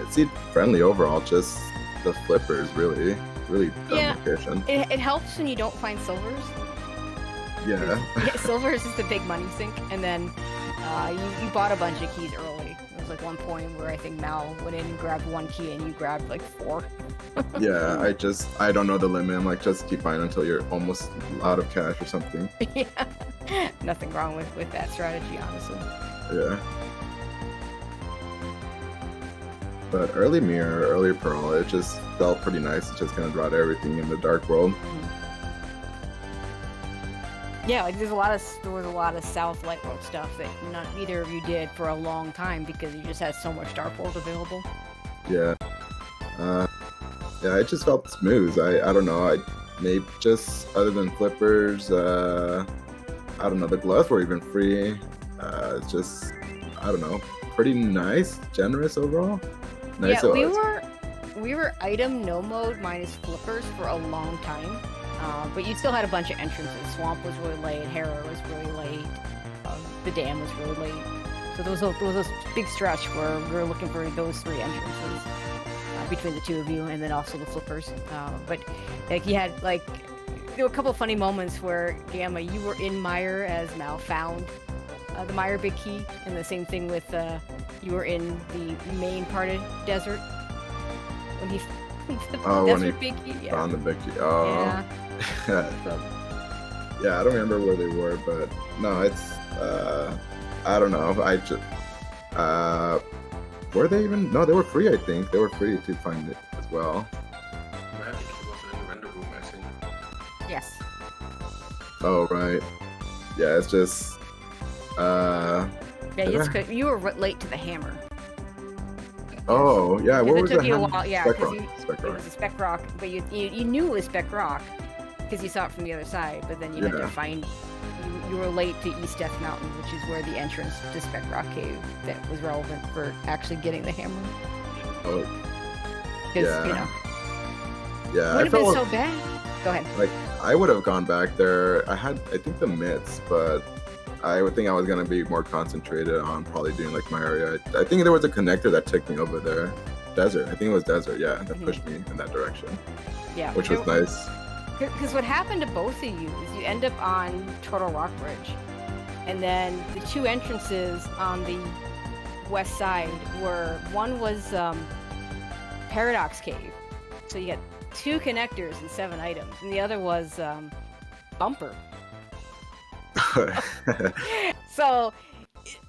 It's friendly overall. Just the flippers, really dumb location. It helps when you don't find silvers. Yeah. Silvers is the big money sink, and then you bought a bunch of keys early. There was like one point where I think Mal went in and grabbed one key, and you grabbed like 4. Yeah, I don't know the limit. I'm like, just keep buying until you're almost out of cash or something. Yeah, nothing wrong with that strategy, honestly. Yeah. But early mirror, early pearl, it just felt pretty nice. It just kind of brought everything in the dark world. Yeah, like there was a lot of South Light World stuff that neither of you did for a long time because you just had so much Dark World available. Yeah. Yeah, it just felt smooth. I don't know. Maybe just other than flippers, I don't know. The gloves were even free. It's just, I don't know, pretty nice, generous overall. Nice. Yeah, we were item no mode minus flippers for a long time, but you still had a bunch of entrances. Swamp was really late. Harrow was really late. The Dam was really late. So there was a big stretch where we were looking for those 3 entrances between the 2 of you, and then also the flippers. But like you had there were a couple of funny moments where Gamma, you were in Mire as Mal found the Mire big key, and the same thing with you were in the main part of desert when he desert big key. Yeah. Found the big key. Oh. Yeah. Yeah, I don't remember where they were, but no, it's I don't know. I just were they even? No, they were free. I think they were free to find it as well. I think it was in the render room, I think. Yes. Oh right. Yeah, it's just. Yeah, you were late to the hammer. Oh yeah, what was it took the you a while. Yeah, because Spec it was a Spec Rock, but you knew it was Spec Rock because you saw it from the other side. But then you had to find. You were late to East Death Mountain, which is where the entrance to Spec Rock Cave that was relevant for actually getting the hammer. Oh. Yeah. You know. Yeah, it would have been so bad. Go ahead. Like I would have gone back there. I think the mitts, but I would think I was gonna be more concentrated on probably doing like my area. I think there was a connector that took me over there. Desert. I think it was desert. Yeah, that pushed me in that direction. Yeah. Which was nice. Because what happened to both of you is you end up on Turtle Rock Bridge, and then the 2 entrances on the west side one was Paradox Cave, so you got 2 connectors and 7 items, and the other was Bumper. So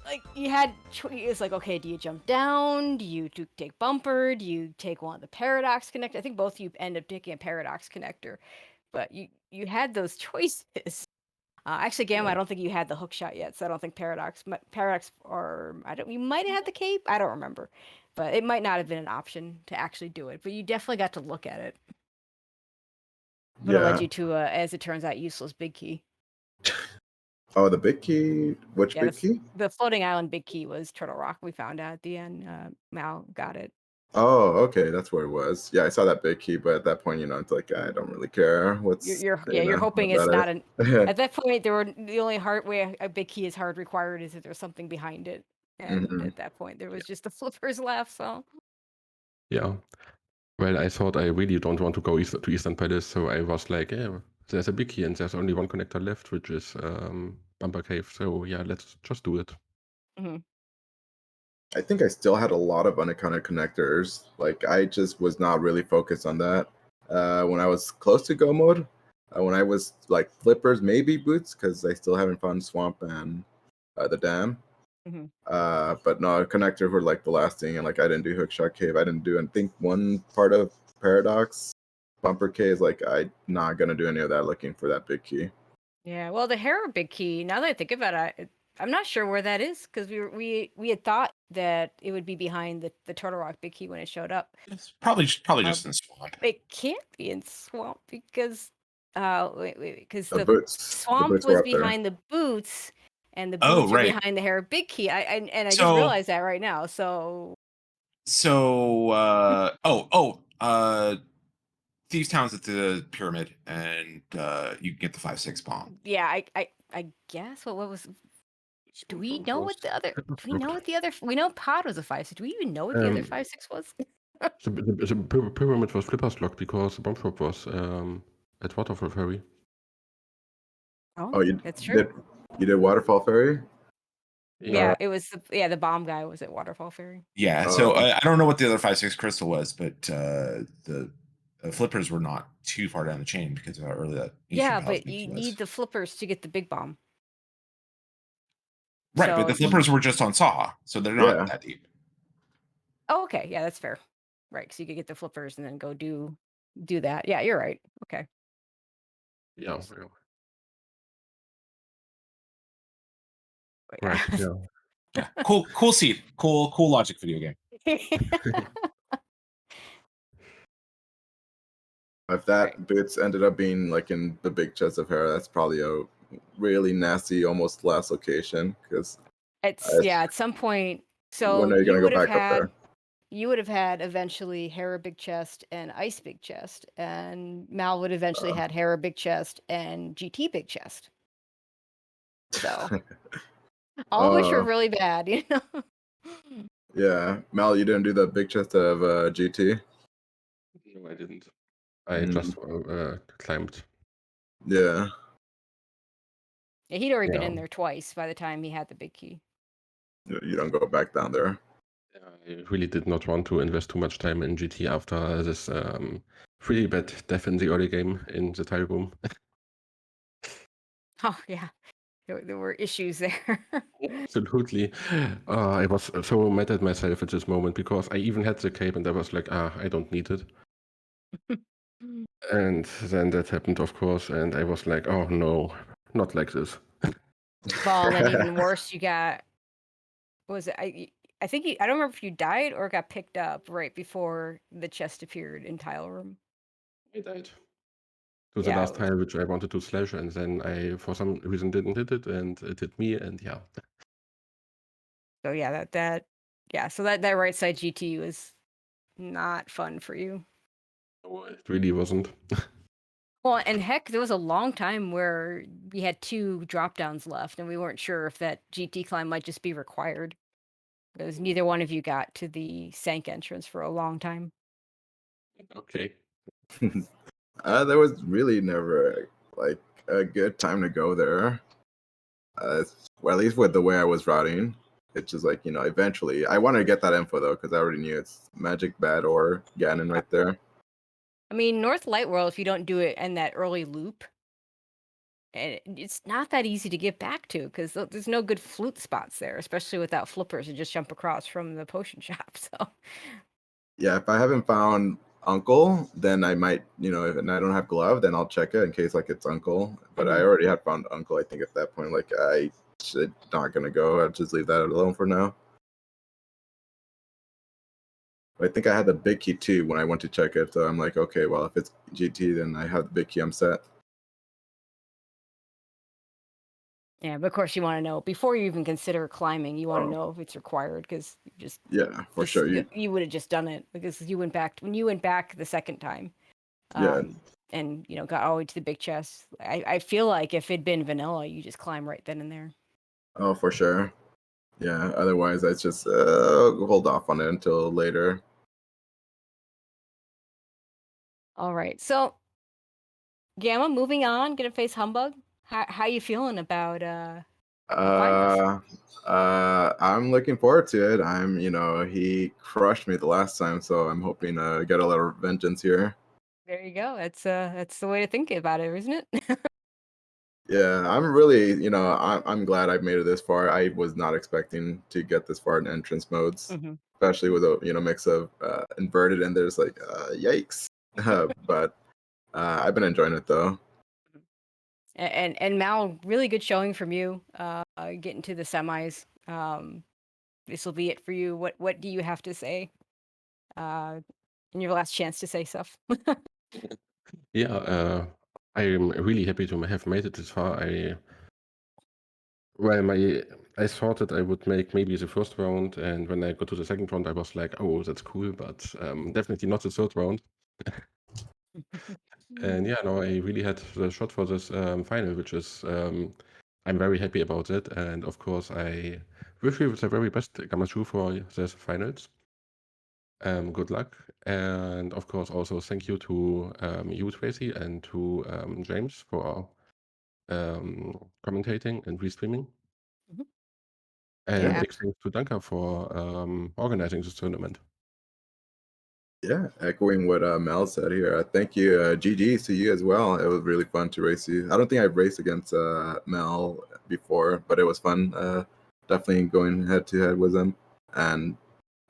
like you had it's like, okay, do you jump down, do you take Bumper, do you take one of the Paradox connector? I think both of you end up taking a Paradox connector, but you had those choices. Actually, Gamma, I don't think you had the hook shot yet, so I don't think Paradox, or you might have had the cape, I don't remember, but it might not have been an option to actually do it, but you definitely got to look at it. But it led you to as it turns out, useless big key. Oh, the big key? Which big key? The floating island big key was Turtle Rock. We found out at the end. Mal got it. Oh, okay, that's where it was. Yeah, I saw that big key, but at that point, it's like I don't really care. You're hoping it's not an. At that point, the only hard way a big key is hard required is if there's something behind it, and at that point, there was just the flippers left. So. Yeah. Well, I thought I really don't want to go to Eastern Palace, so I was like, yeah, there's a big key and there's only one connector left, which is Bumper Cave. So yeah, let's just do it. Mm-hmm. I think I still had a lot of unaccounted connectors. Like I just was not really focused on that. When I was close to go mode, when I was like flippers, maybe boots, because I still haven't found Swamp and the Dam. Mm-hmm. But no, connectors were like the last thing, and like I didn't do Hookshot Cave. I didn't do, I think one part of Paradox Bumper Cave. Like I'm not gonna do any of that. Looking for that big key. Yeah, well, the Hera big key. Now that I think about it, I'm not sure where that is because we had thought that it would be behind the Turtle Rock big key when it showed up. It's probably just in Swamp. It can't be in Swamp because because the boots. Swamp the boots was behind the boots, and the boots are behind the Hera big key. I just realized that right now. So Thieves Town's at the pyramid, and you can get the 5-6 bomb. Yeah, I guess what was Do we know what the other? Flipper Do we know flopped. what the other? We know Pod was a 5-6. Do we even know what the other 5-6 was? The pyramid was Flipper's locked because the bomb shop was at Waterfall Ferry. Oh, you that's true. did Waterfall Ferry? Yeah, it was the bomb guy was at Waterfall Ferry. Yeah, so I don't know what the other 5-6 crystal was, but the flippers were not too far down the chain because of how early that Yeah, but you need the flippers to get the big bomb. Right, So but the flippers were just on Saw, so they're not that deep. Oh, okay. Yeah, that's fair. Right, so you could get the flippers and then go do that. Yeah, you're right. Okay. Yeah. Right. Yeah. Yeah. Cool seed. Cool logic video game. If that boots ended up being like in the big chest of Hera, that's probably a really nasty, almost last location because it's at some point. So when are you gonna go back up there? You would have had eventually Hera Big Chest and Ice Big Chest, and Mal would eventually had Hera Big Chest and GT Big Chest. So all which were really bad, you know. Yeah, Mal, you didn't do the big chest of GT? No, I didn't. I just climbed. Yeah. Yeah, he'd already been in there twice by the time he had the big key. You don't go back down there. I really did not want to invest too much time in GT after this pretty bad death in the early game in the tile room. Oh yeah, there were issues there. Absolutely. I was so mad at myself at this moment because I even had the cape and I was like, I don't need it. And then that happened, of course, and I was like, oh no, not like this. Well, then even worse, you got, what was it? I think I don't remember if you died or got picked up right before the chest appeared in tile room. I died. To the last tile, which I wanted to slash, and then I, for some reason, didn't hit it, and it hit me, and yeah. So yeah, so that right side GT was not fun for you. No, it really wasn't. Well, and heck, there was a long time where we had 2 drop downs left, and we weren't sure if that GT climb might just be required. Because neither one of you got to the Sank entrance for a long time. Okay. There was really never like a good time to go there. Well, at least with the way I was routing, it's just like, eventually I wanted to get that info though because I already knew it's Magic, Bad, or Ganon right there. I mean, North Light World, if you don't do it in that early loop, and it's not that easy to get back to because there's no good flute spots there, especially without flippers and just jump across from the potion shop. So yeah, if I haven't found Uncle, then I might, if I don't have Glove, then I'll check it in case like it's Uncle. But I already had found Uncle. I think at that point, like I should not gonna go. I'll just leave that alone for now. But I think I had the big key too when I went to check it. So I'm like, okay, well, if it's GT, then I have the big key. I'm set. yeah, but of course you want to know before you even consider climbing. You want to know if it's required because you just for sure you would have just done it because you went back the second time. And got all the way to the big chest. I feel like if it'd been vanilla, you just climb right then and there. Oh, for sure. Yeah. Otherwise, I just hold off on it until later. All right. So, Gamma, moving on. Gonna face Humbug. How you feeling about I'm looking forward to it. He crushed me the last time, so I'm hoping to get a little vengeance here. There you go. That's the way to think about it, isn't it? Yeah, I'm really, I'm glad I've made it this far. I was not expecting to get this far in entrance modes, especially with a mix of inverted and there's like yikes. But I've been enjoying it though. And Mal, really good showing from you. Getting to the semis. This will be it for you. What do you have to say? In your last chance to say stuff. Yeah, I'm really happy to have made it this far. I thought that I would make maybe the first round, and when I got to the second round, I was like, oh, that's cool, but definitely not the third round. And yeah, no, I really had the shot for this final, which is I'm very happy about it. And of course, I wish you the very best, Gammachuu, for the finals. Good luck. And of course, also thank you to you, Tracy, and to James for commentating and restreaming. Mhm. And Yeah. big thanks to Danka for organizing this tournament. Yeah, echoing what Mel said here. Thank you, GGs to you as well. It was really fun to race you. I don't think I've raced against Mel before, but it was fun. Definitely going head to head with him. And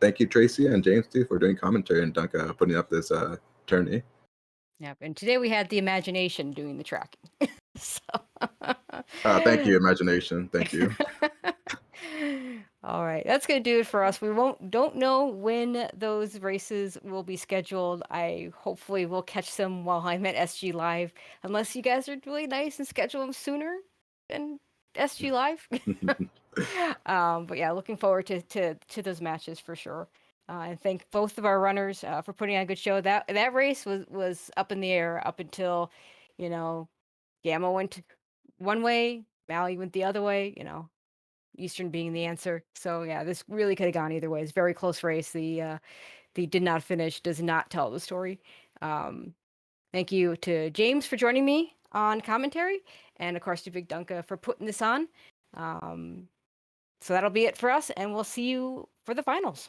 thank you, Tracy and James too, for doing commentary and Dunka putting up this tourney. Yep. And today we had the imagination doing the tracking. So thank you, imagination. Thank you. All right, that's gonna do it for us. We don't know when those races will be scheduled. I hopefully will catch them while I'm at SG Live, unless you guys are really nice and schedule them sooner than SG Live. But yeah, looking forward to those matches for sure. And thank both of our runners for putting on a good show. That race was up in the air up until, you know, Gamma went one way, Mally went the other way. You know, Eastern being the answer. So yeah, this really could have gone either way. It's a very close race. The did not finish does not tell the story. Thank you to James for joining me on commentary, and of course to Big Dunka for putting this on. So that'll be it for us, and we'll see you for the finals.